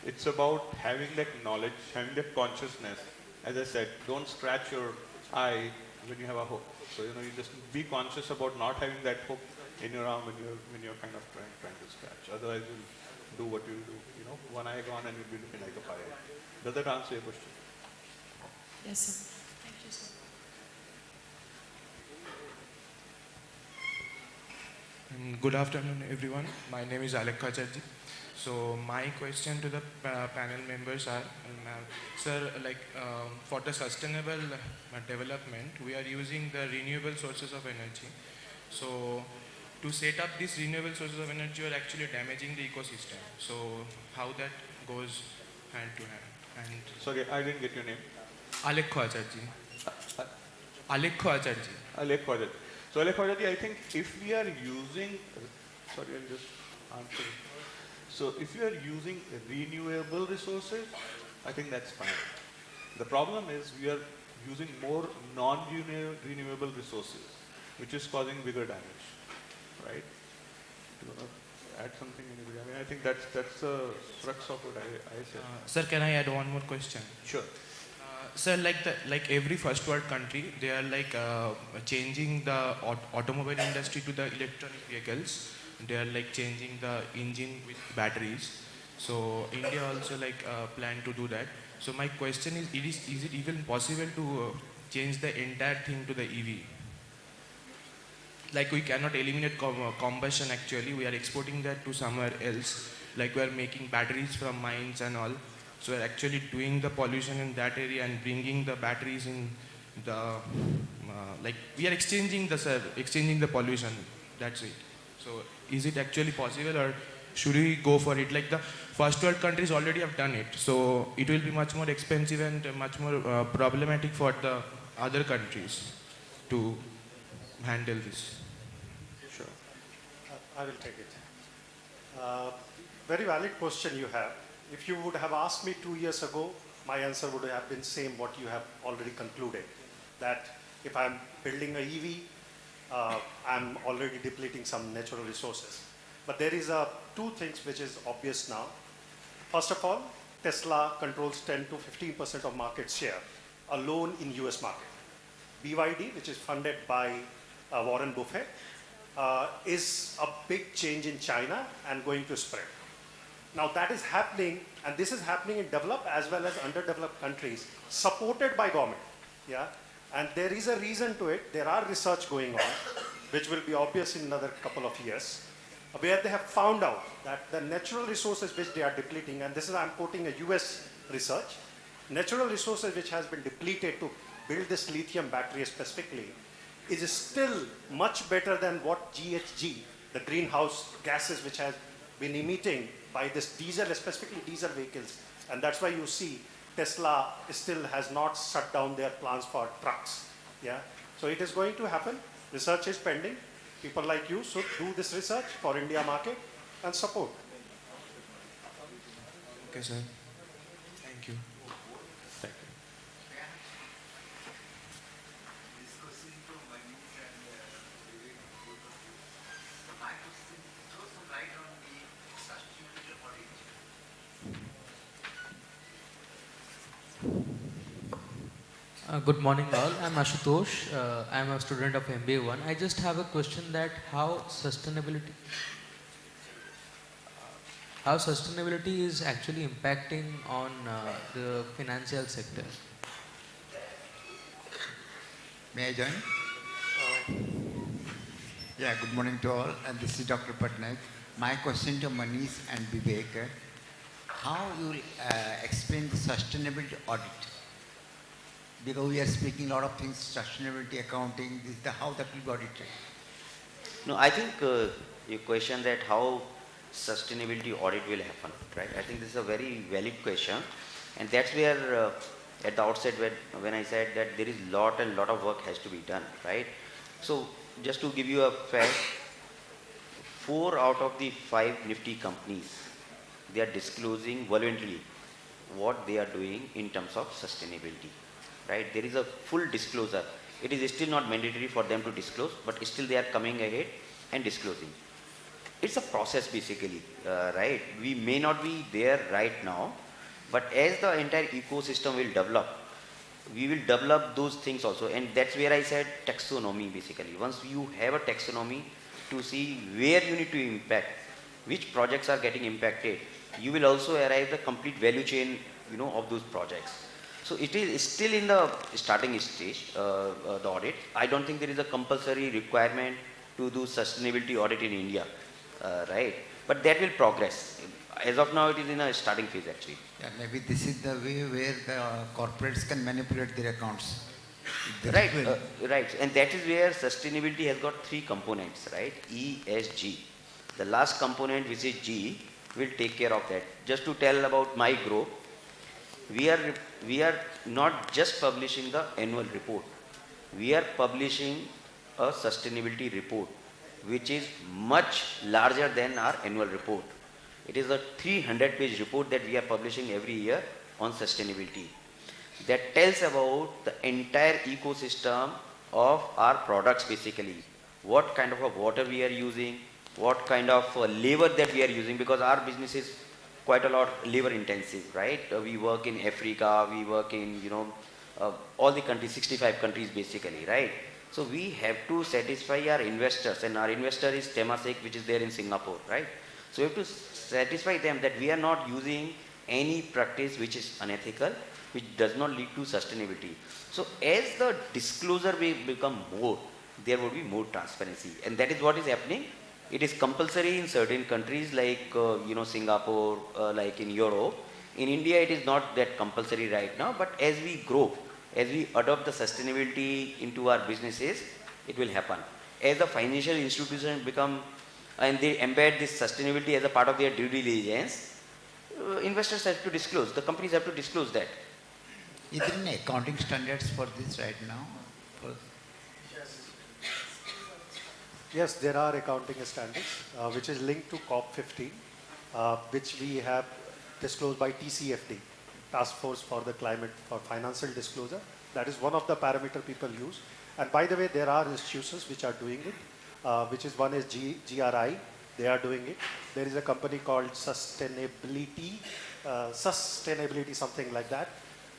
It's about having that knowledge, having that consciousness. As I said, don't scratch your eye when you have a hook. So, you just be conscious about not having that hook in your arm when you're kind of trying to scratch. Otherwise, you'll do what you'll do. One eye gone and you'll be looking like a pirate. Does that answer your question? Yes, sir. Thank you, sir. Good afternoon, everyone. My name is Alek Kacharji. So my question to the panel members are, sir, for the sustainable development, we are using the renewable sources of energy. So to set up these renewable sources of energy, you are actually damaging the ecosystem. So how that goes hand to hand? And sorry, I didn't get your name. Alek Kacharji. Alek Kacharji. Alek Kacharji. So Alek Kacharji, I think if we are using, sorry, I'll just answer. So if you are using renewable resources, I think that's fine. The problem is we are using more non-renewable resources, which is causing bigger damage, right? Do you want to add something? I mean, I think that's the crux of what I said. Sir, can I add one more question? Sure. Sir, like every first world country, they are changing the automobile industry to the electronic vehicles. They are changing the engine with batteries. So India also plan to do that. So my question is it even possible to change the entire thing to the EV? We cannot eliminate combustion actually. We are exporting that to somewhere else. We are making batteries from mines and all. So we are actually doing the pollution in that area and bringing the batteries in the, we are exchanging the pollution. That's it. So is it actually possible, or should we go for it? The first world countries already have done it. So it will be much more expensive and much more problematic for the other countries to handle this. Sure. I will take it. Very valid question you have. If you would have asked me 2 years ago, my answer would have been same what you have already concluded. That if I'm building a EV, I'm already depleting some natural resources. But there is two things which is obvious now. First of all, Tesla controls 10 to 15% of market share alone in US market. BYD, which is funded by Warren Buffett, is a big change in China and going to spread. Now that is happening, and this is happening in developed as well as underdeveloped countries, supported by government. Yeah, and there is a reason to it. There are research going on, which will be obvious in another couple of years, where they have found out that the natural resources which they are depleting, and this is, I'm quoting a US research, natural resources which has been depleted to build this lithium battery specifically is still much better than what GHG, the greenhouse gases which has been emitting by this diesel, specifically diesel vehicles. And that's why you see Tesla still has not shut down their plans for trucks. Yeah. So it is going to happen. Research is pending. People like you should do this research for India market and support. Okay, sir. Thank you. Thank you. Good morning all. I'm Ashutosh. I'm a student of MBA 1. I just have a question that how sustainability is actually impacting on the financial sector. May I join? Yeah, good morning to all. And this is Dr. Patnaik. My question to Manish and Vivek, how you will explain the sustainability audit? Because we are speaking a lot of things, sustainability, accounting, how that will be audited. No, I think your question that how sustainability audit will happen, right? I think this is a very valid question, and that's where at the outset when I said that there is lot of work has to be done, right? So just to give you a fact, 4 out of the 5 nifty companies, they are disclosing voluntarily what they are doing in terms of sustainability. Right? There is a full disclosure. It is still not mandatory for them to disclose, but still they are coming ahead and disclosing. It's a process basically, right? We may not be there right now, but as the entire ecosystem will develop, we will develop those things also. And that's where I said taxonomy basically. Once you have a taxonomy to see where you need to impact, which projects are getting impacted, you will also arrive the complete value chain, of those projects. So it is still in the starting stage, the audit. I don't think there is a compulsory requirement to do sustainability audit in India, right? But that will progress. As of now, it is in a starting phase actually. Yeah, maybe this is the way where the corporates can manipulate their accounts. Right, right. And that is where sustainability has got 3 components, right? E, S, G. The last component, which is G, will take care of that. Just to tell about my group, we are not just publishing the annual report. We are publishing a sustainability report, which is much larger than our annual report. It is a 300-page report that we are publishing every year on sustainability. That tells about the entire ecosystem of our products basically. What kind of a water we are using, what kind of labor that we are using, because our business is quite a lot labor intensive, right? We work in Africa, we work in, all the countries, 65 countries basically, right? So we have to satisfy our investors, and our investor is Temasek, which is there in Singapore, right? So we have to satisfy them that we are not using any practice which is unethical, which does not lead to sustainability. So as the disclosure will become more, there will be more transparency, and that is what is happening. It is compulsory in certain countries like, Singapore, like in Europe. In India, it is not that compulsory right now, but as we grow, as we adopt the sustainability into our businesses, it will happen. As the financial institutions become, and they embed this sustainability as a part of their due diligence, investors have to disclose, the companies have to disclose that. Is there any accounting standards for this right now? Yes, there are accounting standards, which is linked to COP 15, which we have disclosed by TCFD, Task Force for the Climate for Financial Disclosure. That is one of the parameter people use. And by the way, there are institutions which are doing it, which is one is GRI, they are doing it. There is a company called Sustainability, something like that.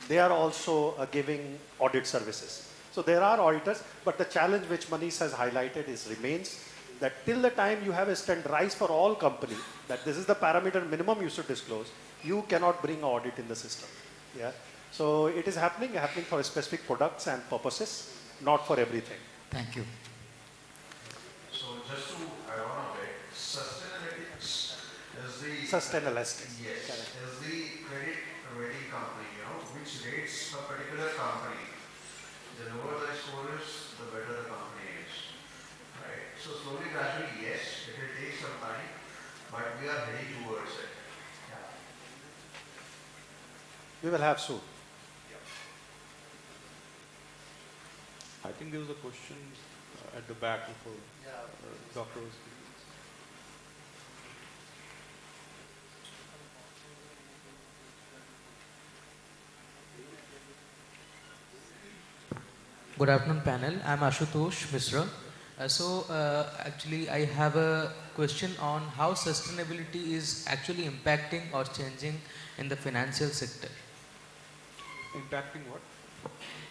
They are also giving audit services. So there are auditors, but the challenge which Manish has highlighted remains that till the time you have a standardized for all company, that this is the parameter minimum you should disclose, you cannot bring audit in the system. Yeah. So it is happening for specific products and purposes, not for everything. Thank you. So just to add on a bit, Sustainalytics is the... Sustainalytics. Yes, Correct. is the credit rating company, which rates a particular company So slowly, gradually, yes, it will take some time, but we are heading towards it. Yeah. We will have soon. I think there was a question at the back before Dr. was speaking. Good afternoon, panel. I'm Ashutosh Misra. Actually, I have a question on how sustainability is actually impacting or changing in the financial sector. Impacting what?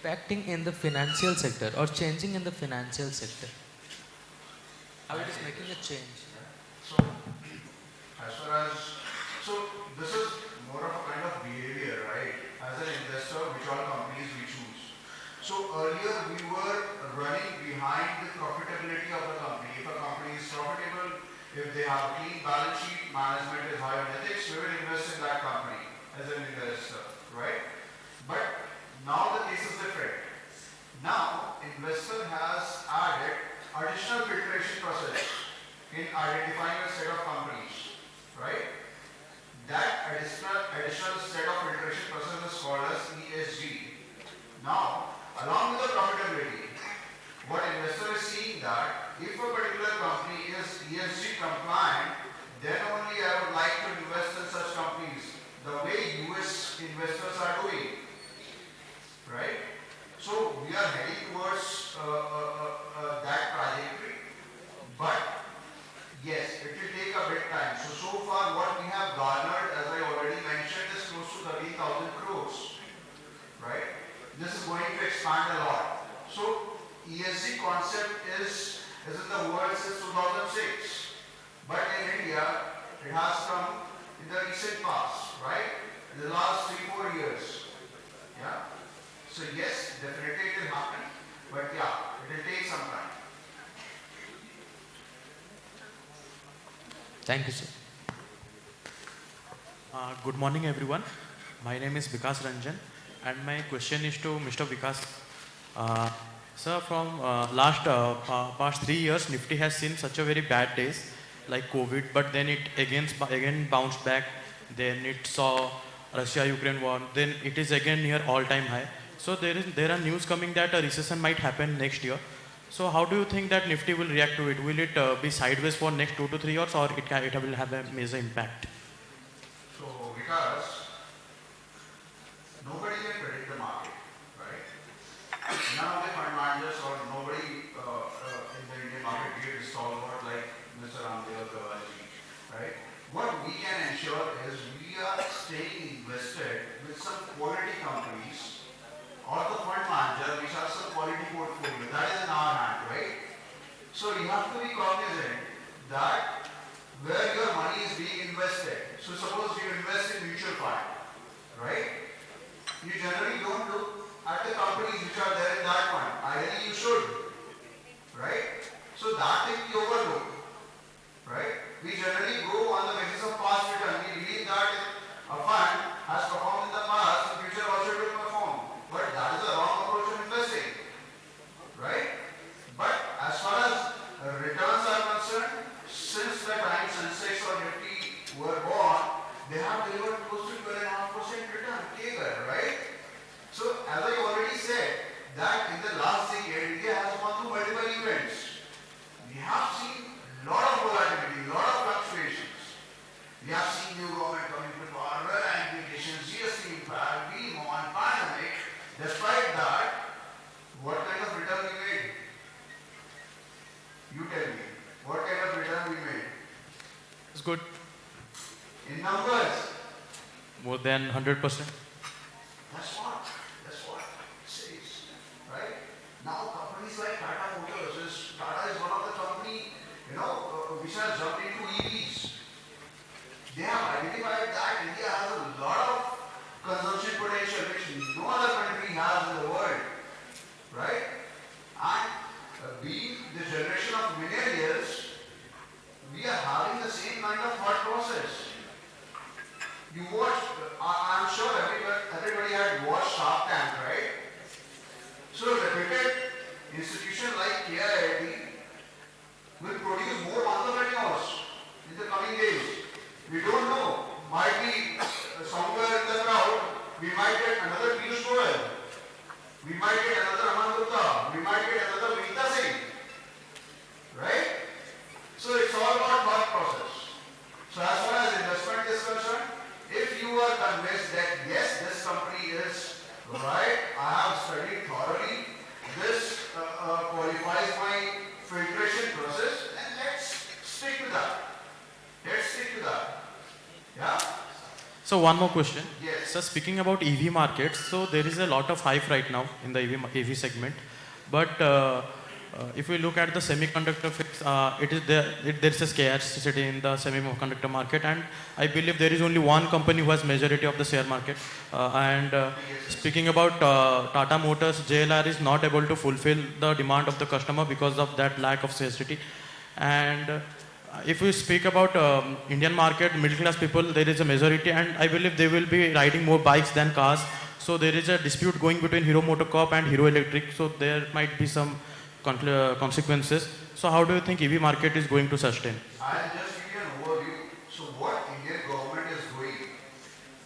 Impacting in the financial sector or changing in the financial sector. How it is making a change. So, as far as, so this is more of a kind of behavior, right? As an investor, which all companies we choose. So earlier we were running behind the profitability of the company. If a company is profitable, if they have a clean balance sheet, management is high on ethics, we will invest in that company as an investor, right? But now the case is different. Now, investor has added additional filtration process in identifying a set of companies, right? That additional set of filtration process is called as ESG. Now, along with the profitability, what investor is seeing that if a particular company is ESG compliant, then only I would like to invest in such companies the way US investors are doing, right? So we are heading towards that trajectory, but yes, it will take a bit time. So far what we have garnered, as I already mentioned, is close to 30,000 crores, right? This is going to expand a lot. So ESG concept is in the world since 2006, but in India it has come in the recent past, right? In the last 3-4 years. Yeah. So yes, definitely it will happen, but yeah, it will take some time. Thank you, sir. Good morning, everyone. My name is Vikas Ranjan, and my question is to Mr. Vikas. Sir, from past 3 years, Nifty has seen such a very bad days, like COVID, but then it again bounced back. Then it saw Russia-Ukraine war. Then it is again near all-time high. So there are news coming that a recession might happen next year. So how do you think that Nifty will react to it? Will it be sideways for next 2 to 3 years, or it will have a major impact? So because nobody can predict the market, right? None of the fund managers or nobody in the Indian market here is stalwart like Mr. Ramdev Gawaji, right? What we can ensure is we are staying invested with some quality companies or the fund manager which has some quality portfolio. That is in our hand, right? So you have to be cognizant that where your money is being invested. So suppose you invest in mutual fund, right? You generally don't look at the companies which are there in that fund. Ideally you should, right? So that thing we overlook, right? We generally go on the basis of past return. We believe that if a fund has performed in the past, in future also it will perform. But that is a wrong approach of investing, right? But as far as returns are concerned, since the time Sensex or Nifty were born, they have delivered close to 12.5% return, CAGR, right? So as I already said, that in the last decade, India has gone through multiple events. We have seen a lot of volatility, a lot of fluctuations. We have seen new government coming to power, implications, GST impact, VMON, pandemic. Despite that, what kind of return we made? You tell me. What kind of return we made? It's good. In numbers? More than 100%. That's what it says, right? Now companies like Tata Motors, Tata is one of the company, which has jumped into EVs. They have identified that India has a lot of consumption potential which no other country has in the world, right? And being the generation of millennials, we are having the same kind of thought process. You watch, I'm sure everybody had watched Shark Tank, right? So a reputed institution like KIIT will So one more question. Yes. So speaking about EV markets, so there is a lot of hype right now in the EV segment, but if we look at the semiconductor fix, it is there. There is a scarcity in the semiconductor market, and I believe there is only one company who has majority of the share market. Speaking about Tata Motors, JLR is not able to fulfill the demand of the customer because of that lack of scarcity, and if we speak about Indian market, middle class people, there is a majority, and I believe they will be riding more bikes than cars. So there is a dispute going between Hero MotoCorp and Hero Electric. So there might be some consequences. So how do you think EV market is going to sustain? I'll just give you an overview. So what Indian government is doing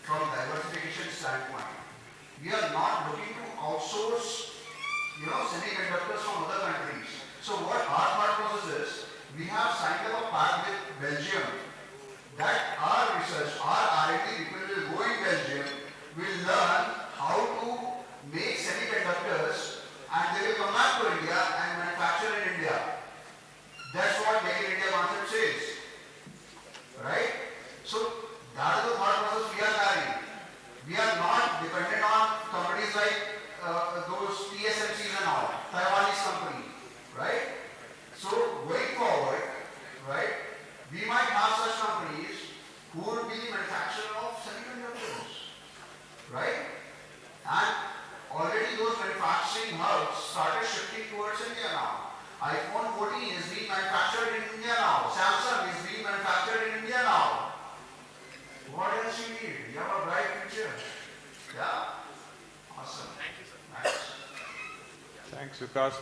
from diversification standpoint, we are not looking to outsource, semiconductors from other countries. So what our thought process is, we have signed up a pact with Belgium that our research, our R&D people will go in Belgium, will learn how to make semiconductors, and they will come back to India and manufacture in India. That's what Make in India concept says. Right? So that is the thought process we are carrying. We are not dependent on companies like those TSMCs and all, Taiwanese company. Right? So going forward, right, we might have such companies who would be manufacturer of semiconductors, right? And already those manufacturing hubs started shifting towards India now. iPhone 14 is being manufactured in India now. Samsung is being manufactured in India now. What else you need? You have a bright future. Yeah? Awesome. Thank you, sir. Nice. Thanks, Vikas.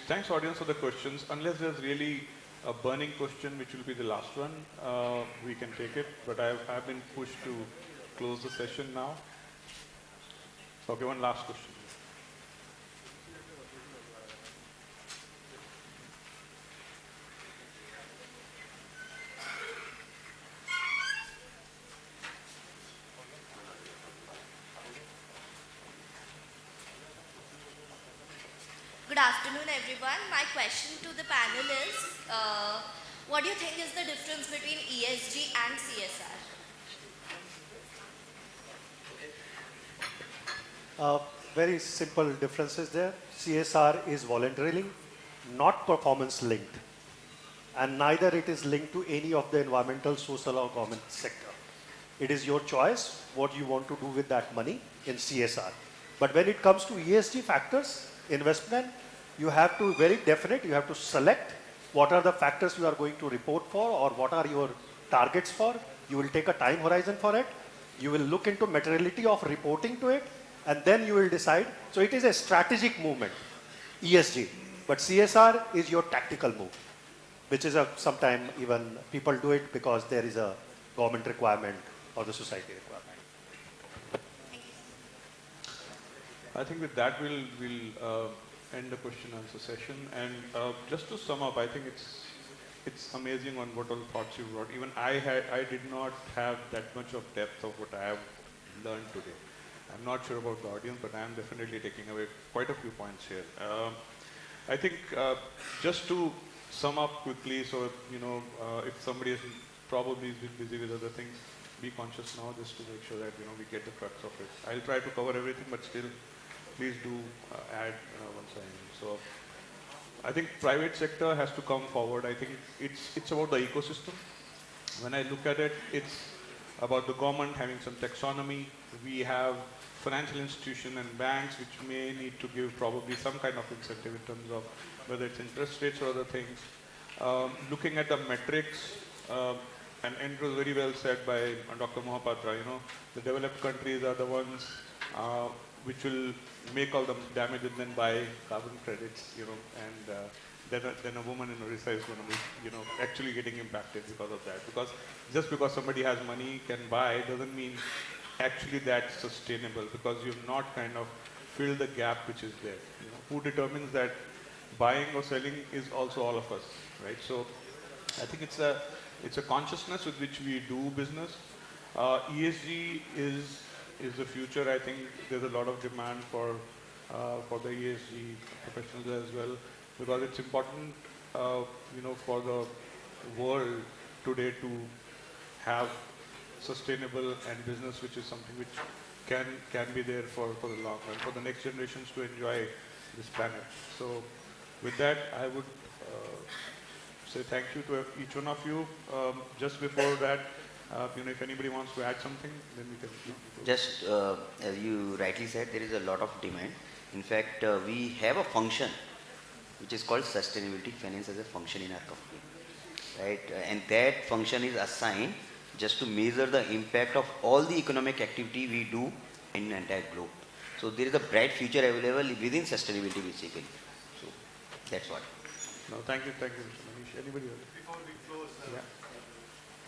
Thanks, audience, for the questions. Unless there's really a burning question, which will be the last one, we can take it. But I've been pushed to close the session now. Okay, one last question. Good afternoon, everyone. My question to the panel is, what do you think is the difference between ESG and CSR? Very simple differences there. CSR is voluntarily, not performance linked. And neither it is linked to any of the environmental, social or government sector. It is your choice what you want to do with that money in CSR. But when it comes to ESG factors, investment, you have to very definite, you have to select what are the factors you are going to report for or what are your targets for. You will take a time horizon for it. You will look into materiality of reporting to it and then you will decide. So it is a strategic movement, ESG. But CSR is your tactical move, which is sometimes even people do it because there is a government requirement or the society requirement. I think with that we'll end the question answer session. And just to sum up, I think it's amazing on what all thoughts you brought. Even I did not have that much of depth of what I have learned today. I'm not sure about the audience, but I am definitely taking away quite a few points here. I think just to sum up quickly, so if somebody is probably busy with other things, be conscious now just to make sure that we get the crux of it. I'll try to cover everything, but still, please do add once I end. So I think private sector has to come forward. I think it's about the ecosystem. When I look at it, it's about the government having some taxonomy. We have financial institution and banks which may need to give probably some kind of incentive in terms of whether it's interest rates or other things. Looking at the metrics, and it was very well said by Dr. Mohapatra, the developed countries are the ones which will make all the damage and then buy carbon credits, and then a woman in Orissa is going to be, actually getting impacted because of that. Because just because somebody has money, can buy, doesn't mean actually that's sustainable, because you've not kind of filled the gap which is there. Who determines that buying or selling is also all of us, right? So I think it's a consciousness with which we do business. ESG is the future. I think there's a lot of demand for the ESG professionals as well, because it's important, for the world today to have sustainable and business which is something which can be there for the long run, for the next generations to enjoy this planet. So with that, I would say thank you to each one of you. Just before that, if anybody wants to add something, then we can. Just as you rightly said, there is a lot of demand. In fact, we have a function which is called sustainability finance as a function in our company, right? And that function is assigned just to measure the impact of all the economic activity we do in the entire globe. So there is a bright future available within sustainability basically. So that's what. No, thank you, Mr. Manish. Anybody else? Before we close,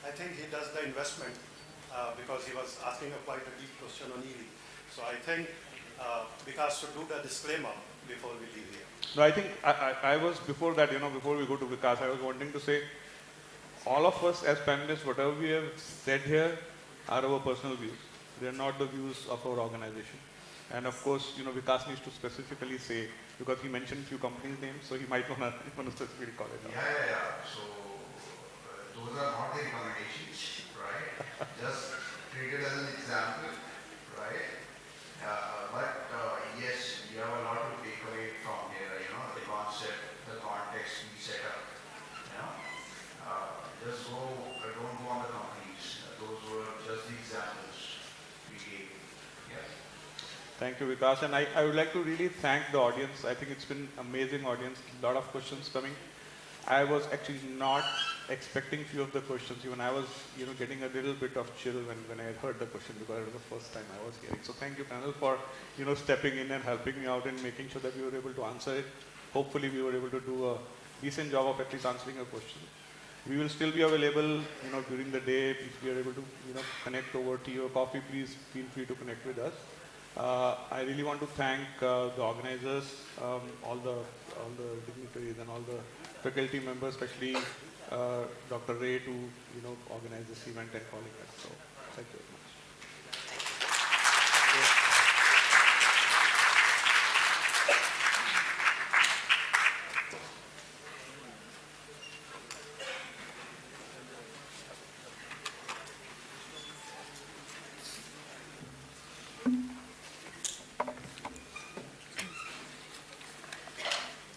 I think he does the investment because he was asking quite a deep question on EV. So I think Vikas should do the disclaimer before we leave here. No, I think I was before that, before we go to Vikas, I was wanting to say all of us as panelists, whatever we have said here are our personal views. They are not the views of our organization. And of course, Vikas needs to specifically say, because he mentioned few companies' names, so he might want to specifically call it out. Yeah. So those are not the recommendations, right? Just treat it as an example, right? But yes, we have a lot to take away from here, the concept, the context we set up, just don't go on the companies. Those were just the examples we gave. Yeah. Thank you, Vikas. And I would like to really thank the audience. I think it's been amazing audience, a lot of questions coming. I was actually not expecting few of the questions. Even I was, getting a little bit of chill when I had heard the question because it was the first time I was hearing. So thank you, panel, for, stepping in and helping me out and making sure that we were able to answer it. Hopefully we were able to do a decent job of at least answering a question. We will still be available, during the day. If we are able to, connect over tea or coffee, please feel free to connect with us. I really want to thank the organizers, all the dignitaries and all the faculty members, especially Dr. Ray to organize this event and calling us. So thank you very much.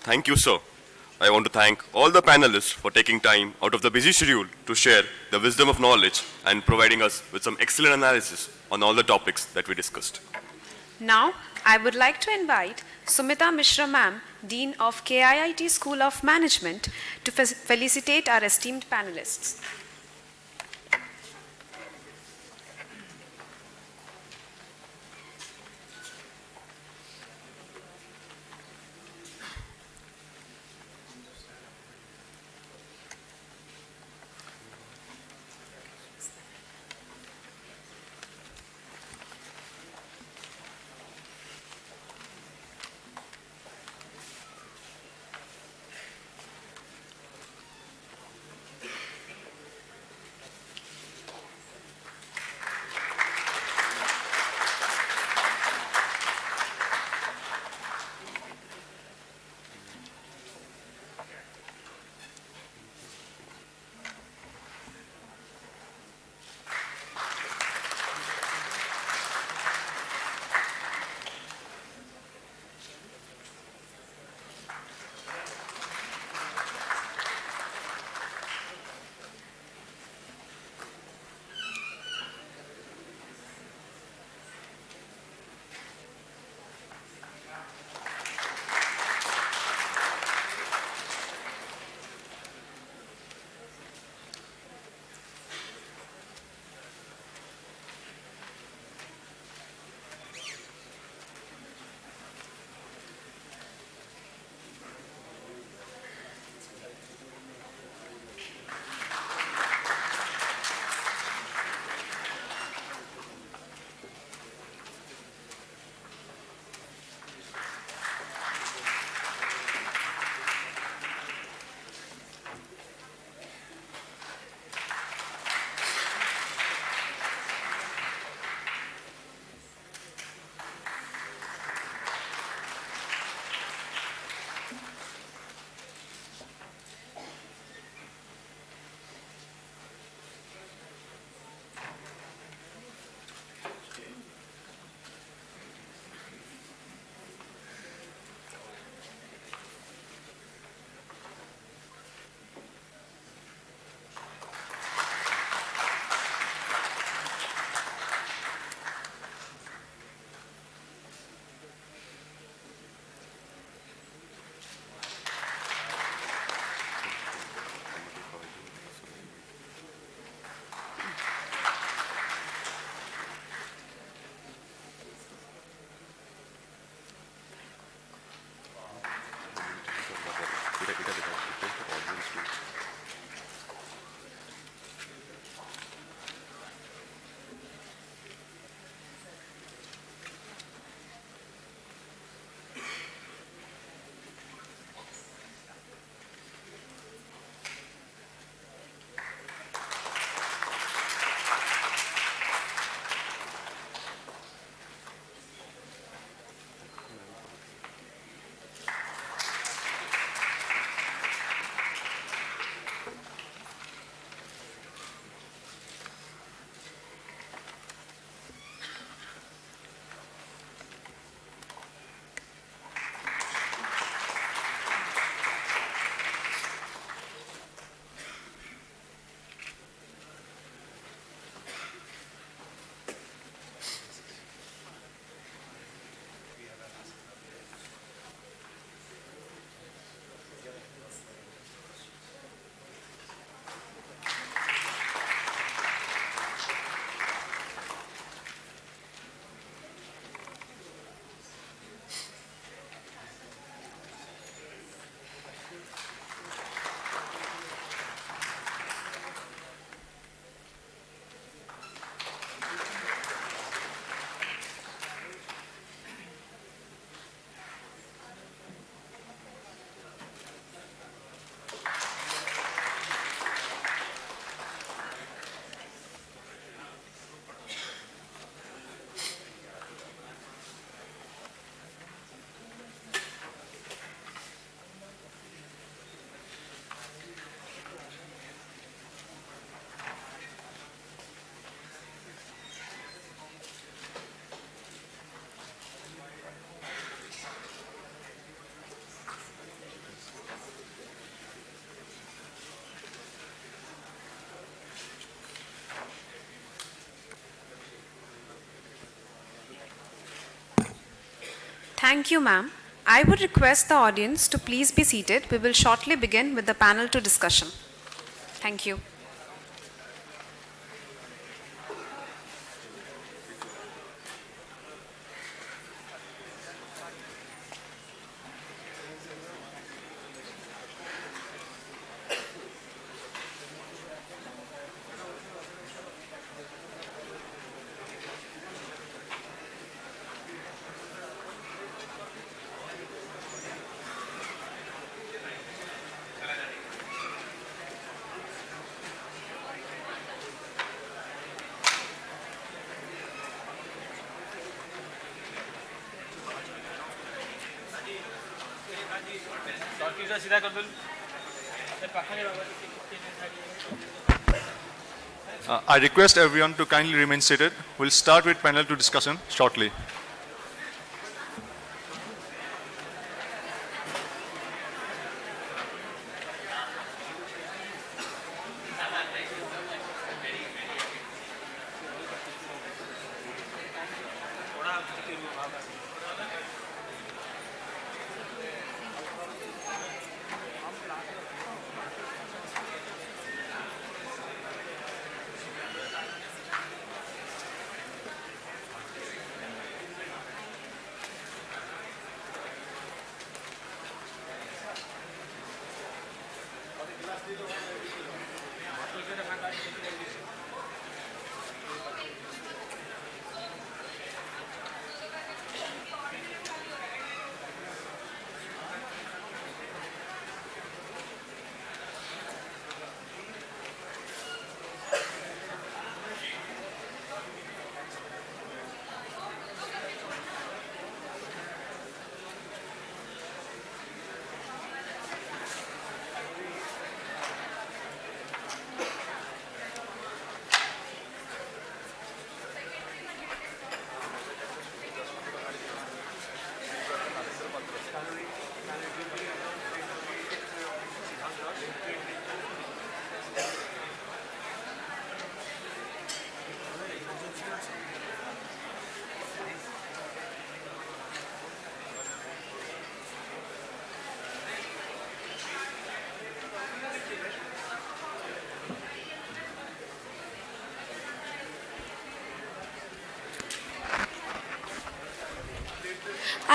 Thank you, sir. I want to thank all the panelists for taking time out of the busy schedule to share the wisdom of knowledge and providing us with some excellent analysis on all the topics that we discussed. Now, I would like to invite Sumita Mishra ma'am, Dean of KIIT School of Management, to felicitate our esteemed panelists. Thank you, ma'am. I would request the audience to please be seated. We will shortly begin with the panel to discussion. Thank you. I request everyone to kindly remain seated. We'll start with panel to discussion shortly.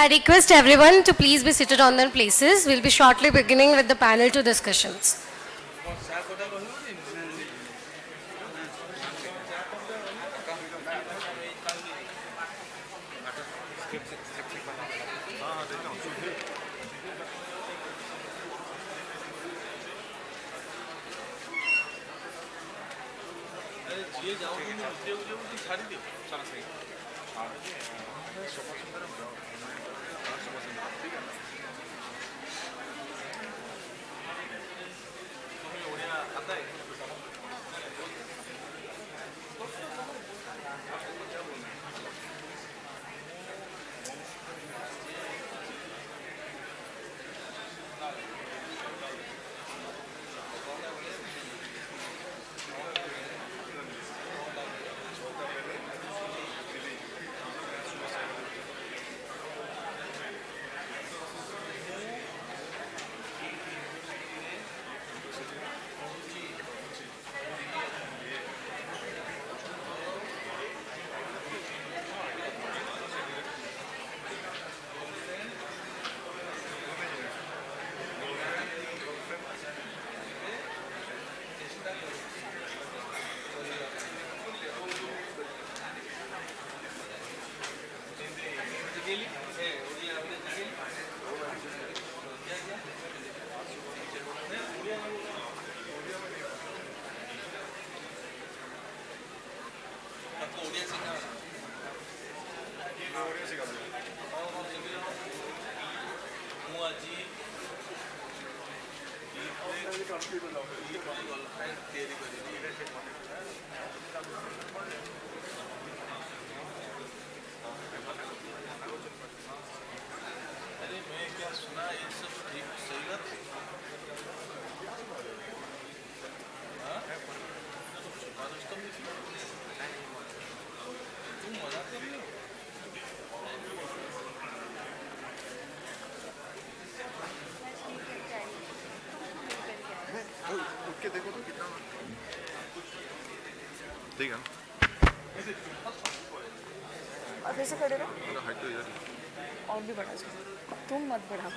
I request everyone to please be seated on their places. We'll be shortly beginning with the panel to discussions. ठीक है और फिर से खड़े रहो मेरा height तो इधर ही और भी बढ़ा सकते तुम मत बढ़ा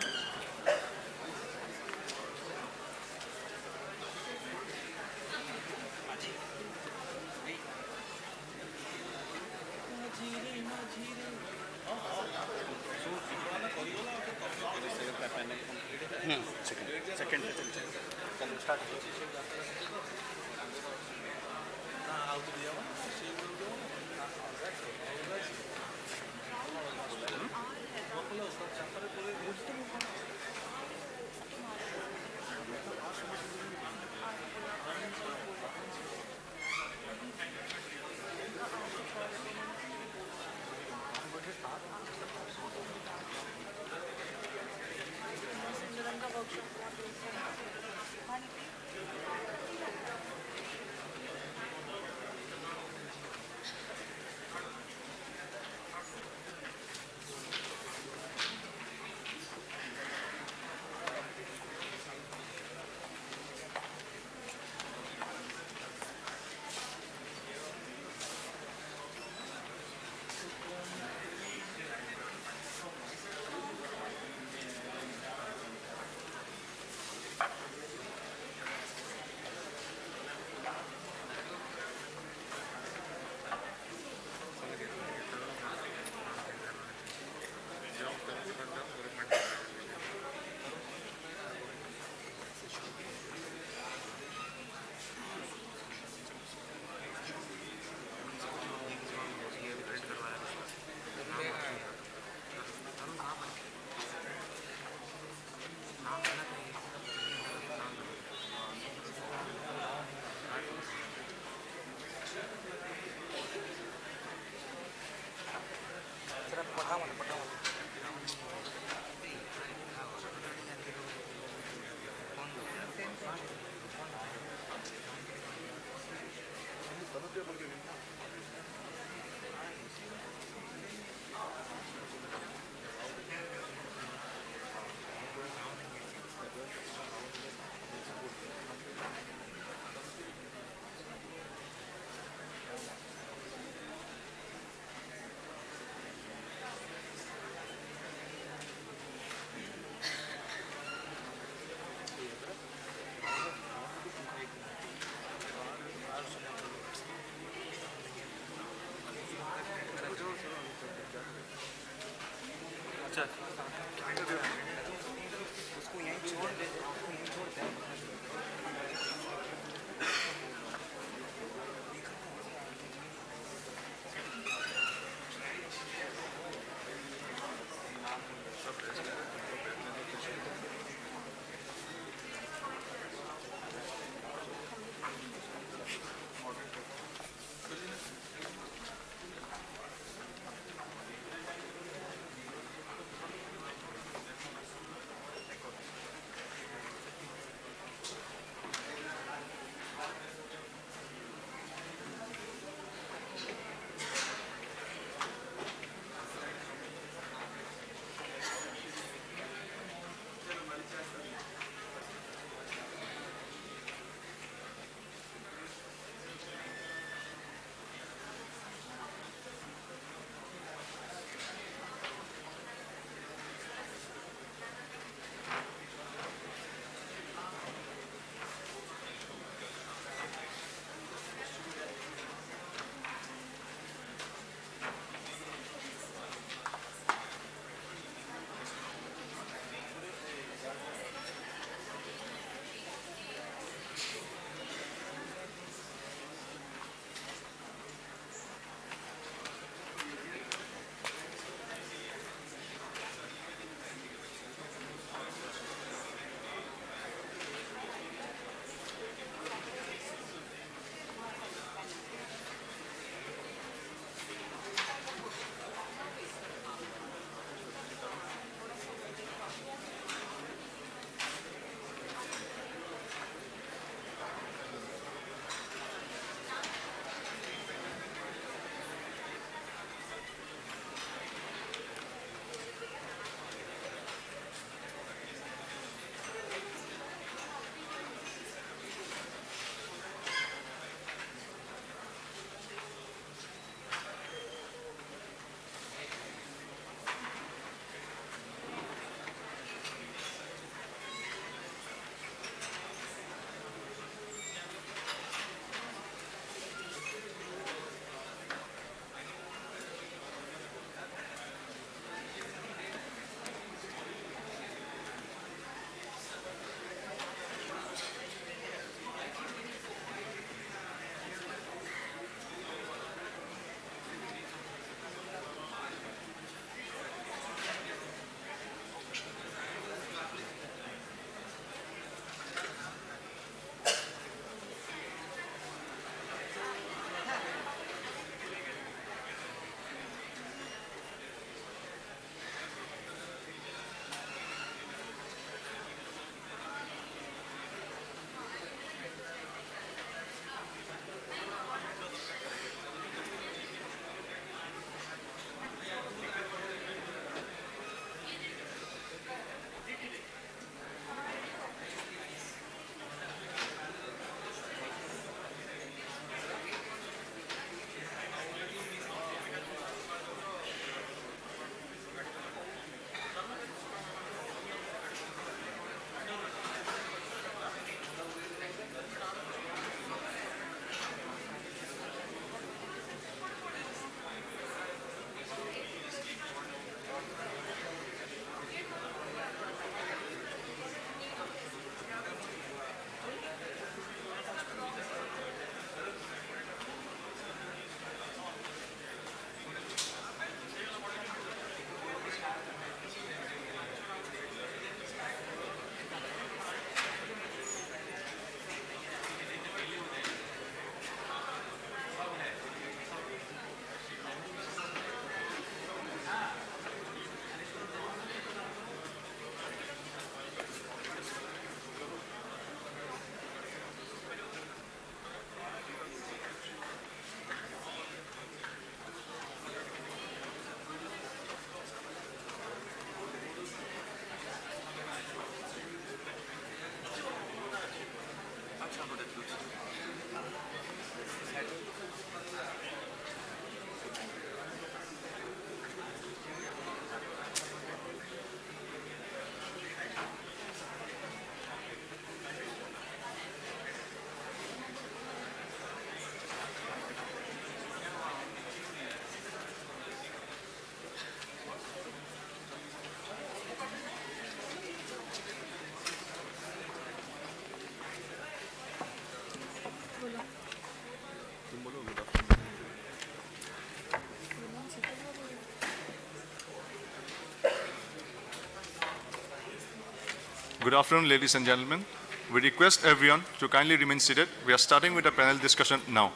Good afternoon, ladies and gentlemen. We request everyone to kindly remain seated. We are starting with a panel discussion now.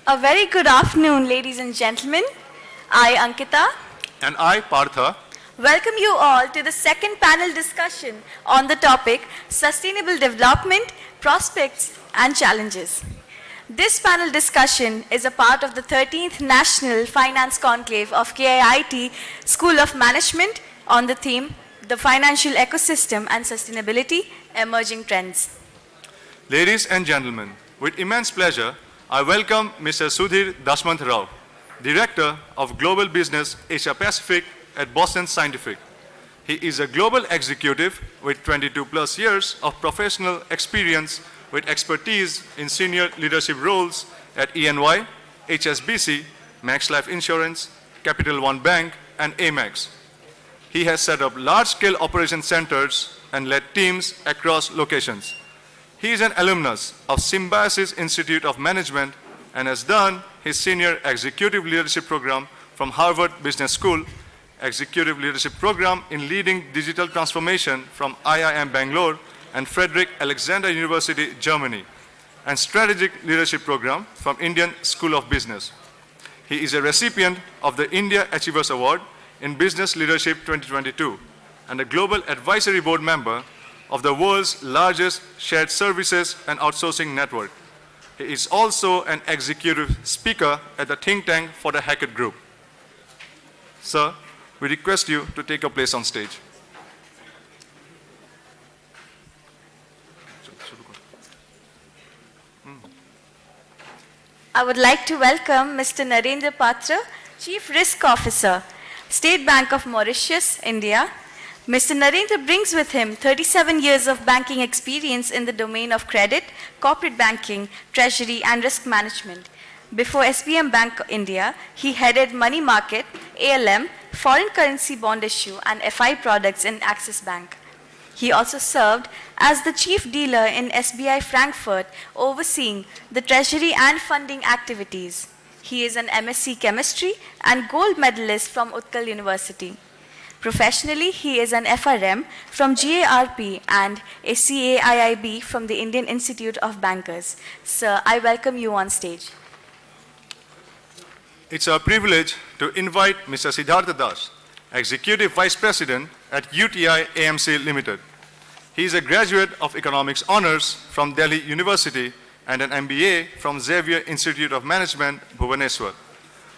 A very good afternoon, ladies and gentlemen. I, Ankita, And I, Partha, welcome you all to the second panel discussion on the topic Sustainable Development, Prospects and Challenges. This panel discussion is a part of the 13th National Finance Conclave of KIIT School of Management on the theme The Financial Ecosystem and Sustainability, Emerging Trends. ladies and gentlemen, with immense pleasure, I welcome Mr. Sudhir Dashmant Rao, Director of Global Business Asia Pacific at Boston Scientific. He is a global executive with 22 plus years of professional experience with expertise in senior leadership roles at ENY, HSBC, Max Life Insurance, Capital One Bank, and Amex. He has set up large-scale operation centers and led teams across locations. He is an alumnus of Symbiosis Institute of Management and has done his senior executive leadership program from Harvard Business School, executive leadership program in leading digital transformation from IIM Bangalore and Frederick Alexander University, Germany, and strategic leadership program from Indian School of Business. He is a recipient of the India Achievers Award in Business Leadership 2022 and a global advisory board member of the world's largest shared services and outsourcing network. He is also an executive speaker at the think tank for the Hackett Group. Sir, we request you to take your place on stage. I would like to welcome Mr. Narendra Patra, Chief Risk Officer, State Bank of Mauritius, India. Mr. Narendra brings with him 37 years of banking experience in the domain of credit, corporate banking, treasury, and risk management. Before SBM Bank India, he headed money market, ALM, foreign currency bond issue, and FI products in Axis Bank. He also served as the chief dealer in SBI Frankfurt, overseeing the treasury and funding activities. He is an MSc Chemistry and gold medalist from Utkal University. Professionally, he is an FRM from GARP and a CAIIB from the Indian Institute of Bankers. Sir, I welcome you on stage. It's our privilege to invite Mr. Siddhartha Das, Executive Vice President at UTI AMC Limited. He is a graduate of Economics Honors from Delhi University and an MBA from Xavier Institute of Management, Bhubaneswar.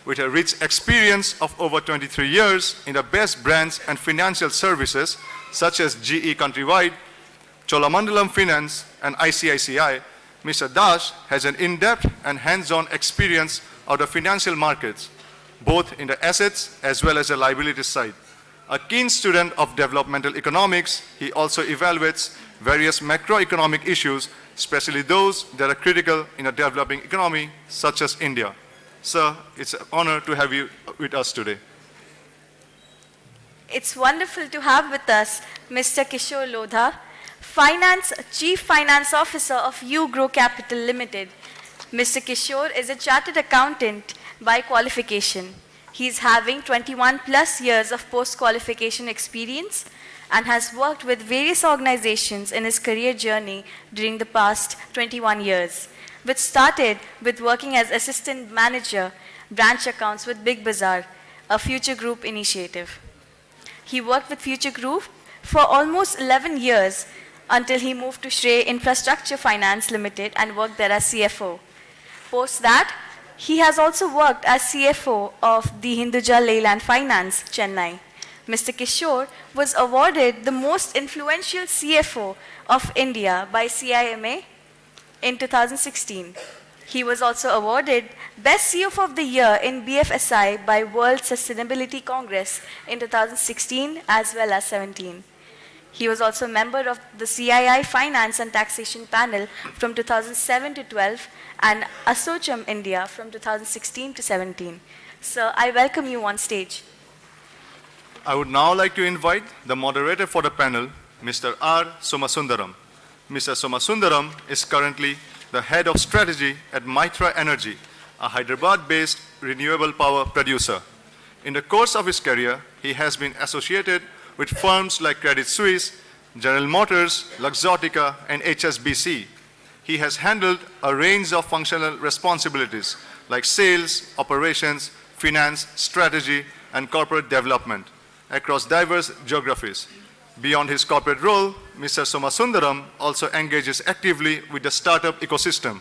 With a rich experience of over 23 years in the best brands and financial services such as GE Countrywide, Cholamandalam Finance, and ICICI, Mr. Das has an in-depth and hands-on experience of the financial markets, both in the assets as well as the liability side. A keen student of developmental economics, he also evaluates various macroeconomic issues, especially those that are critical in a developing economy such as India. Sir, it's an honor to have you with us today. It's wonderful to have with us Mr. Kishore Lodha, Chief Finance Officer of Grow Capital Limited. Mr. Kishore is a chartered accountant by qualification. He's having 21 plus years of post-qualification experience and has worked with various organizations in his career journey during the past 21 years, which started with working as assistant manager, branch accounts with Big Bazaar, a Future Group initiative. He worked with Future Group for almost 11 years until he moved to Shrey Infrastructure Finance Limited and worked there as CFO. Post that, he has also worked as CFO of the Hinduja Leyland Finance, Chennai. Mr. Kishore was awarded the most influential CFO of India by CIMA in 2016. He was also awarded Best CFO of the Year in BFSI by World Sustainability Congress in 2016 as well as 17. He was also a member of the CII Finance and Taxation Panel from 2007 to 12 and Assocham India from 2016 to 17. Sir, I welcome you on stage. I would now like to invite the moderator for the panel, Mr. R. Somasundaram. Mr. Somasundaram is currently the head of strategy at Mitra Energy, a Hyderabad-based renewable power producer. In the course of his career, he has been associated with firms like Credit Suisse, General Motors, Luxottica, and HSBC. He has handled a range of functional responsibilities like sales, operations, finance, strategy, and corporate development across diverse geographies. Beyond his corporate role, Mr. Somasundaram also engages actively with the startup ecosystem.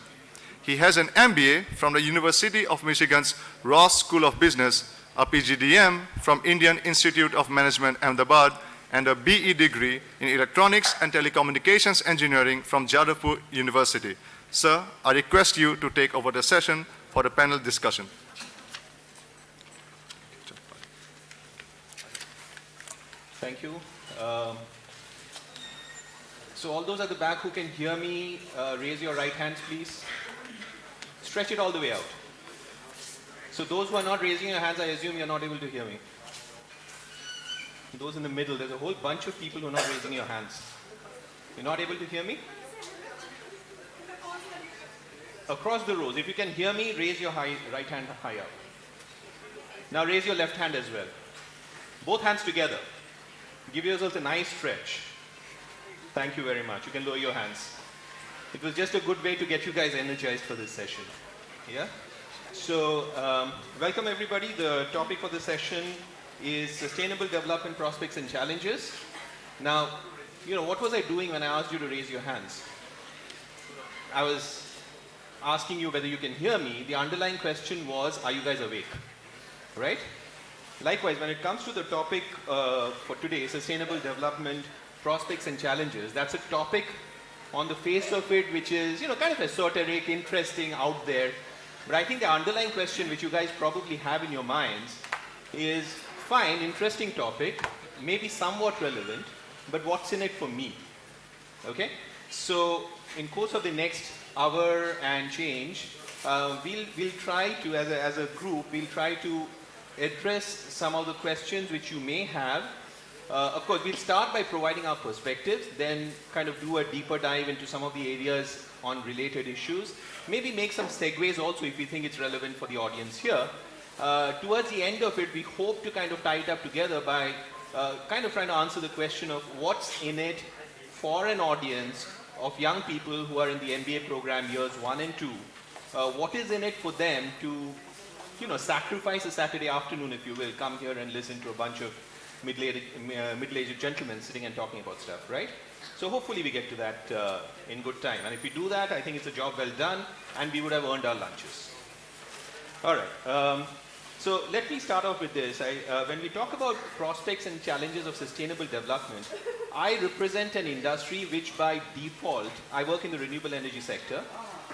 He has an MBA from the University of Michigan's Ross School of Business, a PGDM from Indian Institute of Management, Ahmedabad, and a BE degree in Electronics and Telecommunications Engineering from Jadavpur University. Sir, I request you to take over the session for the panel discussion. Thank you. So all those at the back who can hear me, raise your right hands, please. Stretch it all the way out. So those who are not raising your hands, I assume you're not able to hear me. Those in the middle, there's a whole bunch of people who are not raising your hands. You're not able to hear me? Across the rows, if you can hear me, raise your right hand high up. Now raise your left hand as well. Both hands together. Give yourselves a nice stretch. Thank you very much. You can lower your hands. It was just a good way to get you guys energized for this session. Yeah? So, welcome everybody. The topic for the session is Sustainable Development Prospects and Challenges. Now, what was I doing when I asked you to raise your hands? I was asking you whether you can hear me. The underlying question was, are you guys awake? Right? Likewise, when it comes to the topic for today, Sustainable Development Prospects and Challenges, that's a topic on the face of it which is, kind of esoteric, interesting, out there. But I think the underlying question which you guys probably have in your minds is, fine, interesting topic, maybe somewhat relevant, but what's in it for me? Okay? So, in course of the next hour and change, we'll try to, as a group, we'll try to address some of the questions which you may have. Of course, we'll start by providing our perspectives, then kind of do a deeper dive into some of the areas on related issues. Maybe make some segues also if we think it's relevant for the audience here. Towards the end of it, we hope to kind of tie it up together by kind of trying to answer the question of what's in it for an audience of young people who are in the MBA program years 1 and 2. What is in it for them to sacrifice a Saturday afternoon, if you will, come here and listen to a bunch of middle-aged gentlemen sitting and talking about stuff, right? So hopefully we get to that in good time. And if we do that, I think it's a job well done, and we would have earned our lunches. All right. So let me start off with this. When we talk about prospects and challenges of sustainable development, I represent an industry which by default, I work in the renewable energy sector.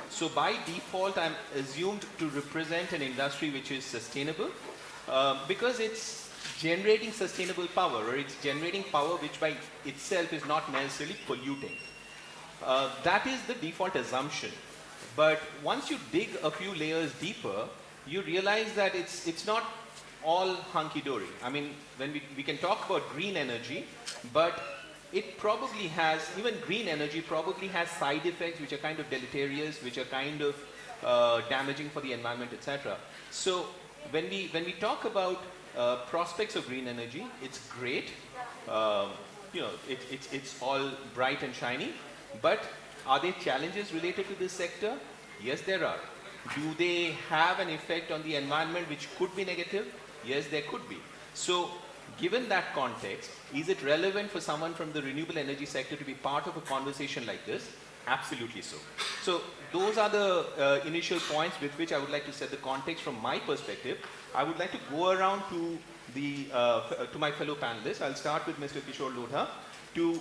So by default, I'm assumed to represent an industry which is sustainable because it's generating sustainable power, or it's generating power which by itself is not necessarily polluting. That is the default assumption. But once you dig a few layers deeper, you realize that it's not all hunky-dory. I mean, when we can talk about green energy, but it probably has, even green energy probably has side effects which are kind of deleterious, which are kind of damaging for the environment, etc. So when we talk about prospects of green energy, it's great. It's all bright and shiny. But are there challenges related to this sector? Yes, there are. Do they have an effect on the environment which could be negative? Yes, there could be. So, given that context, is it relevant for someone from the renewable energy sector to be part of a conversation like this? Absolutely so. So, those are the initial points with which I would like to set the context from my perspective. I would like to go around to to my fellow panelists. I'll start with Mr. Kishore Lodha to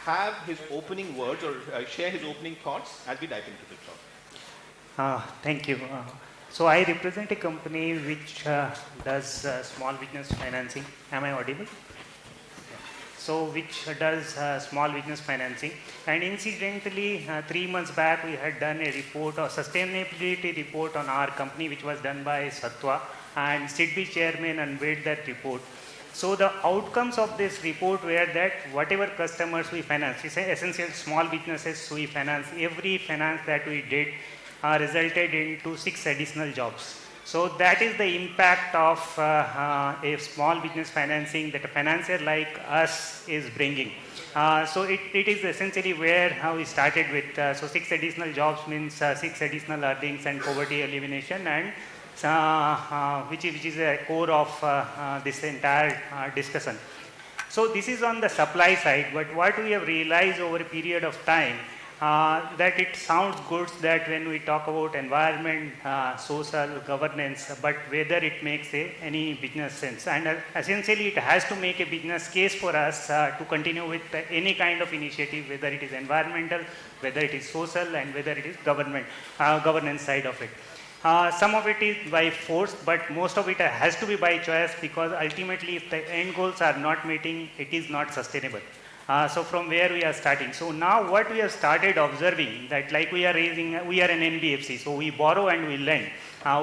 have his opening words or share his opening thoughts as we dive into the talk. Thank you. So I represent a company which does small business financing. Am I audible? So which does small business financing. And incidentally, 3 months back we had done a report, a sustainability report on our company, which was done by Satwa, and SIDBI chairman unveiled that report. So the outcomes of this report were that whatever customers we finance, essentially small businesses we finance, every finance that we did, resulted into 6 additional jobs. So that is the impact of a small business financing that a financier like us is bringing. So it is essentially where we started with. So 6 additional jobs means 6 additional earnings and poverty elimination, and which is a core of this entire discussion. So this is on the supply side, but what we have realized over a period of time, that it sounds good that when we talk about environment, social governance, but whether it makes any business sense. And essentially it has to make a business case for us to continue with any kind of initiative, whether it is environmental, whether it is social, and whether it is governance side of it. Some of it is by force, but most of it has to be by choice, because ultimately if the end goals are not meeting, it is not sustainable. So from where we are starting. So now what we have started observing, that like we are an NBFC, so we borrow and we lend.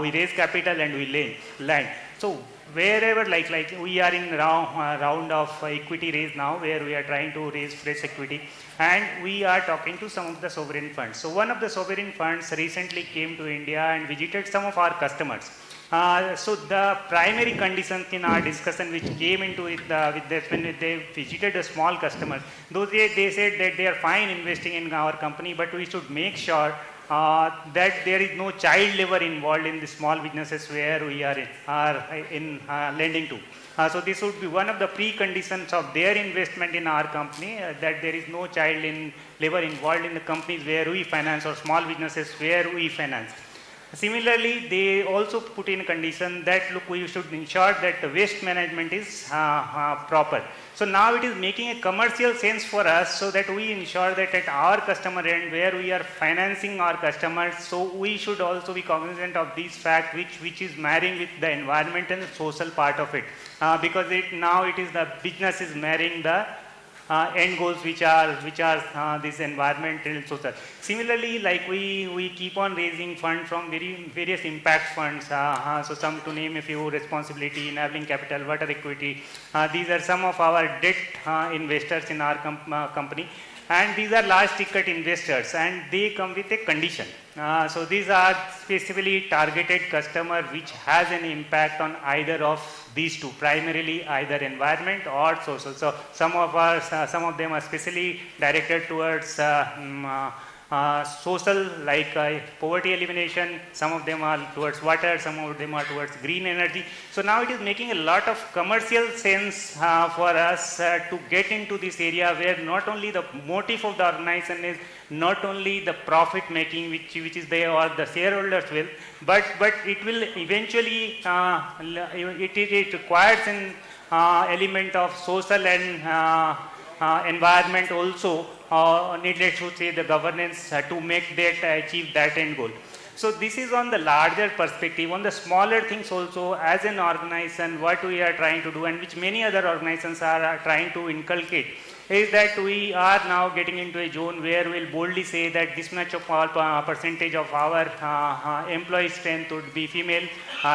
We raise capital and we lend. So wherever like we are in round of equity raise now, where we are trying to raise fresh equity, and we are talking to some of the sovereign funds. So one of the sovereign funds recently came to India and visited some of our customers. So the primary conditions in our discussion which came into it when they visited the small customers, though they said that they are fine investing in our company, but we should make sure that there is no child labor involved in the small businesses where we are in lending to. So this would be one of the preconditions of their investment in our company, that there is no child labor involved in the companies where we finance, or small businesses where we finance. Similarly, they also put in a condition that, look, we should ensure that the waste management is proper. So now it is making a commercial sense for us, so that we ensure that at our customer end, where we are financing our customers, so we should also be cognizant of this fact, which is marrying with the environmental and social part of it, because now it is the business is marrying the end goals which are this environmental and social. Similarly, like we keep on raising funds from various impact funds. So some, to name a few: responsibility, enabling capital, water equity. These are some of our debt investors in our company. And these are large ticket investors, and they come with a condition. So these are specifically targeted customer which has an impact on either of these two, primarily either environment or social. So some of them are specially directed towards social, like poverty elimination. Some of them are towards water, some of them are towards green energy. So now it is making a lot of commercial sense for us to get into this area, where not only the motive of the organization is not only the profit making, which is there, or the shareholders will, but it will eventually it requires an element of social and environment also, needless to say, the governance to make that achieve that end goal. So this is on the larger perspective. On the smaller things also, as an organization, what we are trying to do, and which many other organizations are trying to inculcate, is that we are now getting into a zone where we'll boldly say that this much of all percentage of our employee strength would be female,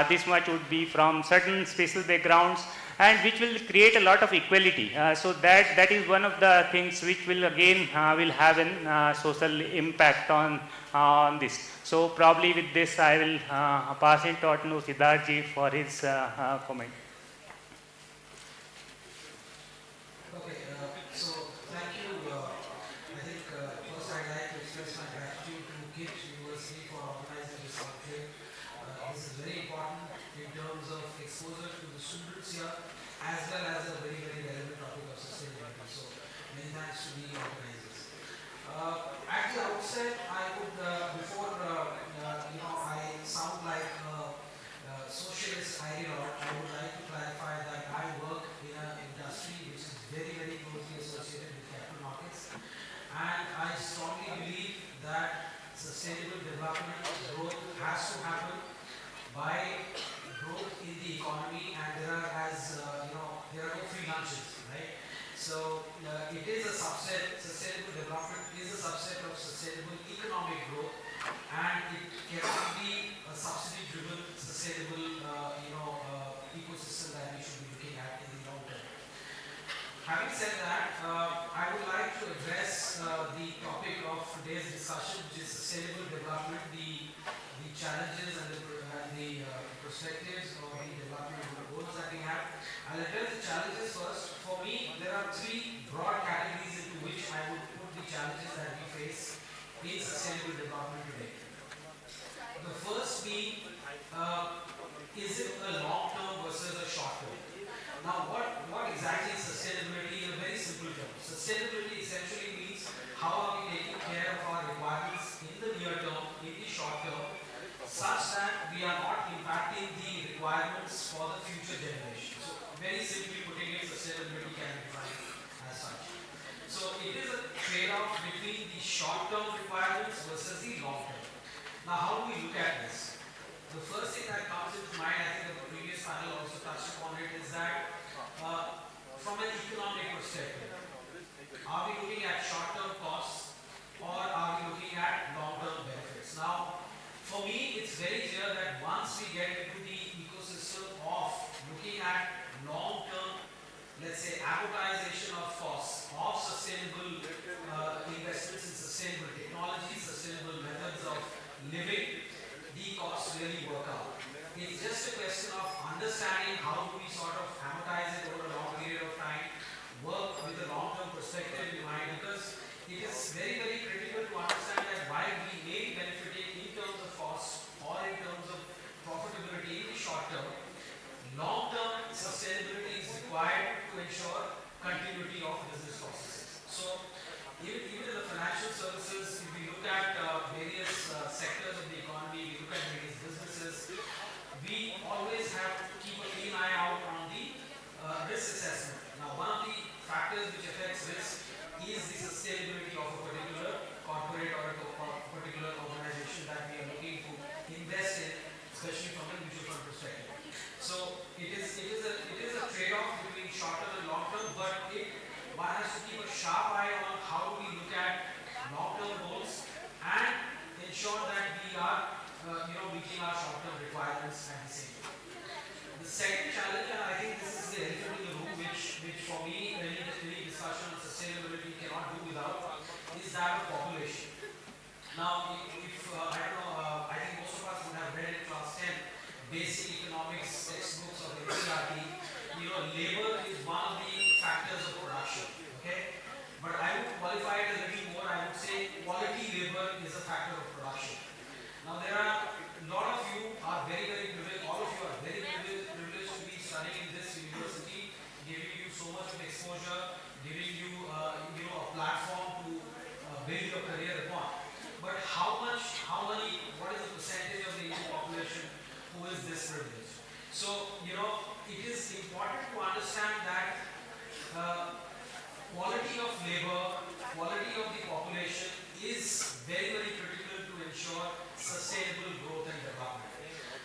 this much would be from certain special backgrounds, and which will create a lot of equality. So that is one of the things which will again will have a social impact on this. So probably with this I will pass it on to Siddharth for his comment. Okay, so thank you. I think first I'd like to express my gratitude to KIT University for organizing this conclave. This is very important in terms of exposure to the students here, as well as a very, very relevant topic of sustainability. So many thanks to the organizers. At the outset, I would, before I sound like a socialist ideologue, I would like to clarify that I work in an industry which is very, very closely associated with capital markets, and I strongly believe that sustainable development growth has to happen by growth in the economy, and there are no free lunches, right? So it is a subset. Sustainable development is a subset of sustainable economic growth, and it cannot be a subsidy-driven sustainable ecosystem that we should be looking at in the long term. Having said that, I would like to address the topic of today's discussion, which is sustainable development, the challenges and the perspectives of the development goals that we have. I'll address the challenges first. For me, there are three broad categories into which I would put the challenges that we face in sustainable development today. The first being, is it a long term versus a short term? Now, what exactly is sustainability in a very simple term? Sustainability essentially means how are we taking care of our requirements in the near term, in the short term, such that we are not impacting the requirements for the future generation. So, very simply putting it, sustainability can be defined as such. So, it is a trade-off between the short-term requirements versus the long-term. Now, how do we look at this? The first thing that comes into mind, I think the previous panel also touched upon it, is that from an economic perspective, are we looking at short-term costs or are we looking at long-term benefits? Now, for me, it's very clear that once we get into the ecosystem of looking at long-term, let's say, amortization of costs of sustainable investments in sustainable technology, sustainable methods of living, the costs really work out. It's just a question of understanding how do we sort of amortize it over a long period of time, work with a long-term perspective in mind, because it is very, very critical to understand that while we may be benefiting in terms of cost or in terms of profitability in the short term, long-term sustainability is required to ensure continuity of business processes. So, even in the financial services, if we look at various sectors of the economy, we look at various businesses, we always have to keep a keen eye out on the risk assessment. Now, one of the factors which affects risk is the sustainability of a particular corporate or a particular organization that we are looking to invest in, especially from a mutual fund perspective. So, it is a trade-off between short-term and long-term, but one has to keep a sharp eye on how do we look at long-term goals and ensure that we are meeting our short-term requirements at the same time. The second challenge, and I think this is the elephant in the room, which for me, any discussion on sustainability cannot do without, is that of population. Now, if I don't know, I think most of us would have read in class 10 basic economics textbooks of NCERT. Labor is one of the factors of production. Okay, but I would qualify it a little more. I would say quality labor is a factor of production. Now, there are a lot of you are very, very privileged. All of you are very privileged to be studying in this university, giving you so much of exposure, giving you a platform to build your career upon. But what is the percentage of the Indian population who is this privileged? So, it is important to understand that quality of labor, quality of the population is very, very critical to ensure sustainable growth and development.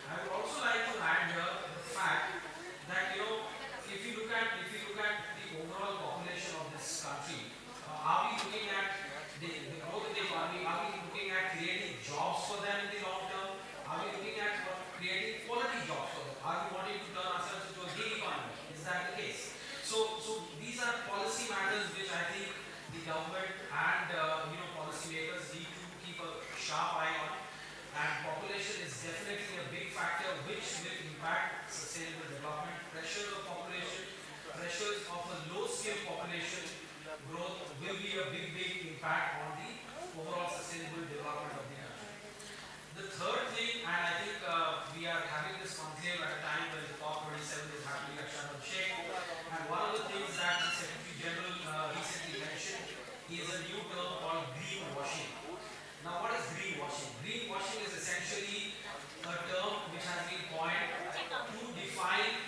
I would also like to add here the fact that if you look at the overall population of this country, are we looking at the growth of the economy? Are we looking at creating jobs for them in the long term? Are we looking at creating quality jobs for them? Are we wanting to turn ourselves into a gig economy? Is that the case? So these are policy matters which I think the government and policymakers need to keep a sharp eye on. And population is definitely a big factor which will impact sustainable development. Pressures of population, pressures of a low-skill population growth will be a big impact on the overall sustainable development of the country. The third thing, and I think we are having this conclave at a time when the COP27 is happening at Sharm el-Sheikh, and one of the things that the Secretary General recently mentioned is a new term called greenwashing. Now, what is greenwashing? Greenwashing is essentially a term which has been coined to define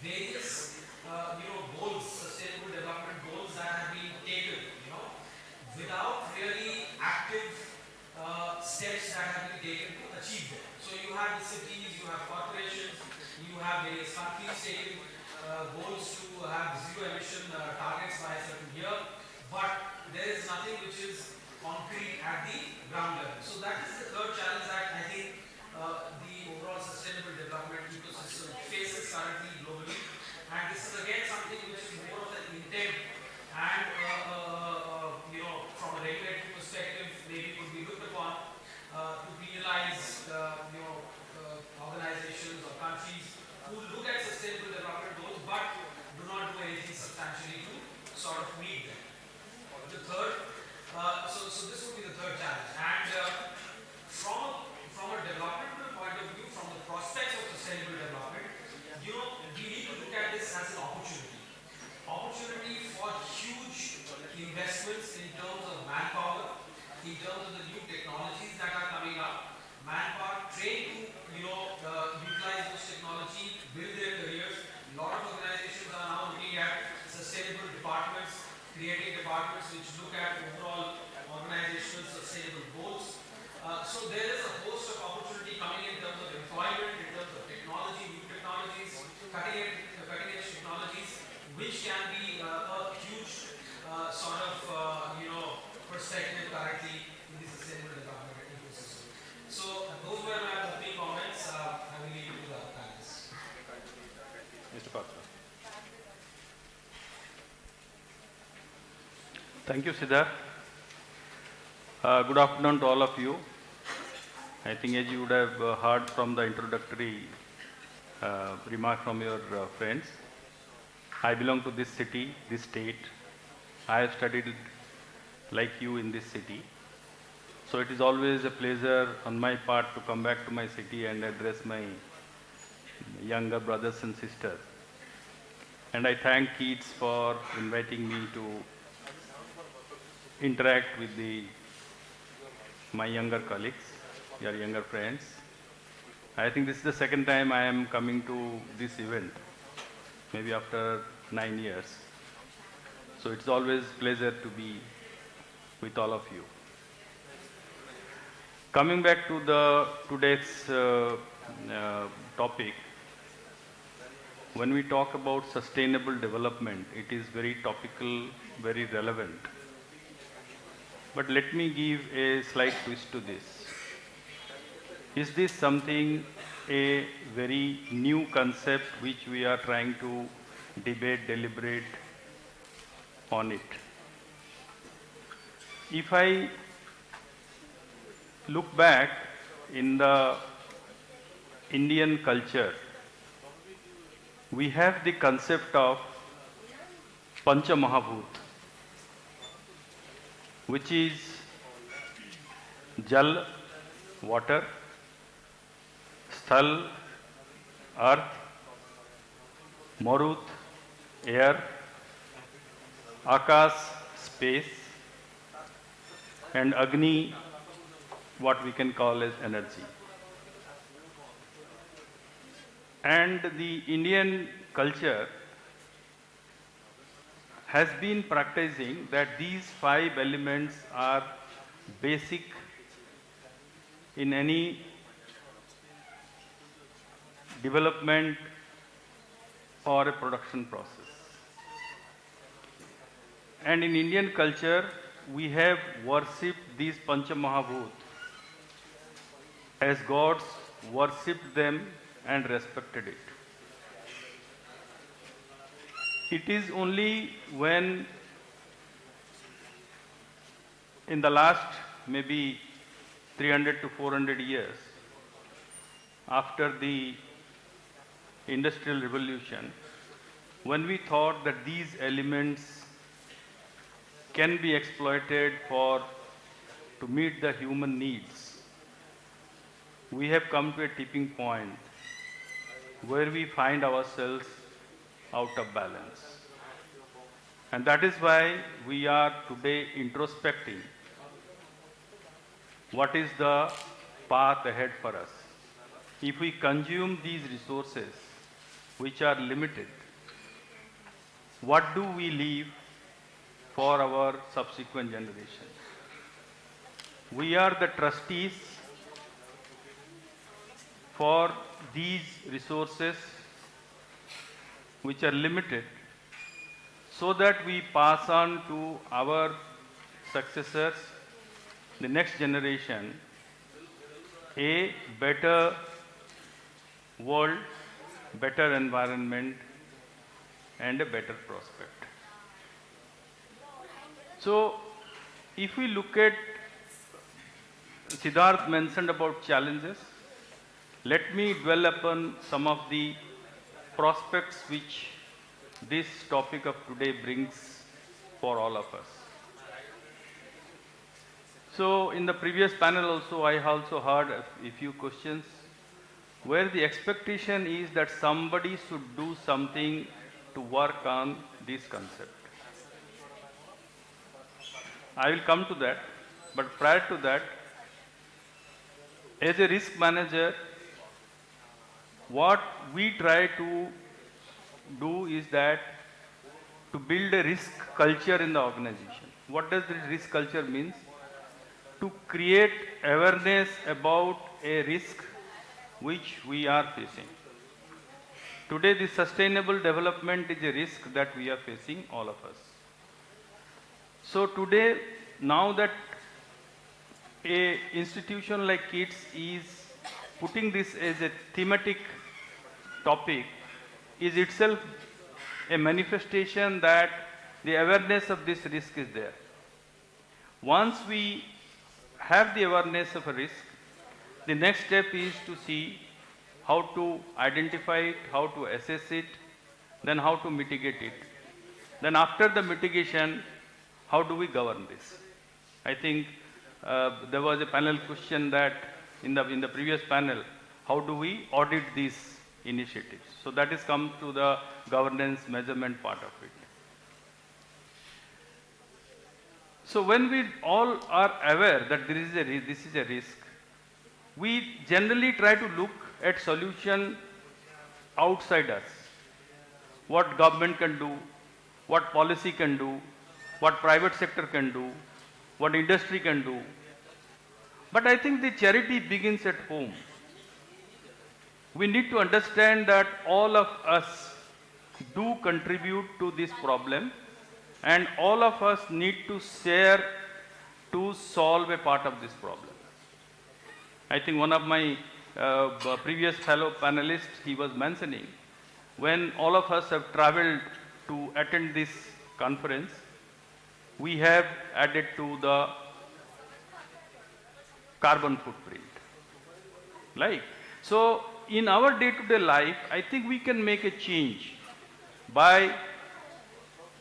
various goals, sustainable development goals that have been taken, without really active steps that have been taken to achieve them. So you have the cities, you have corporations, you have various countries taking goals to have zero emission targets by a certain year, but there is nothing which is concrete at the ground level. So that is the third challenge that I think the overall sustainable development ecosystem faces currently globally. And this is again something which is more of an intent and from a regulatory perspective, maybe in terms of the new technologies that are coming up, manpower trained to, utilize those technology, build their careers. A lot of organizations are now looking at sustainable departments, creating departments which look at overall organizational sustainable goals. So there is a host of opportunity coming in terms of employment, in terms of technology, new technologies, cutting edge technologies, which can be a huge perspective currently in the sustainable development ecosystem. So those were my opening comments. I will leave it to the panelists. Mr. Konclave. Thank you, Siddharth. Good afternoon to all of you. I think as you would have heard from the introductory remark from your friends, I belong to this city, this state. I have studied like you in this city. So it is always a pleasure on my part to come back to my city and address my younger brothers and sisters. And I thank Keats for inviting me to interact with my younger colleagues, your younger friends. I think this is the second time I am coming to this event, maybe after 9 years. So it's always a pleasure to be with all of you. Coming back to today's topic, when we talk about sustainable development, it is very topical, very relevant. But let me give a slight twist to this. Is this something, a very new concept which we are trying to debate, deliberate on it? If I look back in the Indian culture, we have the concept of Pancha Mahabhut, which is Jal, water, Sthal, earth, Marut, air, Akash, space, and Agni, what we can call as energy. And the Indian culture has been practicing that these 5 elements are basic in any development or a production process. And in Indian culture, we have worshipped these Pancha Mahabhut as gods, worshipped them and respected it. It is only when in the last maybe 300 to 400 years after the Industrial Revolution, when we thought that these elements can be exploited to meet the human needs, we have come to a tipping point where we find ourselves out of balance. And that is why we are today introspecting what is the path ahead for us. If we consume these resources, which are limited, what do we leave for our subsequent generations? We are the trustees for these resources which are limited, so that we pass on to our successors, the next generation, a better world, better environment, and a better prospect. So, if we look at, Siddharth mentioned about challenges, let me dwell upon some of the prospects which this topic of today brings for all of us. So in the previous panel also, I also heard a few questions where the expectation is that somebody should do something to work on this concept. I will come to that. But prior to that, as a risk manager, what we try to do is that to build a risk culture in the organization. What does this risk culture means? To create awareness about a risk which we are facing. Today, the sustainable development is a risk that we are facing, all of us. So today, now that a institution like KITS is putting this as a thematic topic, is itself a manifestation that the awareness of this risk is there. Once we have the awareness of a risk, the next step is to see how to identify it, how to assess it, then how to mitigate it. Then after the mitigation, how do we govern this? I think there was a panel question that in the previous panel, how do we audit these initiatives? So that has come to the governance measurement part of it. So when we all are aware that this is a risk, we generally try to look at solution outside us. What government can do, what policy can do, what private sector can do, what industry can do. But I think the charity begins at home. We need to understand that all of us do contribute to this problem, and all of us need to share to solve a part of this problem. I think one of my previous fellow panelists, he was mentioning, when all of us have traveled to attend this conference, we have added to the carbon footprint. Like, so in our day-to-day life, I think we can make a change by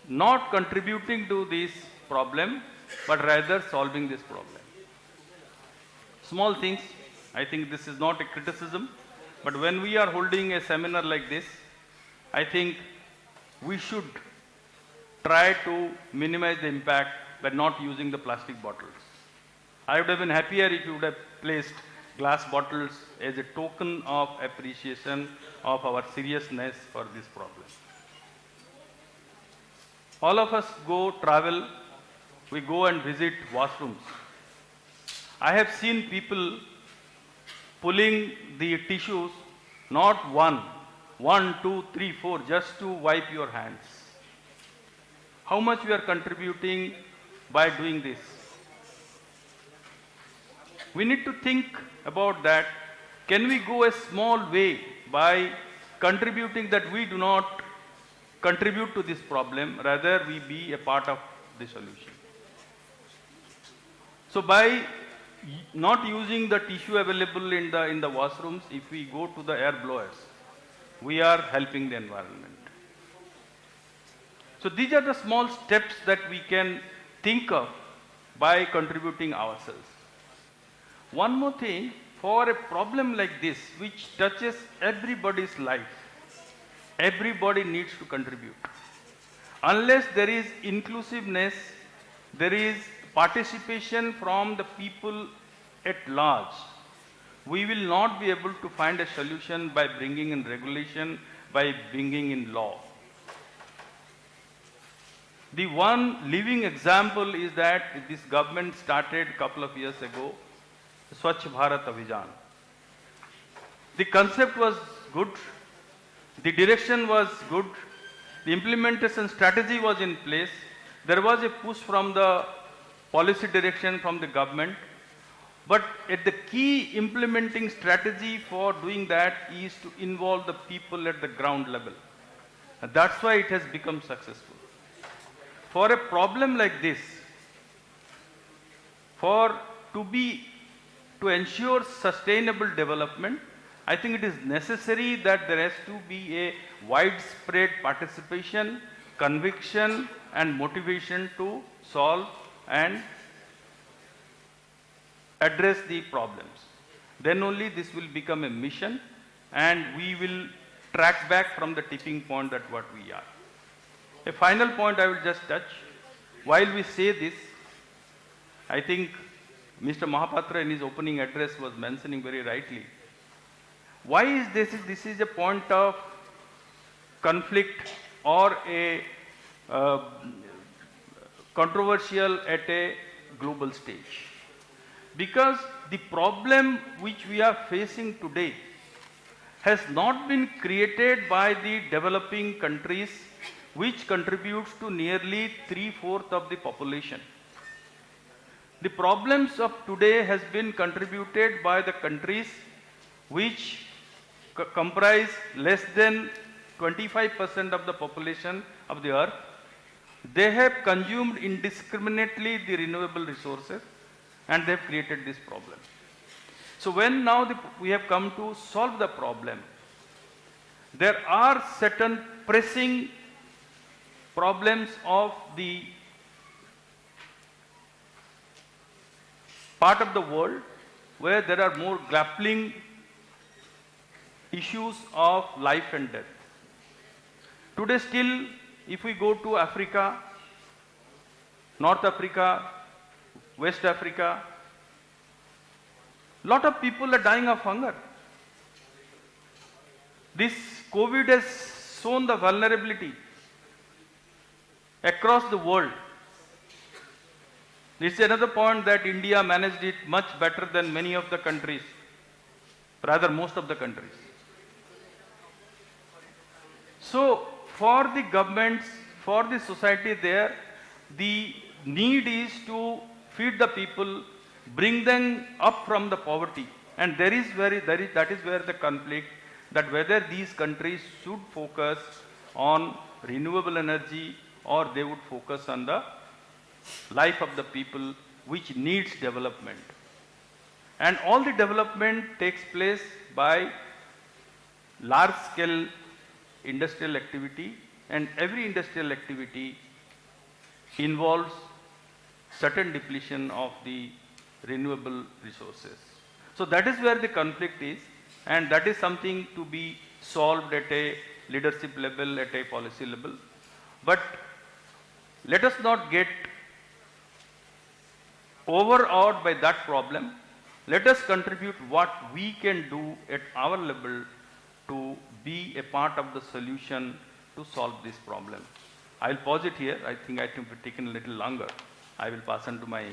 not contributing to this problem, but rather solving this problem. Small things, I think this is not a criticism, but when we are holding a seminar like this, I think we should try to minimize the impact by not using the plastic bottles. I would have been happier if you would have placed glass bottles as a token of appreciation of our seriousness for this problem. All of us travel, we go and visit washrooms. I have seen people pulling the tissues, not one, two, three, four, just to wipe your hands. How much we are contributing by doing this? We need to think about that. Can we go a small way by contributing that we do not contribute to this problem, rather we be a part of the solution. So by not using the tissue available in the washrooms, if we go to the air blowers, we are helping the environment. So these are the small steps that we can think of by contributing ourselves. One more thing, for a problem like this, which touches everybody's life, everybody needs to contribute. Unless there is inclusiveness, there is participation from the people at large, we will not be able to find a solution by bringing in regulation, by bringing in law. The one living example is that this government started a couple of years ago, Swachh Bharat Abhijan. The concept was good, the direction was good, the implementation strategy was in place, there was a push from the policy direction from the government, but at the key implementing strategy for doing that is to involve the people at the ground level. And that's why it has become successful. For a problem like this, to ensure sustainable development, I think it is necessary that there has to be a widespread participation, conviction and motivation to solve and address the problems. Then only this will become a mission and we will track back from the tipping point that what we are. A final point I will just touch. While we say this, I think Mr. Mahapatra in his opening address was mentioning very rightly. Why is this? This is a point of conflict or a controversial at a global stage. Because the problem which we are facing today has not been created by the developing countries, which contributes to nearly 3/4 of the population. The problems of today has been contributed by the countries which comprise less than 25% of the population of the earth. They have consumed indiscriminately the renewable resources and they have created this problem. So when now we have come to solve the problem, there are certain pressing problems of the part of the world where there are more grappling issues of life and death. Today still, if we go to Africa, North Africa, West Africa, lot of people are dying of hunger. This COVID has shown the vulnerability across the world. This is another point that India managed it much better than many of the countries, rather most of the countries. So for the governments, for the society there, the need is to feed the people, bring them up from the poverty. And that is where the conflict, that whether these countries should focus on renewable energy or they would focus on the life of the people which needs development. And all the development takes place by large scale industrial activity, and every industrial activity involves certain depletion of the renewable resources. So that is where the conflict is, and that is something to be solved at a leadership level, at a policy level. But let us not get overawed by that problem. Let us contribute what we can do at our level to be a part of the solution to solve this problem. I'll pause it here. I think I have taken a little longer. I will pass on to my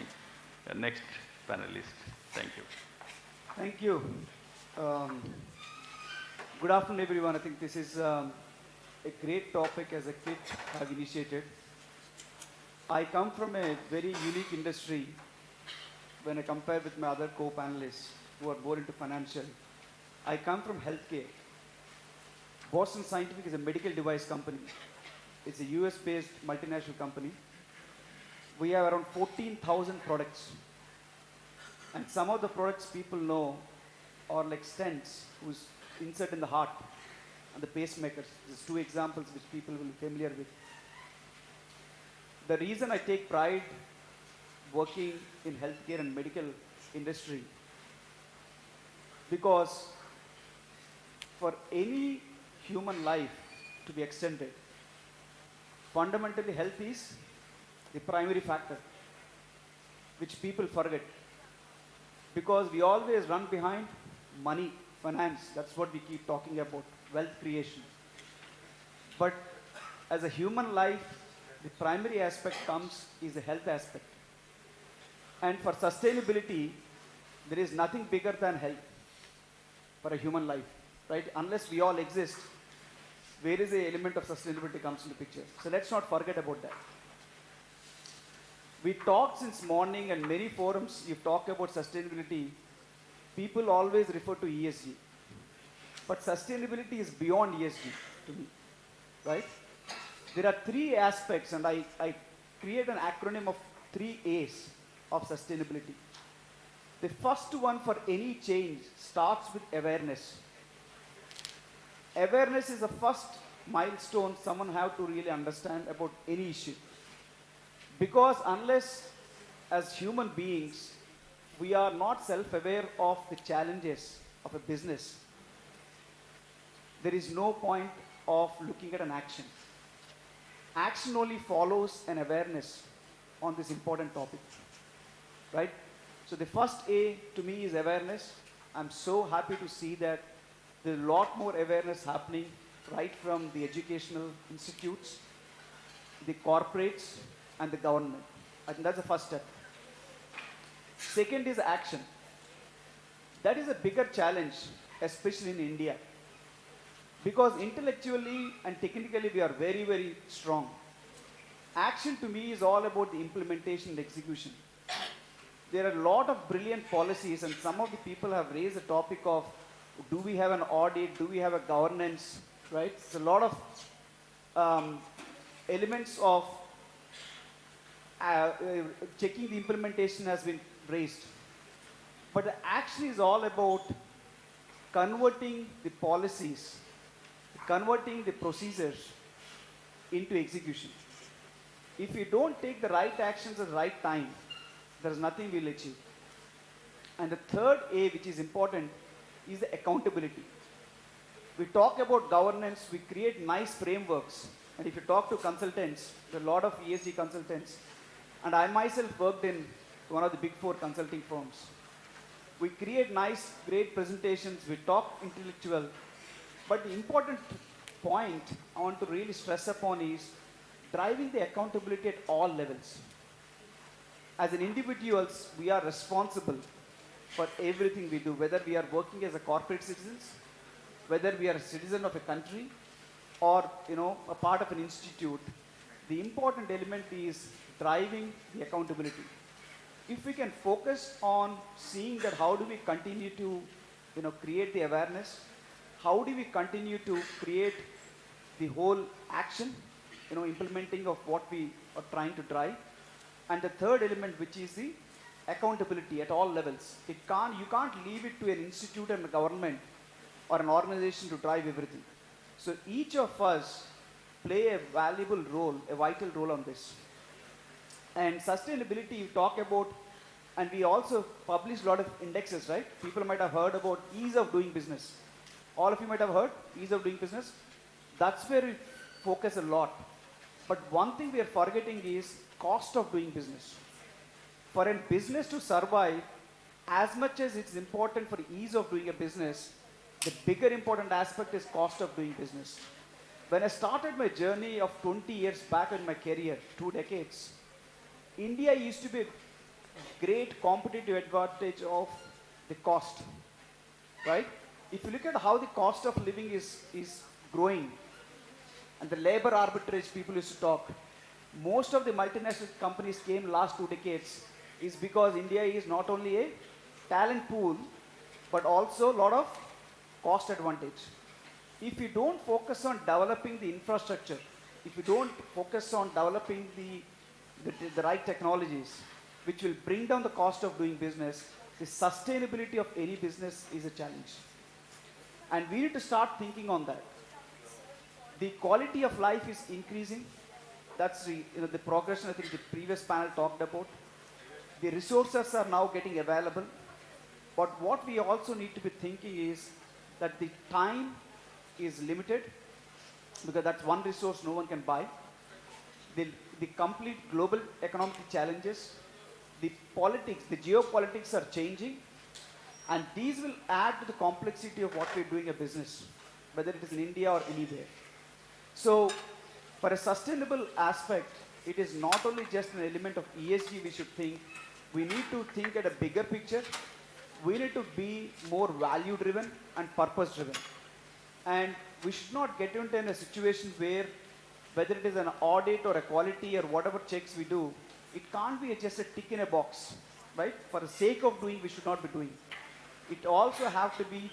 next panelist. Thank you. Thank you. Good afternoon, everyone. I think this is a great topic as a kid I've initiated. I come from a very unique industry when I compare with my other co-panelists who are more into financial. I come from healthcare. Boston Scientific is a medical device company. It's a US-based multinational company. We have around 14,000 products. And some of the products people know are like stents, who's insert in the heart, and the pacemakers. There's two examples which people will be familiar with. The reason I take pride working in healthcare and medical industry, because for any human life to be extended, fundamentally health is the primary factor, which people forget. Because we always run behind money, finance, that's what we keep talking about, wealth creation. But as a human life, the primary aspect is the health aspect. And for sustainability, there is nothing bigger than health for a human life, right? Unless we all exist, where is the element of sustainability comes into picture? So let's not forget about that. We talked since morning, and many forums you talk about sustainability, people always refer to ESG. But sustainability is beyond ESG to me, right? There are three aspects, and I create an acronym of 3 A's of sustainability. The first one for any change starts with awareness. Awareness is the first milestone someone have to really understand about any issue. Because unless as human beings, we are not self-aware of the challenges of a business, there is no point of looking at an action. Action only follows an awareness on this important topic, right? So the first A to me is awareness. I'm so happy to see that there's a lot more awareness happening right from the educational institutes, the corporates, and the government. I think that's the first step. Second is action. That is a bigger challenge, especially in India. Because intellectually and technically we are very, very strong. Action to me is all about the implementation and execution. There are a lot of brilliant policies, and some of the people have raised the topic of, do we have an audit, do we have a governance, right? It's a lot of elements of checking the implementation has been raised. But the action is all about converting the policies, converting the procedures into execution. If you don't take the right actions at the right time, there's nothing we'll achieve. And the third A, which is important, is the accountability. We talk about governance, we create nice frameworks. And if you talk to consultants, there are a lot of ESG consultants, and I myself worked in one of the big 4 consulting firms. We create nice, great presentations, we talk intellectual, but the important point I want to really stress upon is driving the accountability at all levels. As an individuals, we are responsible for everything we do, whether we are working as a corporate citizens, whether we are a citizen of a country, or a part of an institute. The important element is driving the accountability. If we can focus on seeing that how do we continue to create the awareness, how do we continue to create the whole action, implementing of what we are trying to drive, and the third element, which is the accountability at all levels. You can't leave it to an institute and a government or an organization to drive everything. So each of us play a valuable role, a vital role on this. And sustainability, you talk about, and we also publish a lot of indexes, right? People might have heard about ease of doing business. All of you might have heard ease of doing business. That's where we focus a lot. But one thing we are forgetting is cost of doing business. For a business to survive, as much as it's important for ease of doing a business, the bigger important aspect is cost of doing business. When I started my journey of 20 years back in my career, 2 decades, India used to be a great competitive advantage of the cost, right? If you look at how the cost of living is growing, and the labor arbitrage people used to talk, most of the multinational companies came last 2 decades is because India is not only a talent pool, but also a lot of cost advantage. If you don't focus on developing the infrastructure, if you don't focus on developing the right technologies, which will bring down the cost of doing business, the sustainability of any business is a challenge. And we need to start thinking on that. The quality of life is increasing. That's the progression I think the previous panel talked about. The resources are now getting available. But what we also need to be thinking is that the time is limited, because that's one resource no one can buy. The complete global economic challenges, the politics, the geopolitics are changing, and these will add to the complexity of what we're doing a business, whether it is in India or anywhere. So for a sustainable aspect, it is not only just an element of ESG we should think, we need to think at a bigger picture. We need to be more value driven and purpose driven. And we should not get into a situation where, whether it is an audit or a quality or whatever checks we do, it can't be just a tick in a box, right? For the sake of doing, we should not be doing. It also have to be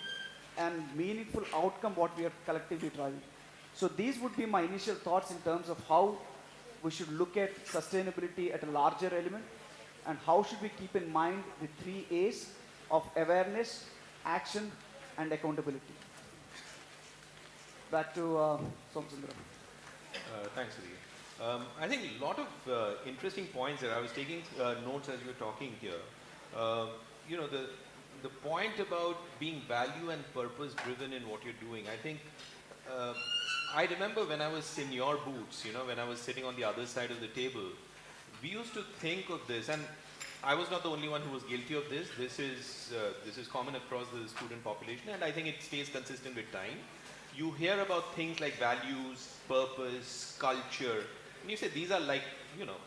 a meaningful outcome what we are collectively driving. So these would be my initial thoughts in terms of how we should look at sustainability at a larger element, and how should we keep in mind the 3 A's of awareness, action, and accountability. Back to Somsundaram. Thanks, Sudhir. I think a lot of interesting points there. I was taking notes as you were talking here. The point about being value and purpose driven in what you're doing, I think, I remember when I was in your boots, when I was sitting on the other side of the table, we used to think of this, and I was not the only one who was guilty of this. This is common across the student population, and I think it stays consistent with time. You hear about things like values, purpose, culture, and you say these are like, you know,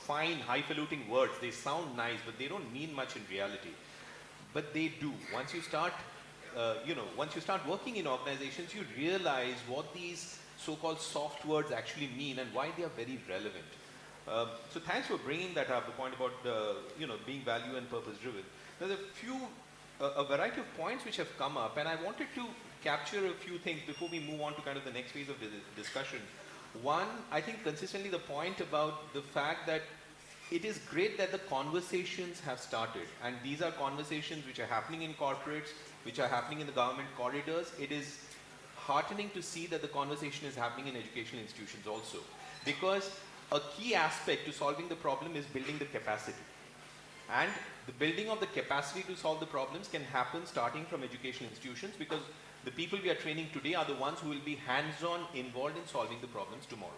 fine, highfalutin words. They sound nice, but they don't mean much in reality. But they do. Once you start, once you start working in organizations, you realize what these so-called soft words actually mean and why they are very relevant. So thanks for bringing that up, the point about being value and purpose driven. There's a variety of points which have come up, and I wanted to capture a few things before we move on to kind of the next phase of the discussion. One, I think consistently the point about the fact that it is great that the conversations have started, and these are conversations which are happening in corporates, which are happening in the government corridors. It is heartening to see that the conversation is happening in educational institutions also, because a key aspect to solving the problem is building the capacity. And the building of the capacity to solve the problems can happen starting from educational institutions, because the people we are training today are the ones who will be hands-on involved in solving the problems tomorrow.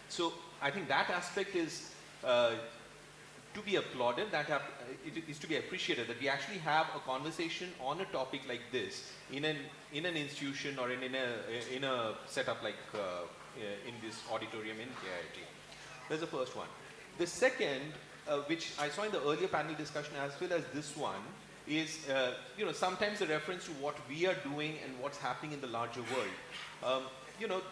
So I think that aspect is to be applauded, it is to be appreciated, that we actually have a conversation on a topic like this in an institution or in a setup like in this auditorium in KIIT. That's the first one. The second, which I saw in the earlier panel discussion as well as this one, is sometimes a reference to what we are doing and what's happening in the larger world.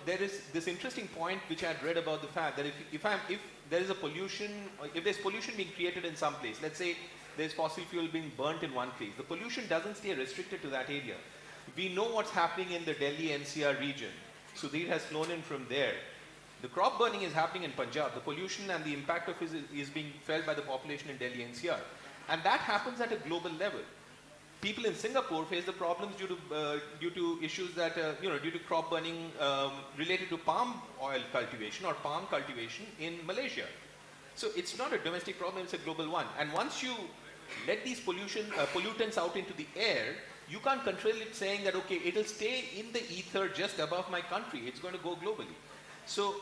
There is this interesting point which I had read about the fact that if there is a pollution, if there's pollution being created in some place, let's say there's fossil fuel being burnt in one place, the pollution doesn't stay restricted to that area. We know what's happening in the Delhi NCR region. Sudhir has flown in from there. The crop burning is happening in Punjab. The pollution and the impact of it is being felt by the population in Delhi NCR. And that happens at a global level. People in Singapore face the problems due to issues that, due to crop burning related to palm oil cultivation or palm cultivation in Malaysia. So it's not a domestic problem, it's a global one. And once you let these pollutants out into the air, you can't control it saying that, okay, it'll stay in the ether just above my country. It's going to go globally. So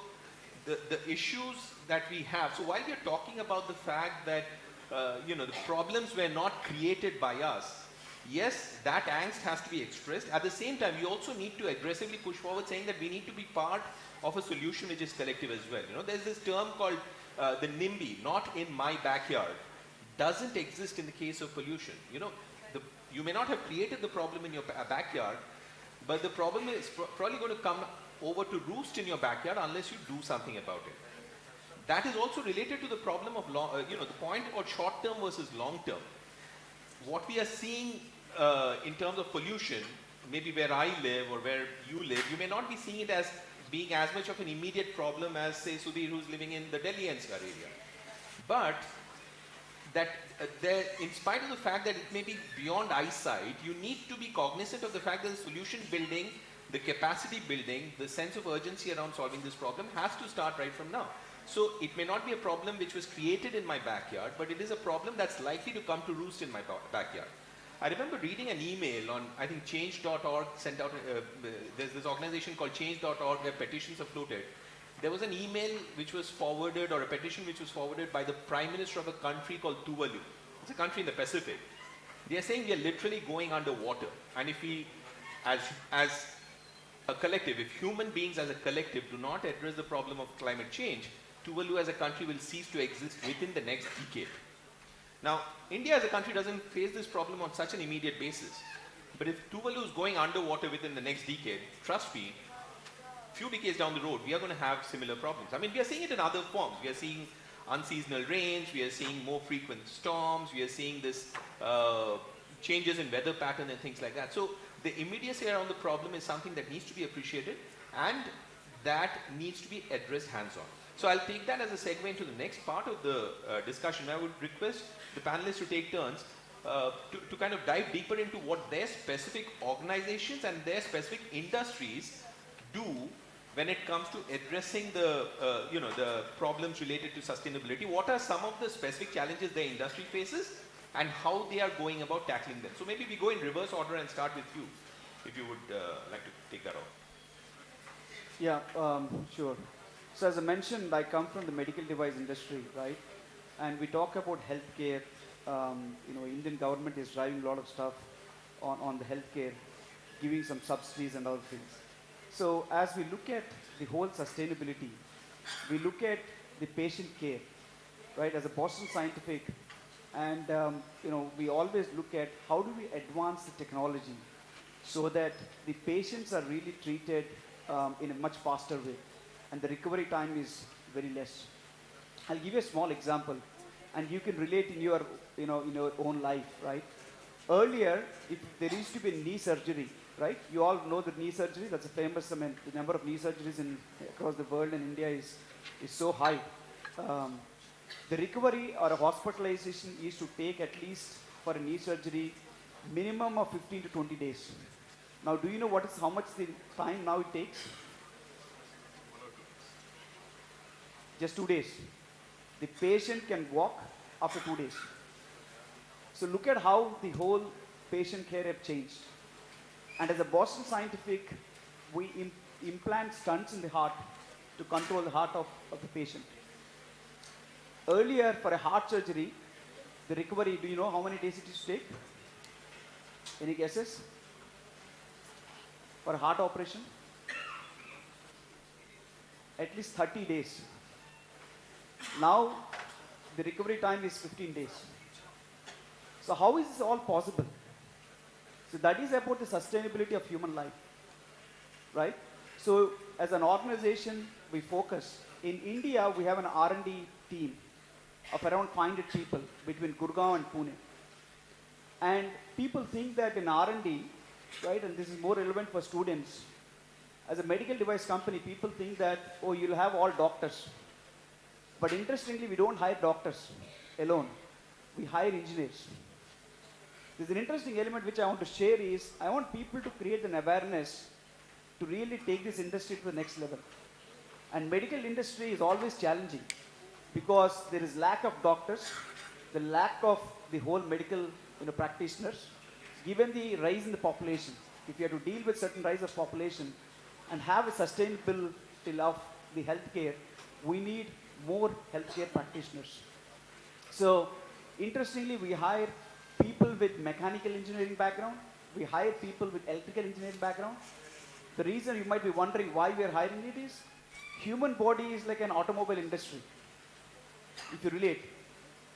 the issues that we have, so while we're talking about the fact that, the problems were not created by us, yes, that angst has to be expressed. At the same time, we also need to aggressively push forward saying that we need to be part of a solution which is collective as well. There's this term called the NIMBY, not in my backyard, doesn't exist in the case of pollution. You may not have created the problem in your backyard, but the problem is probably going to come over to roost in your backyard unless you do something about it. That is also related to the problem of, the point about short term versus long term. What we are seeing in terms of pollution, maybe where I live or where you live, you may not be seeing it as being as much of an immediate problem as, say, Sudhir, who's living in the Delhi NCR area. But that in spite of the fact that it may be beyond eyesight, you need to be cognizant of the fact that the solution building, the capacity building, the sense of urgency around solving this problem has to start right from now. So it may not be a problem which was created in my backyard, but it is a problem that's likely to come to roost in my backyard. I remember reading an email on, I think, change.org sent out, there's this organization called change.org where petitions are floated. There was an email which was forwarded, or a petition which was forwarded by the Prime Minister of a country called Tuvalu. It's a country in the Pacific. They are saying we are literally going underwater. And if we, as a collective, if human beings as a collective do not address the problem of climate change, Tuvalu as a country will cease to exist within the next decade. Now, India as a country doesn't face this problem on such an immediate basis. But if Tuvalu is going underwater within the next decade, trust me, few decades down the road, we are going to have similar problems. I mean, we are seeing it in other forms. We are seeing unseasonal rains, we are seeing more frequent storms, we are seeing this changes in weather pattern and things like that. So the immediacy around the problem is something that needs to be appreciated and that needs to be addressed hands-on. So I'll take that as a segue into the next part of the discussion. I would request the panelists to take turns to kind of dive deeper into what their specific organizations and their specific industries do when it comes to addressing the problems related to sustainability. What are some of the specific challenges their industry faces and how they are going about tackling them? So maybe we go in reverse order and start with you, if you would like to take that off. Yeah, sure. So as I mentioned, I come from the medical device industry, right? And we talk about healthcare, Indian government is driving a lot of stuff on the healthcare, giving some subsidies and other things. So as we look at the whole sustainability, we look at the patient care, right? As a Boston Scientific, and we always look at how do we advance the technology so that the patients are really treated in a much faster way, and the recovery time is very less. I'll give you a small example, and you can relate in your, in your own life, right? Earlier, if there used to be knee surgery, right? You all know the knee surgery. That's a famous. I mean, the number of knee surgeries across the world and India is so high. The recovery or a hospitalization used to take at least for a knee surgery minimum of 15 to 20 days. Now, do you know how much the time now it takes? Just 2 days. The patient can walk after 2 days. So look at how the whole patient care have changed. And as a Boston Scientific, we implant stents in the heart to control the heart of the patient. Earlier, for a heart surgery, the recovery, do you know how many days it used to take? Any guesses? For a heart operation? At least 30 days. Now, the recovery time is 15 days. So how is this all possible? So that is about the sustainability of human life, right? So as an organization, we focus. In India, we have an R&D team of around 500 people between Gurgaon and Pune. And people think that in R&D, right, and this is more relevant for students, as a medical device company, people think that, oh, you'll have all doctors. But interestingly, we don't hire doctors alone. We hire engineers. There's an interesting element which I want to share is, I want people to create an awareness to really take this industry to the next level. And medical industry is always challenging because there is lack of doctors, the lack of the whole medical practitioners, given the rise in the population. If you have to deal with certain rise of population and have a sustainability of the healthcare, we need more healthcare practitioners. So interestingly, we hire people with mechanical engineering background. We hire people with electrical engineering background. The reason you might be wondering why we are hiring it is, human body is like an automobile industry. If you relate,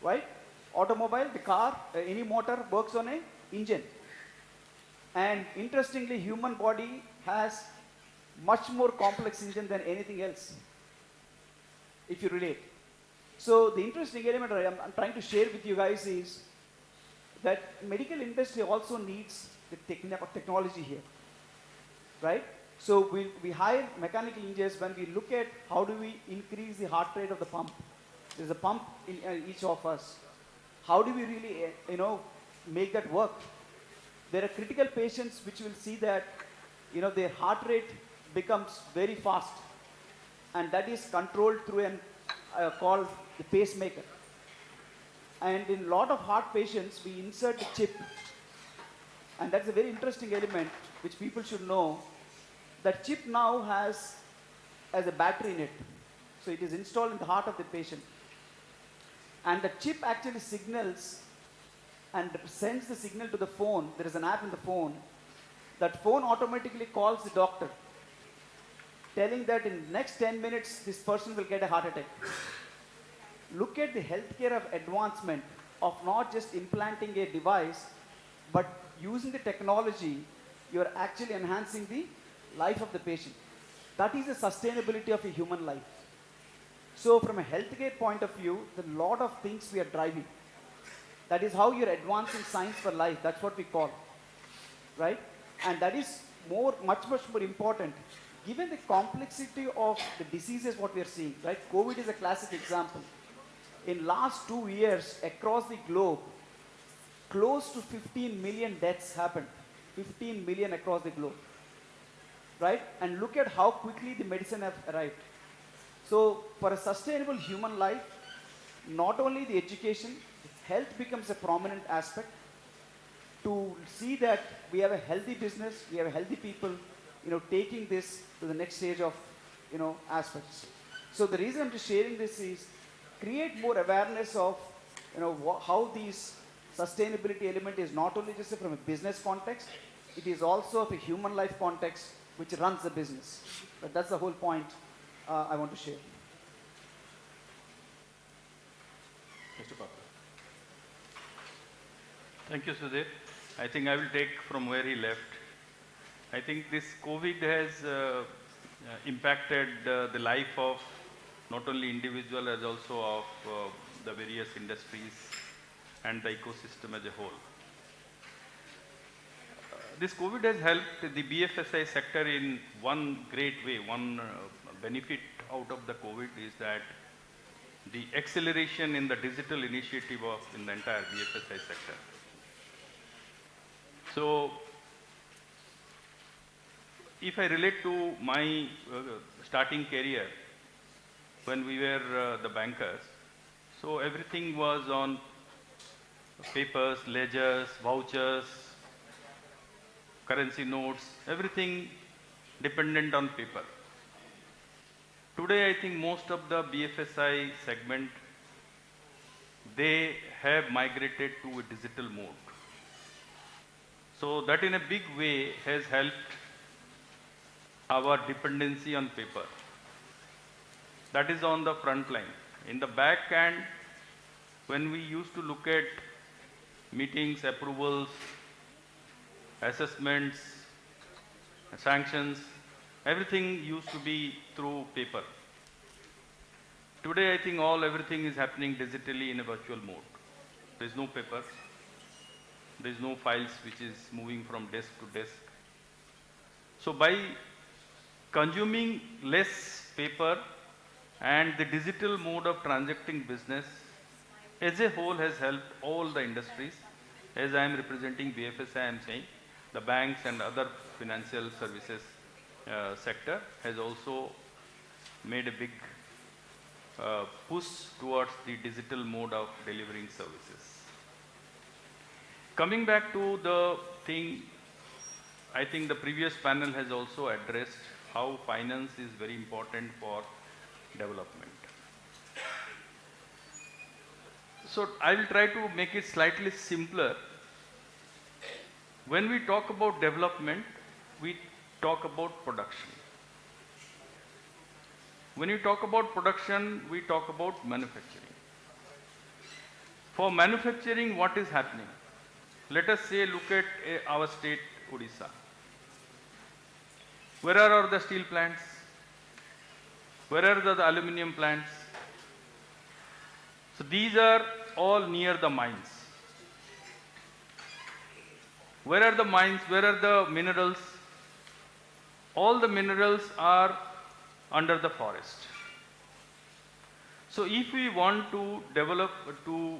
right? Automobile, the car, any motor works on an engine. And interestingly, human body has much more complex engine than anything else, if you relate. So the interesting element I'm trying to share with you guys is that medical industry also needs the technology here, right? So we hire mechanical engineers when we look at how do we increase the heart rate of the pump. There's a pump in each of us. How do we really, make that work? There are critical patients which will see that, their heart rate becomes very fast, and that is controlled through an called the pacemaker. And in a lot of heart patients, we insert a chip. And that's a very interesting element which people should know. That chip now has a battery in it. So it is installed in the heart of the patient. And the chip actually signals and sends the signal to the phone. There is an app in the phone. That phone automatically calls the doctor, telling that in the next 10 minutes, this person will get a heart attack. Look at the healthcare of advancement of not just implanting a device, but using the technology, you're actually enhancing the life of the patient. That is the sustainability of a human life. So from a healthcare point of view, there are a lot of things we are driving. That is how you're advancing science for life. That's what we call, right? And that is much more important. Given the complexity of the diseases what we are seeing, right? COVID is a classic example. In last 2 years, across the globe, close to 15 million deaths happened. 15 million across the globe, right? And look at how quickly the medicine have arrived. So for a sustainable human life, not only the education, health becomes a prominent aspect. To see that we have a healthy business, we have healthy people, taking this to the next stage of, aspects. So the reason I'm just sharing this is create more awareness of, how these sustainability element is not only just from a business context, it is also of a human life context which runs the business. But that's the whole point I want to share. Mr. Papa. Thank you, Sudhir. I think I will take from where he left. I think this COVID has impacted the life of not only individual as also of the various industries and the ecosystem as a whole. This COVID has helped the BFSI sector in one great way. One benefit out of the COVID is that the acceleration in the digital initiative in the entire BFSI sector. So, if I relate to my starting career, when we were the bankers, so everything was on papers, ledgers, vouchers, currency notes, everything dependent on paper. Today, I think most of the BFSI segment, they have migrated to a digital mode. So that in a big way has helped our dependency on paper. That is on the front line. In the back end, when we used to look at meetings, approvals, assessments, sanctions, everything used to be through paper. Today, I think everything is happening digitally in a virtual mode. There is no paper. There is no files which is moving from desk to desk. So by consuming less paper and the digital mode of transacting business as a whole has helped all the industries. As I am representing BFSI, I am saying the banks and other financial services sector has also made a big push towards the digital mode of delivering services. Coming back to the thing, I think the previous panel has also addressed how finance is very important for development. So I will try to make it slightly simpler. When we talk about development, we talk about production. When you talk about production, we talk about manufacturing. For manufacturing, what is happening? Let us say, look at our state, Odisha. Where are the steel plants? Where are the aluminium plants? So these are all near the mines. Where are the mines? Where are the minerals? All the minerals are under the forest. So if we want to develop, to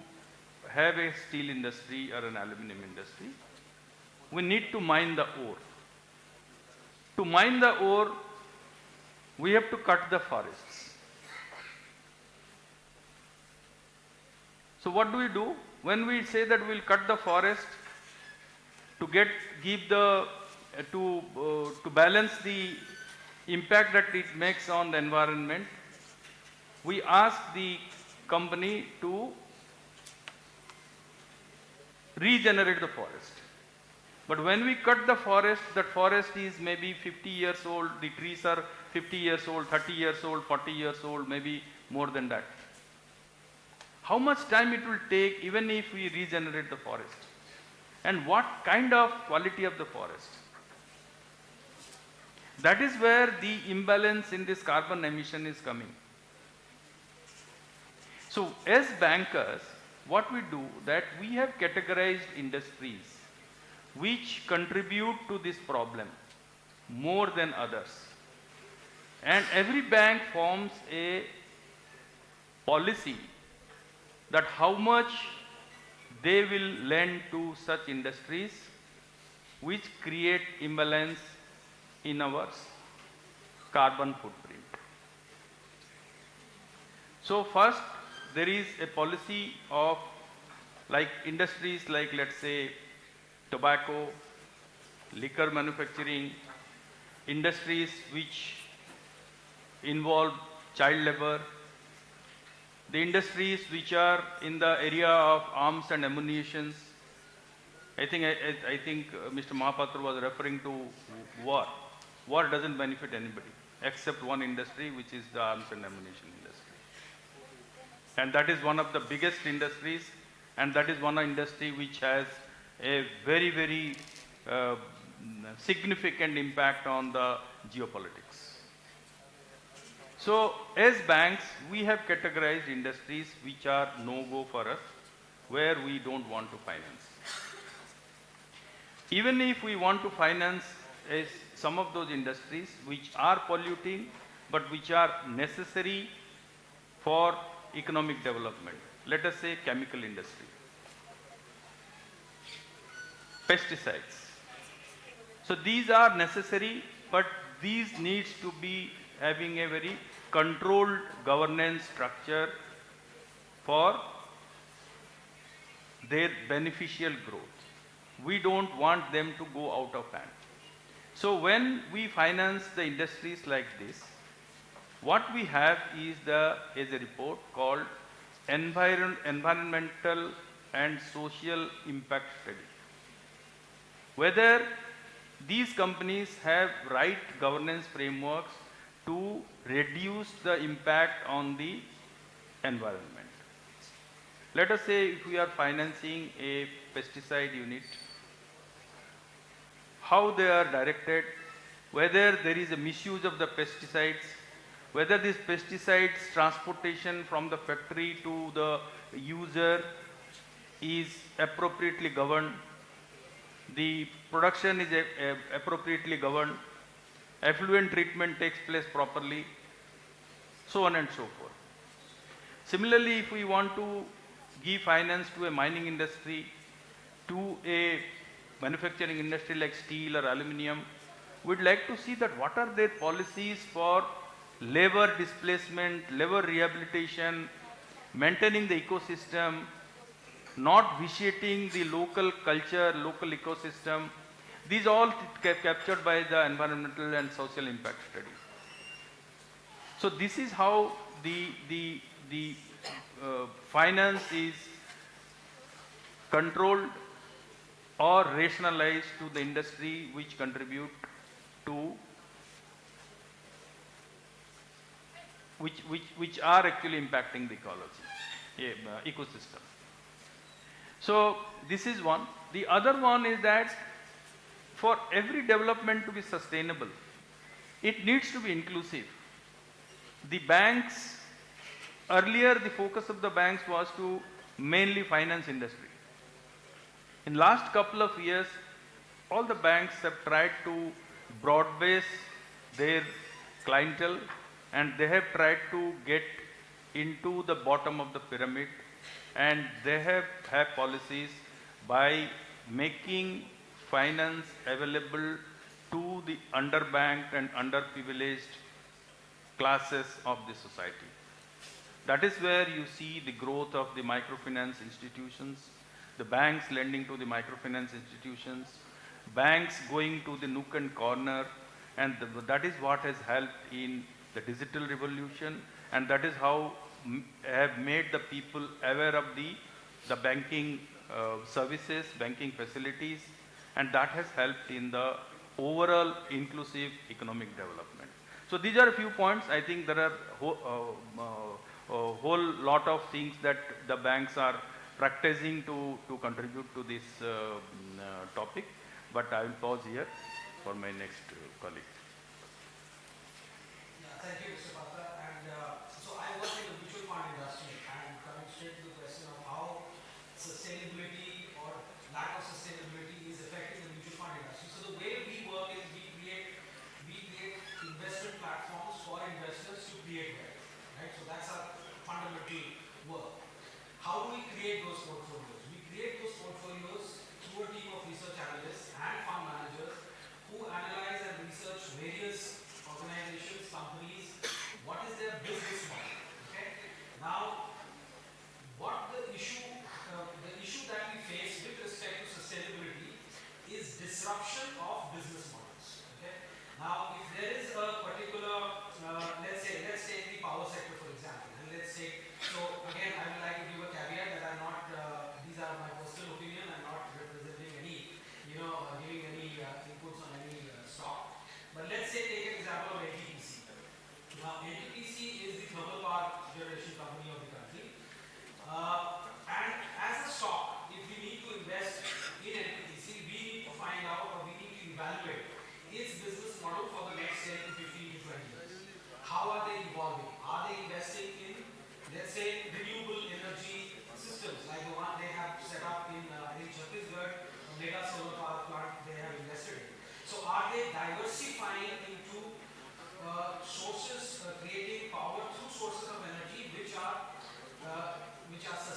have a steel industry or an aluminum industry, we need to mine the ore. To mine the ore, we have to cut the forests. So what do we do? When we say that we will cut the forest to balance the impact that it makes on the environment, we ask the company to regenerate the forest. But when we cut the forest, that forest is maybe 50 years old, the trees are 50 years old, 30 years old, 40 years old, maybe more than that. How much time it will take even if we regenerate the forest? And what kind of quality of the forest? That is where the imbalance in this carbon emission is coming. So as bankers, what we do, that we have categorized industries which contribute to this problem more than others. And every bank forms a policy that how much they will lend to such industries which create imbalance in our carbon footprint. So first, there is a policy of like industries like, let's say, tobacco, liquor manufacturing, industries which involve child labor, the industries which are in the area of arms and ammunitions. I think Mr. Mahapatra was referring to war. War doesn't benefit anybody except one industry, which is the arms and ammunition industry. And that is one of the biggest industries, and that is one industry which has a very, very significant impact on the geopolitics. So, as banks, we have categorized industries which are no-go for us, where we don't want to finance. Even if we want to finance some of those industries which are polluting, but which are necessary for economic development. Let us say chemical industry, pesticides. So these are necessary, but these needs to be having a very controlled governance structure for their beneficial growth. We don't want them to go out of hand. So when we finance the industries like this, what we have is a report called Environmental and Social Impact Study. Whether these companies have right governance frameworks to reduce the impact on the environment. Let us say if we are financing a pesticide unit, how they are directed, whether there is a misuse of the pesticides, whether this pesticides transportation from the factory to the user is appropriately governed, the production is appropriately governed, effluent treatment takes place properly, so on and so forth. Similarly, if we want to give finance to a mining industry, to a manufacturing industry like steel or aluminium, we'd like to see that what are their policies for labor displacement, labor rehabilitation, maintaining the ecosystem, not vitiating the local culture, local ecosystem. These all captured by the environmental and social impact study. So this is how the finance is controlled or rationalized to the industry which contribute to which are actually impacting the ecology, ecosystem. So this is one. The other one is that for every development to be sustainable, it needs to be inclusive. The banks, earlier the focus of the banks was to mainly finance industry. In last couple of years, all the banks have tried to broad base their clientele, and they have tried to get into the bottom of the pyramid, and they have policies by making finance available to the underbanked and underprivileged classes of the society. That is where you see the growth of the microfinance institutions, the banks lending to the microfinance institutions, banks going to the nook and corner, and that is what has helped in the digital revolution, and that is how have made the people aware of the banking services, banking facilities, and that has helped in the overall inclusive economic development. So these are a few points. I think there are a whole lot of things that the banks are practicing to contribute to this topic, but I will pause here for my next colleague. Thank you, Mr. Patra. And so I work in the mutual fund industry, and coming straight to the question of how sustainability or lack of sustainability is affecting the mutual fund industry. So the way we work is we create investment platforms for investors to create wealth, right? So that's our fundamental work. How do we create those portfolios? We create those portfolios through a team of research analysts and fund managers who analyze and research various organizations, companies, what is their business model, okay? Now, what the issue that we face with respect to sustainability is disruption of business models, okay? Now, if there is a particular, let's take the power sector for example, and let's say, so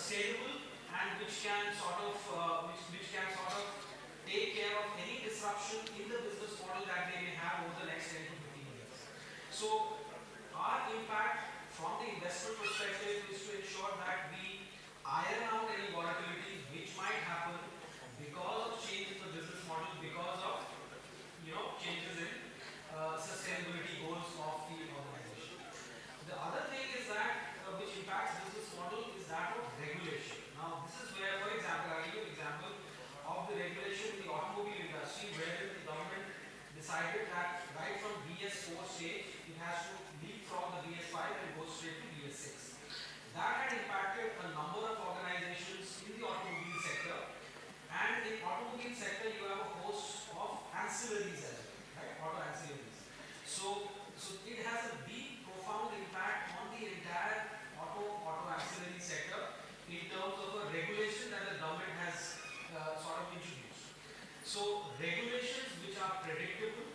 sustainable and which can sort of take care of any disruption in the business model that they may have over the next 10 to 15 years. So our impact from the investment perspective is to ensure that we iron out any volatility which might happen because of change in the business model, because of changes in sustainability goals of the organization. The other thing is that which impacts business model is that of regulation. Now this is where, for example, I'll give you an example of the regulation in the automobile industry, where the government decided that right from BS4 stage it has to leap from the BS5 and go straight to BS6. That had impacted a number of organizations in the automobile sector, and in automobile sector you have a host of ancillaries as well, right? Auto ancillaries. So it has a deep, profound impact on the entire auto ancillary sector in terms of a regulation that the government has sort of introduced. So regulations which are predictable,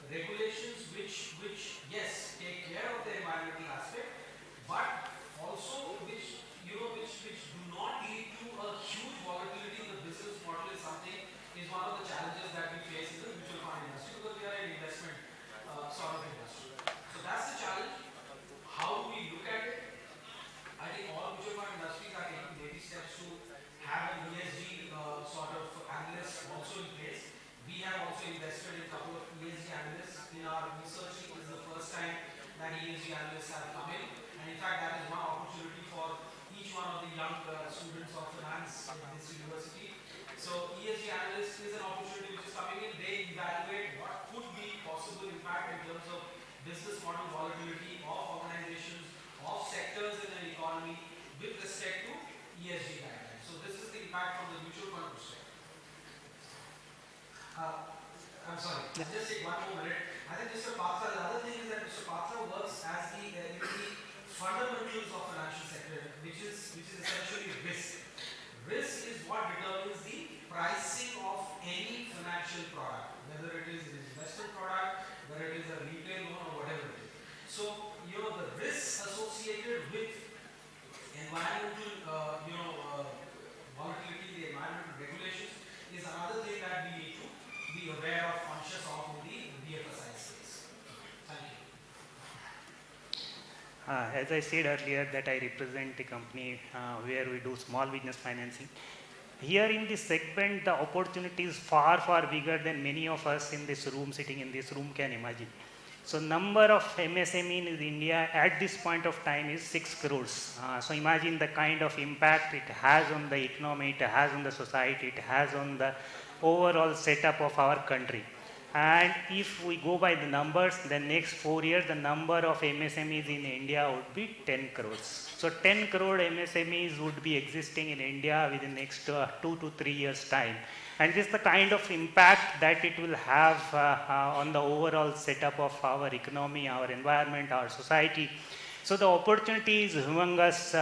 regulations which yes take care of the environmental aspect, but also which do not lead to a huge volatility in the business model is one of the challenges that we face in the mutual fund industry, because we are an investment sort of industry. So that's the challenge. How do we look at it? I think all mutual fund industries are taking baby steps to have an ESG sort of analyst also in place. We have also invested in a couple of ESG analysts in our research team. This is the first time that ESG analysts have come in, and in fact that is one opportunity for each one of the young students of finance in this university. So ESG analyst is an opportunity which is coming in. They evaluate what could be possible impact in terms of business model volatility of organizations, of sectors in an economy with respect to ESG guidelines. So this is the impact from the mutual fund perspective. I'm sorry, I'll just take one more minute. I think Mr. Patra, the other thing is that Mr. Patra works as the fundamentals of financial sector, which is essentially risk. Risk is what determines the pricing of any financial product, whether it is an investment product, whether it is a retail loan or whatever it is. So, the risks associated with environmental, volatility, the environmental regulations is another thing that we need to be aware of, conscious of in the BFSI space. Thank you. As I said earlier that I represent a company where we do small business financing. Here in this segment, the opportunity is far, far bigger than many of us in this room, sitting in this room, can imagine. So number of MSME in India at this point of time is 6 crores. So imagine the kind of impact it has on the economy, it has on the society, it has on the overall setup of our country. And if we go by the numbers, the next 4 years, the number of MSMEs in India would be 10 crores. So 10 crore MSMEs would be existing in India within the next 2 to 3 years' time. And this is the kind of impact that it will have on the overall setup of our economy, our environment, our society. So the opportunity is humongous.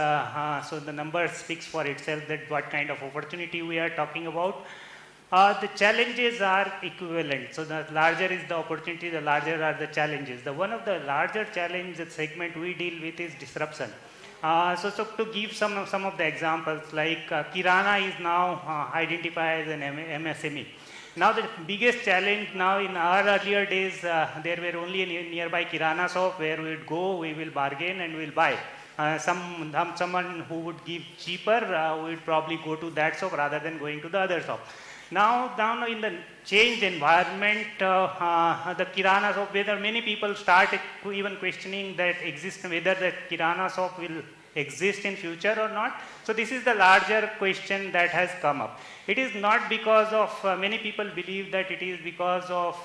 So the number speaks for itself that what kind of opportunity we are talking about. The challenges are equivalent. So the larger is the opportunity, the larger are the challenges. The one of the larger challenge segment we deal with is disruption. So to give some of the examples, like Kirana is now identified as an MSME. Now the biggest challenge now, in our earlier days, there were only a nearby Kirana shop where we would go, we will bargain and we will buy. Someone who would give cheaper, we would probably go to that shop rather than going to the other shop. Now in the changed environment, the Kirana shop, whether many people start even questioning that whether the Kirana shop will exist in future or not. So this is the larger question that has come up. It is not because of, many people believe that it is because of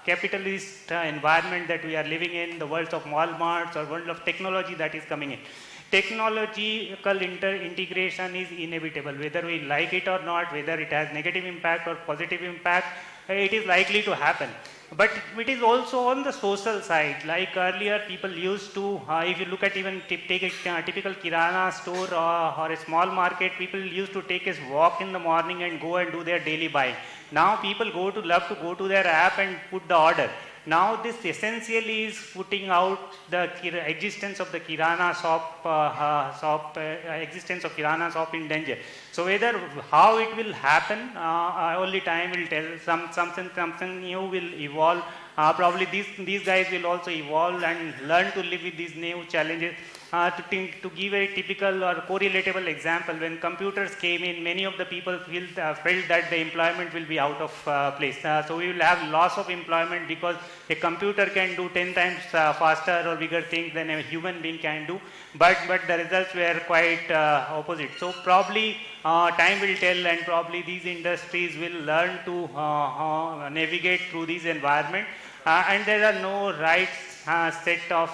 capitalist environment that we are living in, the world of Walmarts or world of technology that is coming in. Technological integration is inevitable, whether we like it or not, whether it has negative impact or positive impact, it is likely to happen. But it is also on the social side. Like earlier, people used to, if you look at even take a typical Kirana store or a small market, people used to take a walk in the morning and go and do their daily buying. Now people love to go to their app and put the order. Now this essentially is putting out the existence of the Kirana shop, existence of Kirana shop in danger. So whether how it will happen, only time will tell. Something new will evolve. Probably these guys will also evolve and learn to live with these new challenges. To give a typical or correlatable example, when computers came in, many of the people felt that the employment will be out of place. So we will have loss of employment because a computer can do 10 times faster or bigger things than a human being can do. But the results were quite opposite. So probably time will tell, and probably these industries will learn to navigate through this environment. And there are no right set of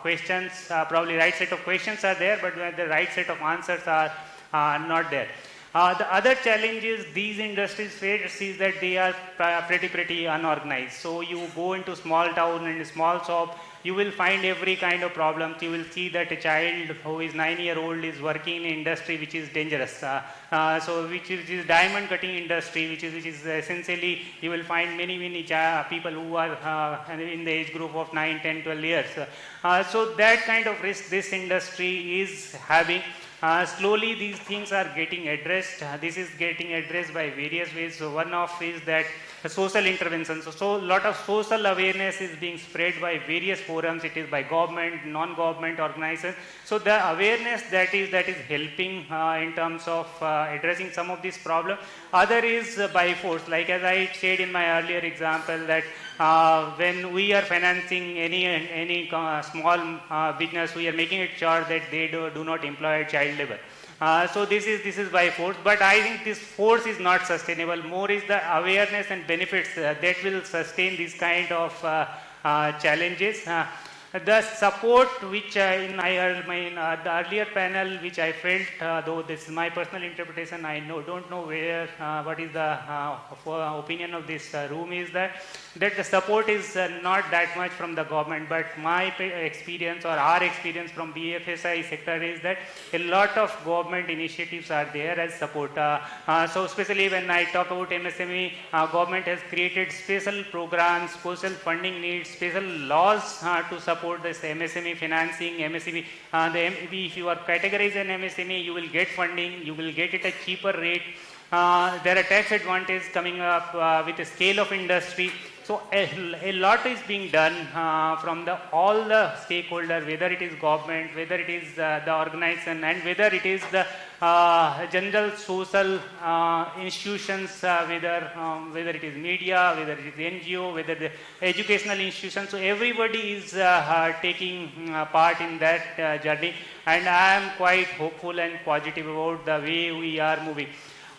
questions. Probably right set of questions are there, but the right set of answers are not there. The other challenges these industries face is that they are pretty unorganized. So you go into small town and small shop, you will find every kind of problems. You will see that a child who is 9-year-old is working in industry which is dangerous. So which is diamond cutting industry, which is essentially you will find many people who are in the age group of 9, 10, 12 years. So that kind of risk this industry is having. Slowly these things are getting addressed. This is getting addressed by various ways. So one of is that social intervention. So a lot of social awareness is being spread by various forums. It is by government, non-government organizations. So the awareness that is helping in terms of addressing some of these problems. Other is by force. Like as I said in my earlier example, that when we are financing any small business, we are making it sure that they do not employ child labor. So this is by force, but I think this force is not sustainable. More is the awareness and benefits that will sustain these kind of challenges. The support which in the earlier panel, which I felt, though this is my personal interpretation, I don't know where what is the opinion of this room, is that the support is not that much from the government, but my experience or our experience from BFSI sector is that a lot of government initiatives are there as support. So especially when I talk about MSME, government has created special programs, special funding needs, special laws to support this MSME financing. MSME, if you are categorized an MSME, you will get funding, you will get it at a cheaper rate. There are tax advantages coming up with the scale of industry. So a lot is being done from all the stakeholders, whether it is government, whether it is the organization, and whether it is the general social institutions, whether it is media, whether it is NGO, whether the educational institutions. So everybody is taking part in that journey, and I am quite hopeful and positive about the way we are moving.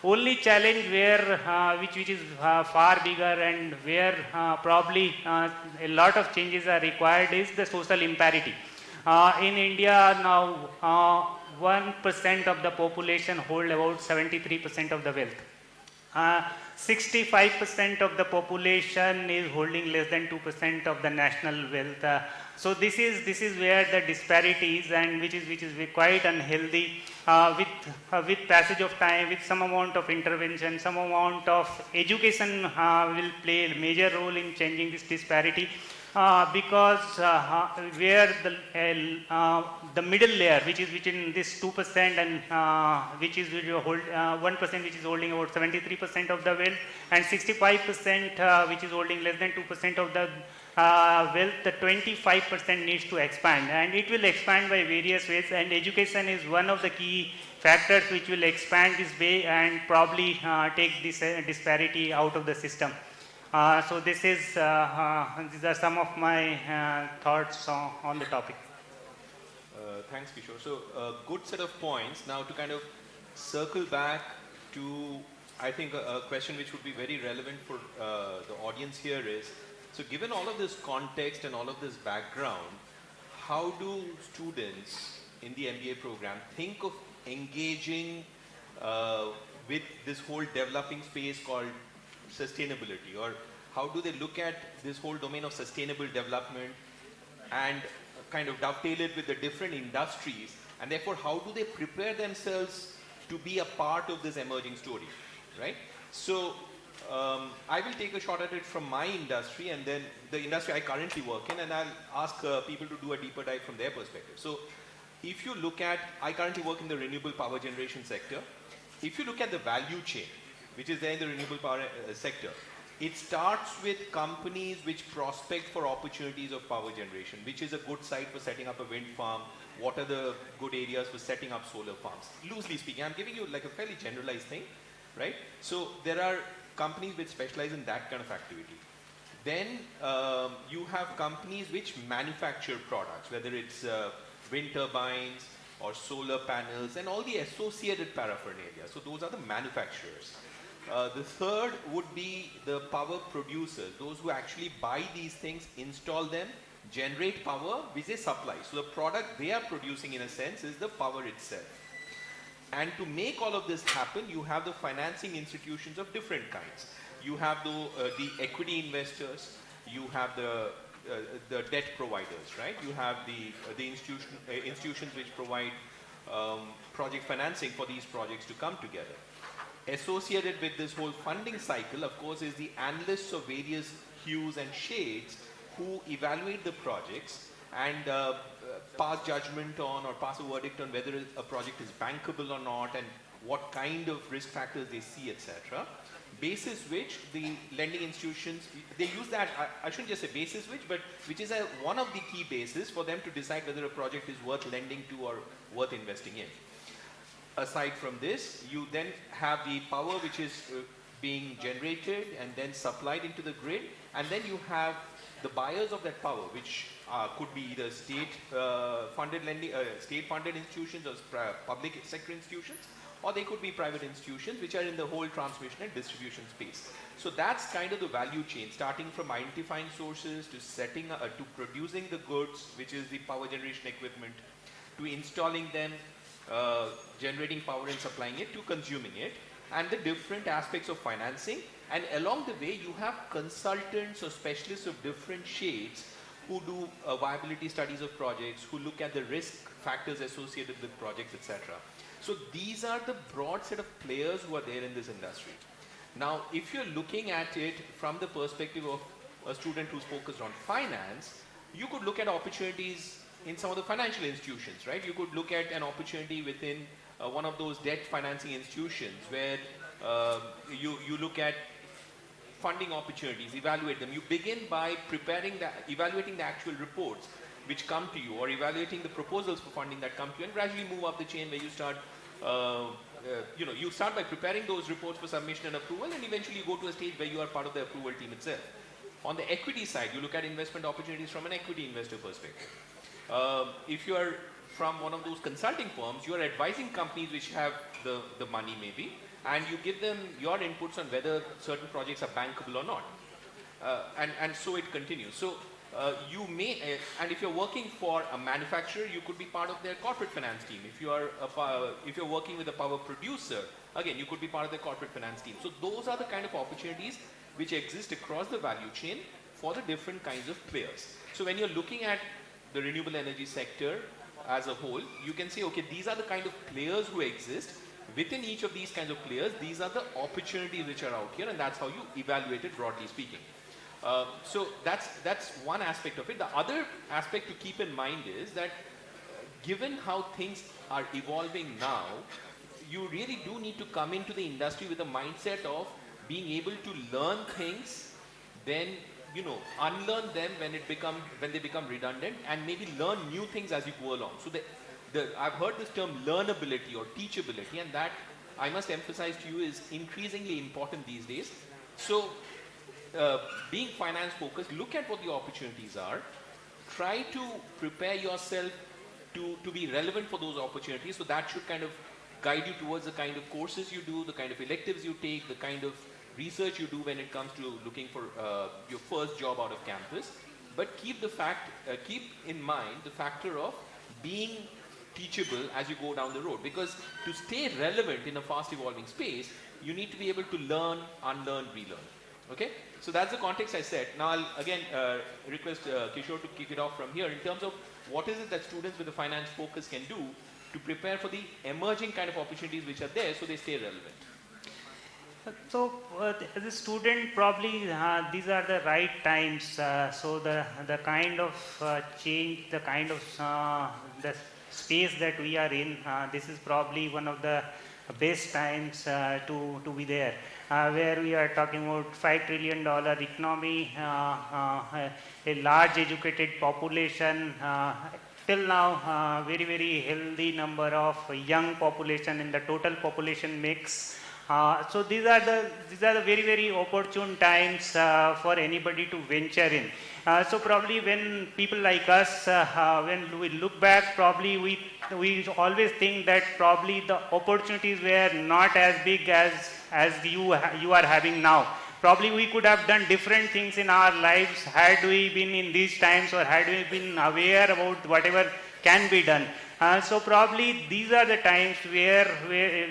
Only challenge where which is far bigger and where probably a lot of changes are required is the social imparity. In India now 1% of the population hold about 73% of the wealth. 65% of the population is holding less than 2% of the national wealth. So this is where the disparity is, and which is quite unhealthy. With passage of time, with some amount of intervention, some amount of education will play a major role in changing this disparity. Because where the middle layer, which is within this 2% and which is 1%, which is holding about 73% of the wealth, and 65% which is holding less than 2% of the wealth, the 25% needs to expand, and it will expand by various ways, and education is one of the key factors which will expand this way and probably take this disparity out of the system. So these are some of my thoughts on the topic. Thanks, Kishore. So good set of points. Now to kind of circle back to, I think, a question which would be very relevant for the audience here is, so given all of this context and all of this background, how do students in the MBA program think of engaging with this whole developing space called sustainability, or how do they look at this whole domain of sustainable development and kind of dovetail it with the different industries, and therefore how do they prepare themselves to be a part of this emerging story, right? So I will take a shot at it from my industry and then the industry I currently work in, and I'll ask people to do a deeper dive from their perspective. So if you look at, I currently work in the renewable power generation sector. If you look at the value chain, which is there in the renewable power sector, it starts with companies which prospect for opportunities of power generation, which is a good site for setting up a wind farm, what are the good areas for setting up solar farms. Loosely speaking, I'm giving you like a fairly generalized thing, right? So there are companies which specialize in that kind of activity. Then you have companies which manufacture products, whether it's wind turbines or solar panels and all the associated paraphernalia. So those are the manufacturers. The third would be the power producers, those who actually buy these things, install them, generate power, which they supply. So the product they are producing in a sense is the power itself. And to make all of this happen, you have the financing institutions of different kinds. You have the equity investors, you have the debt providers, right? You have the institutions which provide project financing for these projects to come together. Associated with this whole funding cycle, of course, is the analysts of various hues and shades who evaluate the projects and pass judgment on or pass a verdict on whether a project is bankable or not and what kind of risk factors they see, etc. Basis which the lending institutions, they use that, I shouldn't just say basis which, but which is one of the key bases for them to decide whether a project is worth lending to or worth investing in. Aside from this, you then have the power which is being generated and then supplied into the grid, and then you have the buyers of that power, which could be either state-funded lending, state-funded institutions or public sector institutions, or they could be private institutions which are in the whole transmission and distribution space. So that's kind of the value chain, starting from identifying sources to setting, to producing the goods, which is the power generation equipment, to installing them, generating power and supplying it, to consuming it, and the different aspects of financing. And along the way, you have consultants or specialists of different shades who do viability studies of projects, who look at the risk factors associated with projects, etc. So these are the broad set of players who are there in this industry. Now, if you're looking at it from the perspective of a student who's focused on finance, you could look at opportunities in some of the financial institutions, right? You could look at an opportunity within one of those debt financing institutions where you look at funding opportunities, evaluate them. You begin by evaluating the actual reports which come to you, or evaluating the proposals for funding that come to you, and gradually move up the chain where you start, you start by preparing those reports for submission and approval, and eventually you go to a stage where you are part of the approval team itself. On the equity side, you look at investment opportunities from an equity investor perspective. If you are from one of those consulting firms, you are advising companies which have the money maybe, and you give them your inputs on whether certain projects are bankable or not. And so it continues. So you may, and if you're working for a manufacturer, you could be part of their corporate finance team. If you're working with a power producer, again, you could be part of their corporate finance team. So those are the kind of opportunities which exist across the value chain for the different kinds of players. So when you're looking at the renewable energy sector as a whole, you can say, okay, these are the kind of players who exist. Within each of these kinds of players, these are the opportunities which are out here, and that's how you evaluate it, broadly speaking. So that's one aspect of it. The other aspect to keep in mind is that given how things are evolving now, you really do need to come into the industry with a mindset of being able to learn things, then unlearn them when they become redundant, and maybe learn new things as you go along. So I've heard this term learnability or teachability, and that I must emphasize to you is increasingly important these days. So being finance focused, look at what the opportunities are, try to prepare yourself to be relevant for those opportunities. So that should kind of guide you towards the kind of courses you do, the kind of electives you take, the kind of research you do when it comes to looking for your first job out of campus. But keep in mind the factor of being teachable as you go down the road, because to stay relevant in a fast evolving space, you need to be able to learn, unlearn, relearn. Okay, so that's the context I set. Now I'll again request Kishore to kick it off from here in terms of what is it that students with a finance focus can do to prepare for the emerging kind of opportunities which are there so they stay relevant. So, as a student, probably these are the right times. So the kind of change, the kind of the space that we are in, this is probably one of the best times to be there. Where we are talking about $5 trillion economy, a large educated population. Till now, very healthy number of young population in the total population mix. So these are the very opportune times for anybody to venture in. So probably when people like us, when we look back, probably we always think that probably the opportunities were not as big as you are having now. Probably we could have done different things in our lives had we been in these times, or had we been aware about whatever can be done. So probably these are the times where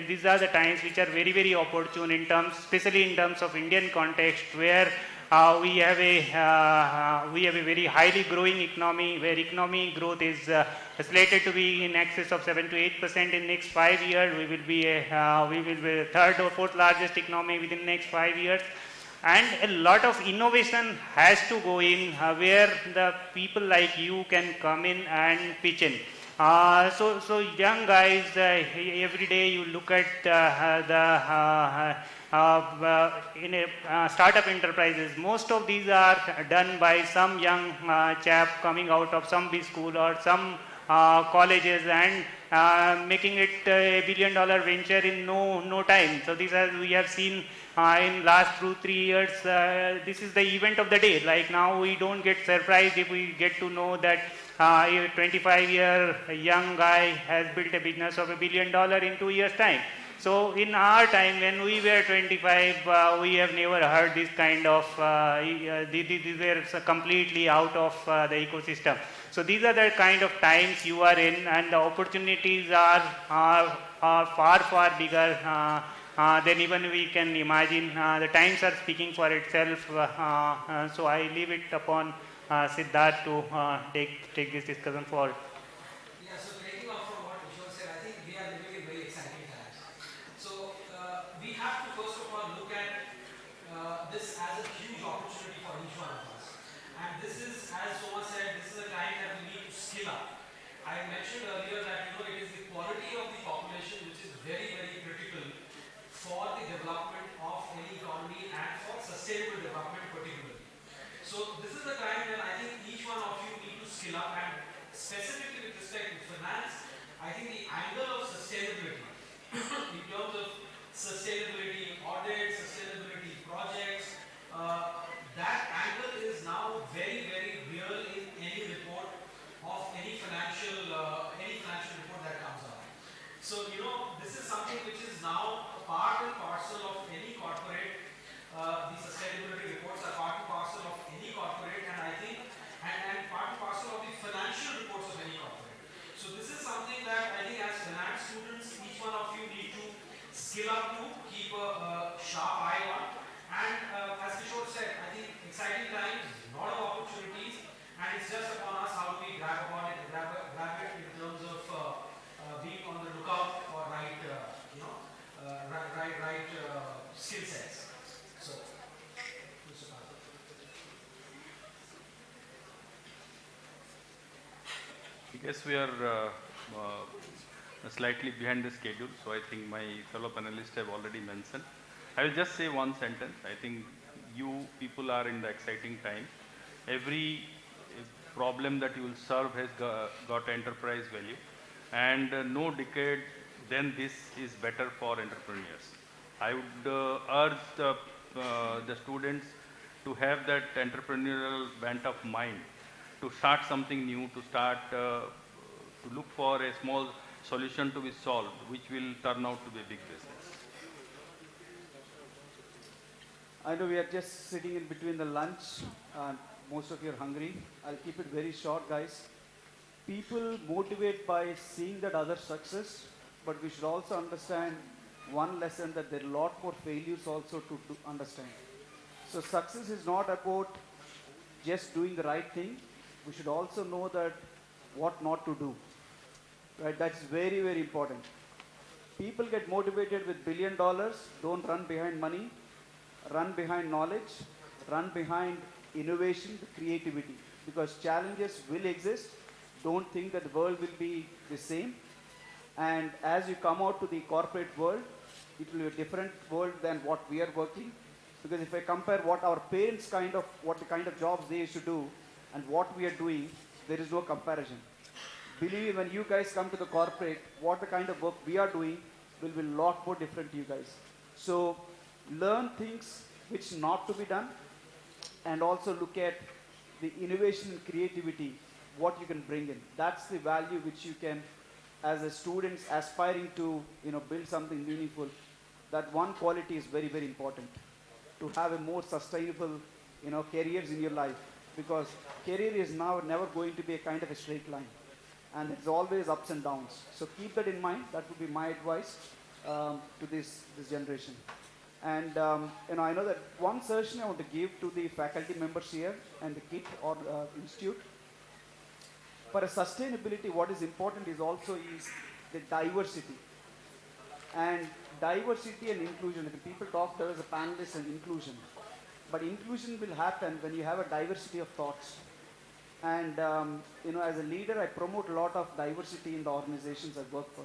these are the times which are very opportune in terms, especially in terms of Indian context, where we have a very highly growing economy, where economy growth is slated to be in excess of 7 to 8% in next 5 years. We will be the third or fourth largest economy within the next 5 years. And a lot of innovation has to go in where the people like you can come in and pitch in. So young guys, every day you look at startup enterprises. Most of these are done by some young chap coming out of some B school or some colleges and making it a $1 billion venture in no time. So these are, we have seen in last 2-3 years, this is the event of the day. Like now we don't get surprised if we get to know that a 25-year young guy has built a business of $1 billion in 2 years' time. So in our time, when we were 25, we have never heard this kind of, these were completely out of the ecosystem. So these are the kind of times you are in, and the opportunities are far bigger than even we can imagine. The times are speaking for itself. So I leave it upon Siddharth to take this discussion forward. Yeah, so taking off from what Kishore said, I think we are living in very exciting times. So we have to first of all look at this as a huge opportunity for each one of us. And this is, as Soma said, this is a time that we need to skill up. I mentioned earlier that it is the quality of the population which is very critical for the development of any economy and for sustainable development particularly. So this is the time when I think each one of you need to skill up, and specifically with respect to finance, I think the angle of sustainability in terms of sustainability audit, sustainability projects, that angle is now very real in any report of any financial report that comes out. So this is something which is now part and parcel of any corporate. The sustainability reports are part and parcel of any corporate, and I think, and part and parcel of the financial reports of any corporate. So this is something that I think as finance students, each one of you need to skill up to, keep a sharp eye on. And as Kishore said, I think exciting times, a lot of opportunities, and it's just upon us how do we grab it in terms of being on the lookout for right skill sets. So, Mr. Karthik. I guess we are slightly behind the schedule, so I think my fellow panelists have already mentioned. I will just say one sentence. I think you people are in the exciting time. Every problem that you will solve has got enterprise value, and no decade than this is better for entrepreneurs. I would urge the students to have that entrepreneurial bent of mind, to start something new, to start to look for a small solution to be solved, which will turn out to be a big business. I know we are just sitting in between the lunch and most of you are hungry. I'll keep it very short, guys. People motivate by seeing that other success, but we should also understand one lesson, that there are a lot more failures also to understand. So success is not about just doing the right thing. We should also know that what not to do. Right? That's very important. People get motivated with $1 billion, don't run behind money, run behind knowledge, run behind innovation, creativity. Because challenges will exist. Don't think that the world will be the same. And as you come out to the corporate world, it will be a different world than what we are working. Because if I compare what our parents what the kind of jobs they used to do and what we are doing, there is no comparison. Believe me, when you guys come to the corporate, what the kind of work we are doing will be a lot more different to you guys. So learn things which not to be done, and also look at the innovation and creativity, what you can bring in. That's the value which you can, as a students aspiring to build something meaningful, that one quality is very, very important to have a more sustainable careers in your life, because career is now never going to be a kind of a straight line, and it's always ups and downs. So keep that in mind. That would be my advice to this generation. And I know that one suggestion I want to give to the faculty members here and the KIT or institute. For a sustainability, what is important is also the diversity. And diversity and inclusion. If people talk, there is a panelist and inclusion. But inclusion will happen when you have a diversity of thoughts. And as a leader, I promote a lot of diversity in the organizations I work for.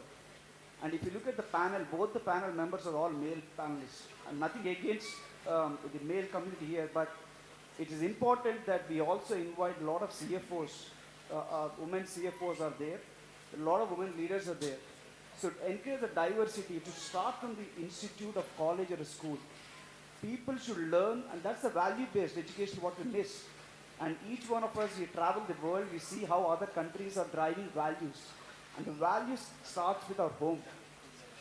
And if you look at the panel, both the panel members are all male panelists. And nothing against the male community here, but it is important that we also invite a lot of CFOs. Women CFOs are there. A lot of women leaders are there. So to encourage the diversity, to start from the institute of college or a school, people should learn, and that's the value-based education what we miss. And each one of us, we travel the world, we see how other countries are driving values. And the values starts with our home.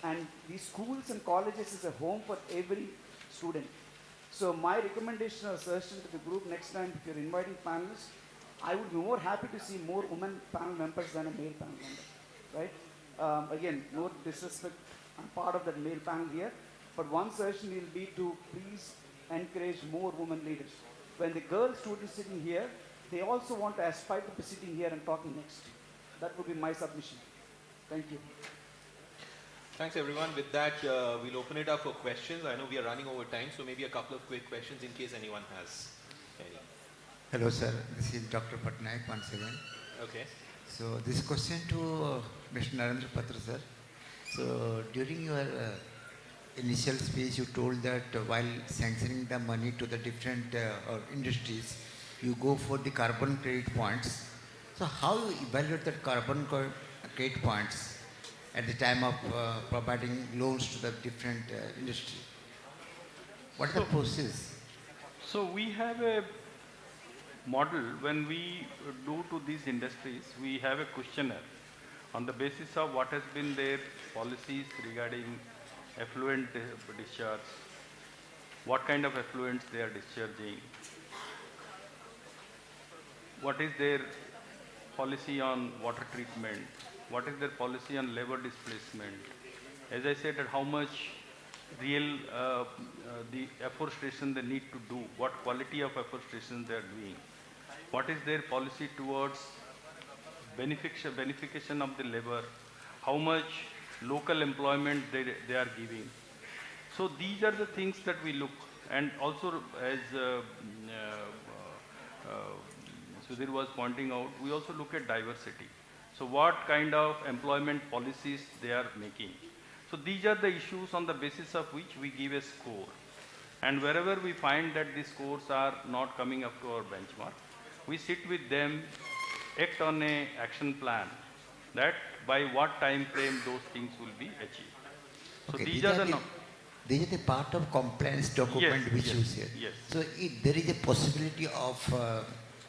And these schools and colleges is a home for every student. So my recommendation or suggestion to the group next time, if you're inviting panelists, I would be more happy to see more women panel members than a male panel member, right? Again, no disrespect, I'm part of that male panel here, but one suggestion will be to please encourage more women leaders. When the girl students sitting here, they also want to aspire to be sitting here and talking next. That would be my submission. Thank you. Thanks everyone. With that, we'll open it up for questions. I know we are running over time, so maybe a couple of quick questions in case anyone has any. Hello sir, this is Dr. Patnaik once again. Okay. So this question to Mr. Narendra Patra sir. So during your initial speech you told that while sanctioning the money to the different industries, you go for the carbon credit points. So how you evaluate that carbon credit points at the time of providing loans to the different industry? What is the process? So we have a model when we do to these industries, we have a questionnaire on the basis of what has been their policies regarding effluent discharge, what kind of effluents they are discharging, what is their policy on water treatment, what is their policy on labor displacement. As I said, that how much real the afforestation they need to do, what quality of afforestation they are doing, what is their policy towards benefication of the labor, how much local employment they are giving. So these are the things that we look, and also as Sudhir was pointing out, we also look at diversity. So what kind of employment policies they are making. So these are the issues on the basis of which we give a score. And wherever we find that these scores are not coming up to our benchmark, we sit with them, act on an action plan that by what time frame those things will be achieved. So Okay, these are the these are the part of compliance document Yes, which yes, you said. yes. So if there is a possibility of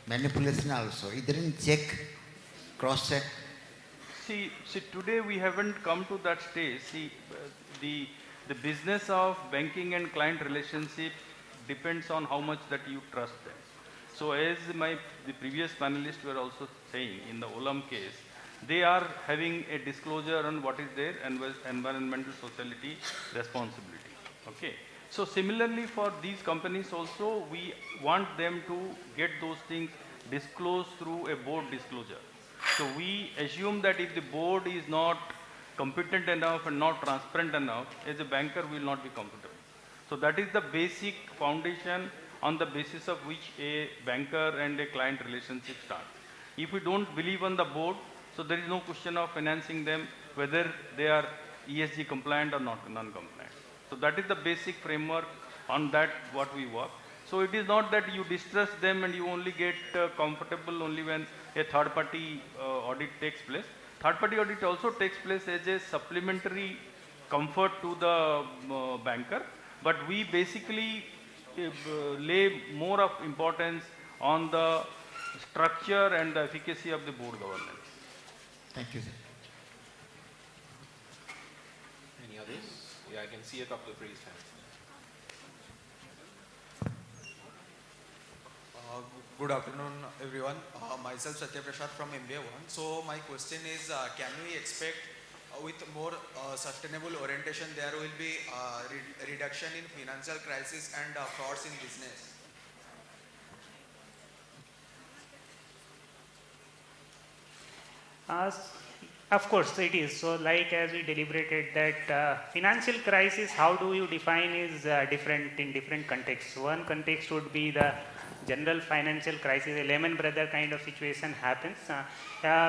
manipulation also. Is there any check, cross check? See, today we haven't come to that stage. See, the business of banking and client relationship depends on how much that you trust them. So as the previous panelists were also saying, in the Olam case, they are having a disclosure on what is their environmental sociality responsibility. Okay. So similarly for these companies also, we want them to get those things disclosed through a board disclosure. So we assume that if the board is not competent enough and not transparent enough, as a banker will not be comfortable. So that is the basic foundation on the basis of which a banker and a client relationship starts. If we don't believe on the board, so there is no question of financing them whether they are ESG compliant or not non-compliant. So that is the basic framework on that what we work. So it is not that you distrust them and you only get comfortable only when a third party audit takes place. Third party audit also takes place as a supplementary comfort to the banker, but we basically lay more of importance on the structure and the efficacy of the board governance. Thank you, sir. Any others? Yeah, I can see a couple of raised hands. Good afternoon, everyone. Myself Satya Prasad from MBA1. So my question is, can we expect with more sustainable orientation, there will be reduction in financial crisis and frauds in business? Of course, it is. So like as we deliberated that financial crisis, how do you define is different in different contexts. One context would be the general financial crisis, a Lehman Brothers kind of situation happens,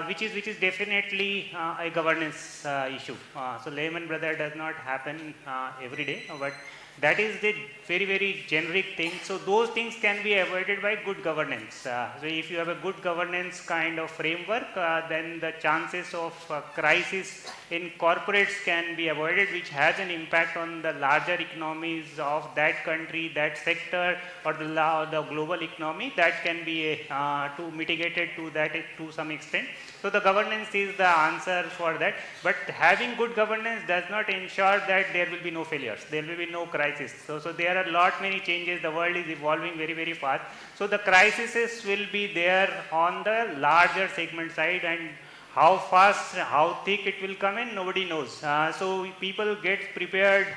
which is definitely a governance issue. So Lehman Brothers does not happen every day, but that is the very generic thing. So those things can be avoided by good governance. So if you have a good governance kind of framework, then the chances of crisis in corporates can be avoided, which has an impact on the larger economies of that country, that sector, or the global economy. That can be to mitigated to that to some extent. So the governance is the answer for that. But having good governance does not ensure that there will be no failures, there will be no crisis. So there are many changes. The world is evolving very fast. So the crises will be there on the larger segment side, and how fast, how thick it will come in, nobody knows. So people get prepared,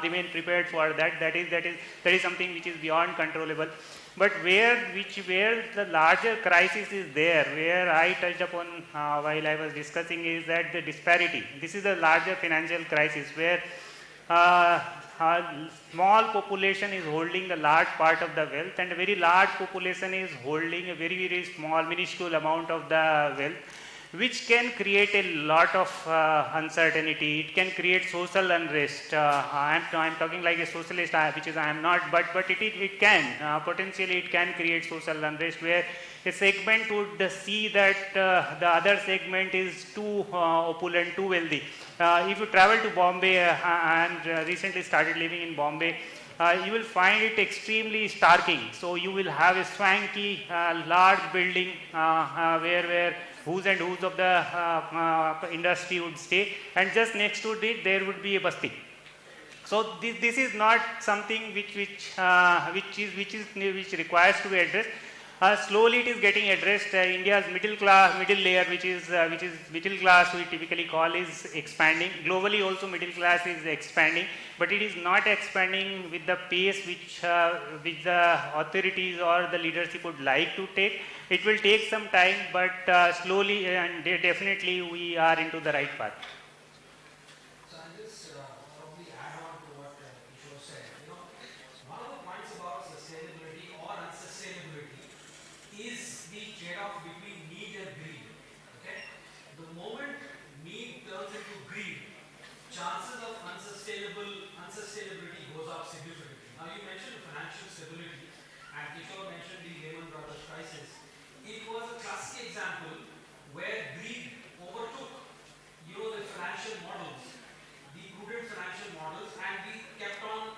remain prepared for that. That is something which is beyond controllable. But where the larger crisis is there, where I touched upon while I was discussing, is that the disparity. This is a larger financial crisis where a small population is holding the large part of the wealth, and a very large population is holding a very small, minuscule amount of the wealth, which can create a lot of uncertainty. It can create social unrest. I'm talking like a socialist, which is I am not, but it can potentially it can create social unrest, where a segment would see that the other segment is too opulent, too wealthy. If you travel to Bombay, and recently started living in Bombay, you will find it extremely starking. So you will have a swanky, large building where who's and who's of the industry would stay, and just next to it there would be a basti. So this is not something which requires to be addressed. Slowly it is getting addressed. India's middle layer, which is middle class, we typically call, is expanding. Globally also middle class is expanding, but it is not expanding with the pace which the authorities or the leadership would like to take. It will take some time, but slowly and definitely we are into the right path. So I'll just probably add on to what Kishore said. One of the points about sustainability or unsustainability is the trade-off between need and greed. Okay? The moment need turns into greed, chances of unsustainability goes up significantly. Now you mentioned financial stability, and Kishore mentioned the Lehman Brothers crisis. It was a classic example where greed overtook, the financial models, the prudent financial models, and we kept on,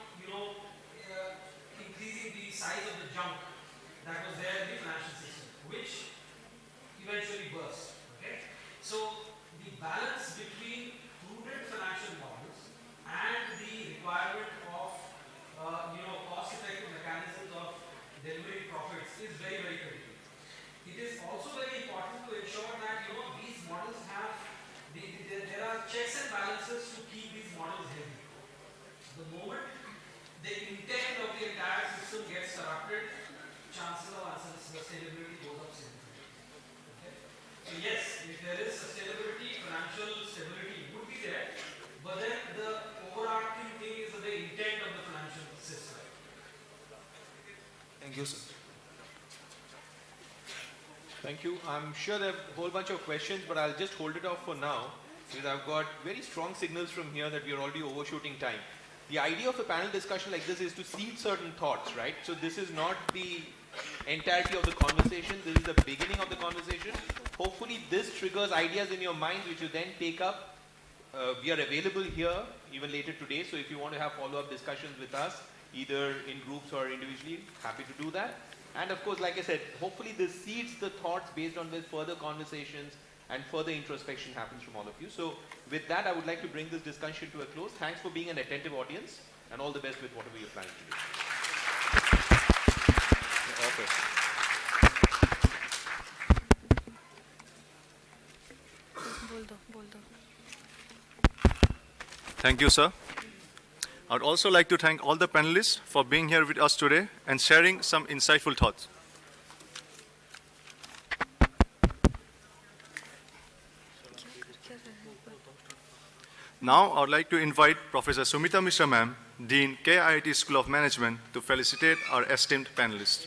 increasing the size of the junk that was there in the financial system, which eventually burst. Okay, so the balance between prudent financial models and the requirement of, cost-effective mechanisms of delivering profits is very critical. It is also very important to ensure that these models have there are checks and balances to keep these models healthy. The moment the intent of the entire system gets corrupted, chances of unsustainability goes up significantly. Okay? So yes, if there is sustainability, financial stability would be there. Thank you, sir. Thank you. I'm sure there are a whole bunch of questions, but I'll just hold it off for now because I've got very strong signals from here that we are already overshooting time. The idea of a panel discussion like this is to seed certain thoughts, right? So this is not the entirety of the conversation. This is the beginning of the conversation. Hopefully this triggers ideas in your mind which you then take up. We are available here even later today. So if you want to have follow-up discussions with us, either in groups or individually, happy to do that. And of course, like I said, hopefully this seeds the thoughts based on which further conversations and further introspection happens from all of you. So with that, I would like to bring this discussion to a close. Thanks for being an attentive audience and all the best with whatever you're planning to do. Thank you, sir. I would also like to thank all the panelists for being here with us today and sharing some insightful thoughts. Now, I would like to invite Professor Sumita Mishra Ma'am, Dean, KIIT School of Management, to felicitate our esteemed panelists.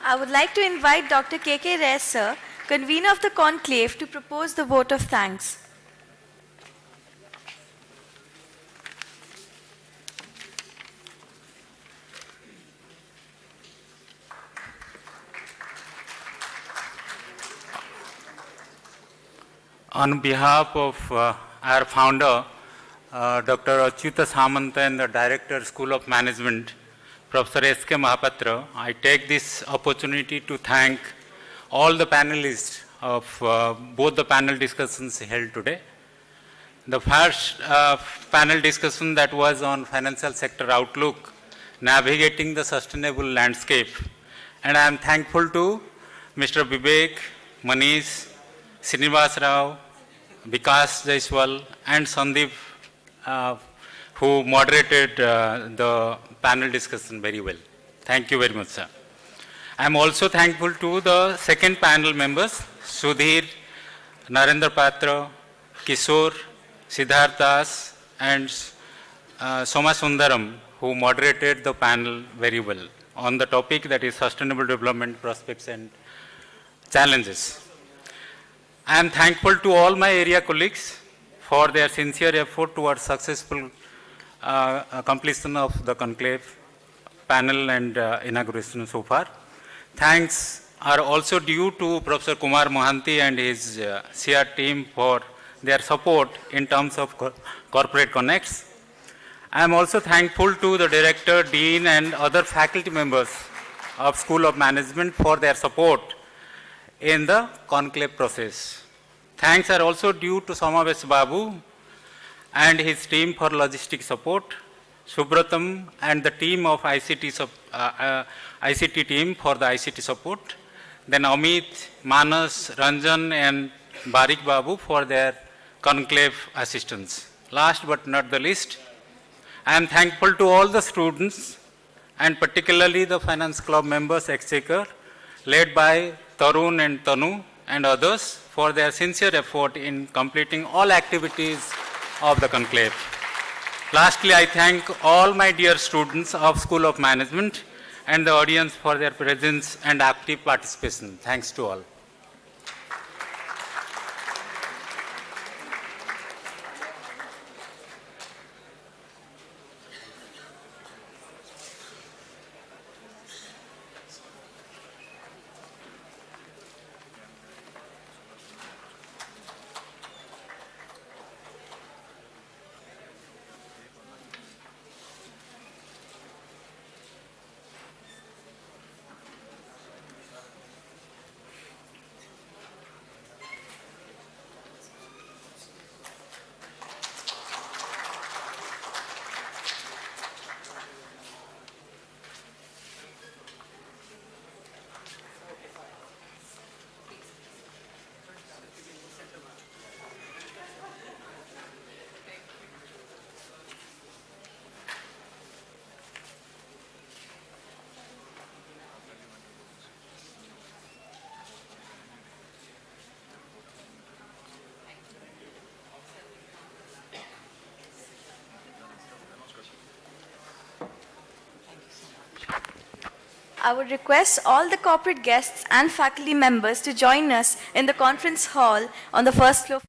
I would like to invite Dr. K.K. Ray, sir, convener of the conclave, to propose the vote of thanks. On behalf of our founder, Dr. Achyuta Samanta, and the Director, School of Management, Professor S.K. Mahapatra, I take this opportunity to thank all the panelists of both the panel discussions held today. The first panel discussion that was on financial sector outlook, navigating the sustainable landscape. And I am thankful to Mr. Vivek, Manish, Srinivas Rao, Vikas Jaiswal, and Sandeep, who moderated the panel discussion very well. Thank you very much, sir. I am also thankful to the second panel members, Sudhir, Narendra Patra, Kishore, Siddharth Das, and Soma Sundaram, who moderated the panel very well on the topic that is sustainable development prospects and challenges. I am thankful to all my area colleagues for their sincere effort towards successful completion of the conclave panel and inauguration so far. Thanks are also due to Professor Kumar Mohanty and his CR team for their support in terms of corporate connects. I am also thankful to the director, dean, and other faculty members of School of Management for their support in the conclave process. Thanks are also due to Samavesh Babu and his team for logistic support, Subratam and the team of ICT team for the ICT support, then Amit, Manas, Ranjan, and Barik Babu for their conclave assistance. Last but not the least, I am thankful to all the students and particularly the Finance Club members, Exchequer, led by Tarun and Tanu and others for their sincere effort in completing all activities of the conclave. Lastly, I thank all my dear students of School of Management and the audience for their presence and active participation. Thanks to all. I would request all the corporate guests and faculty members to join us in the conference hall on the first floor.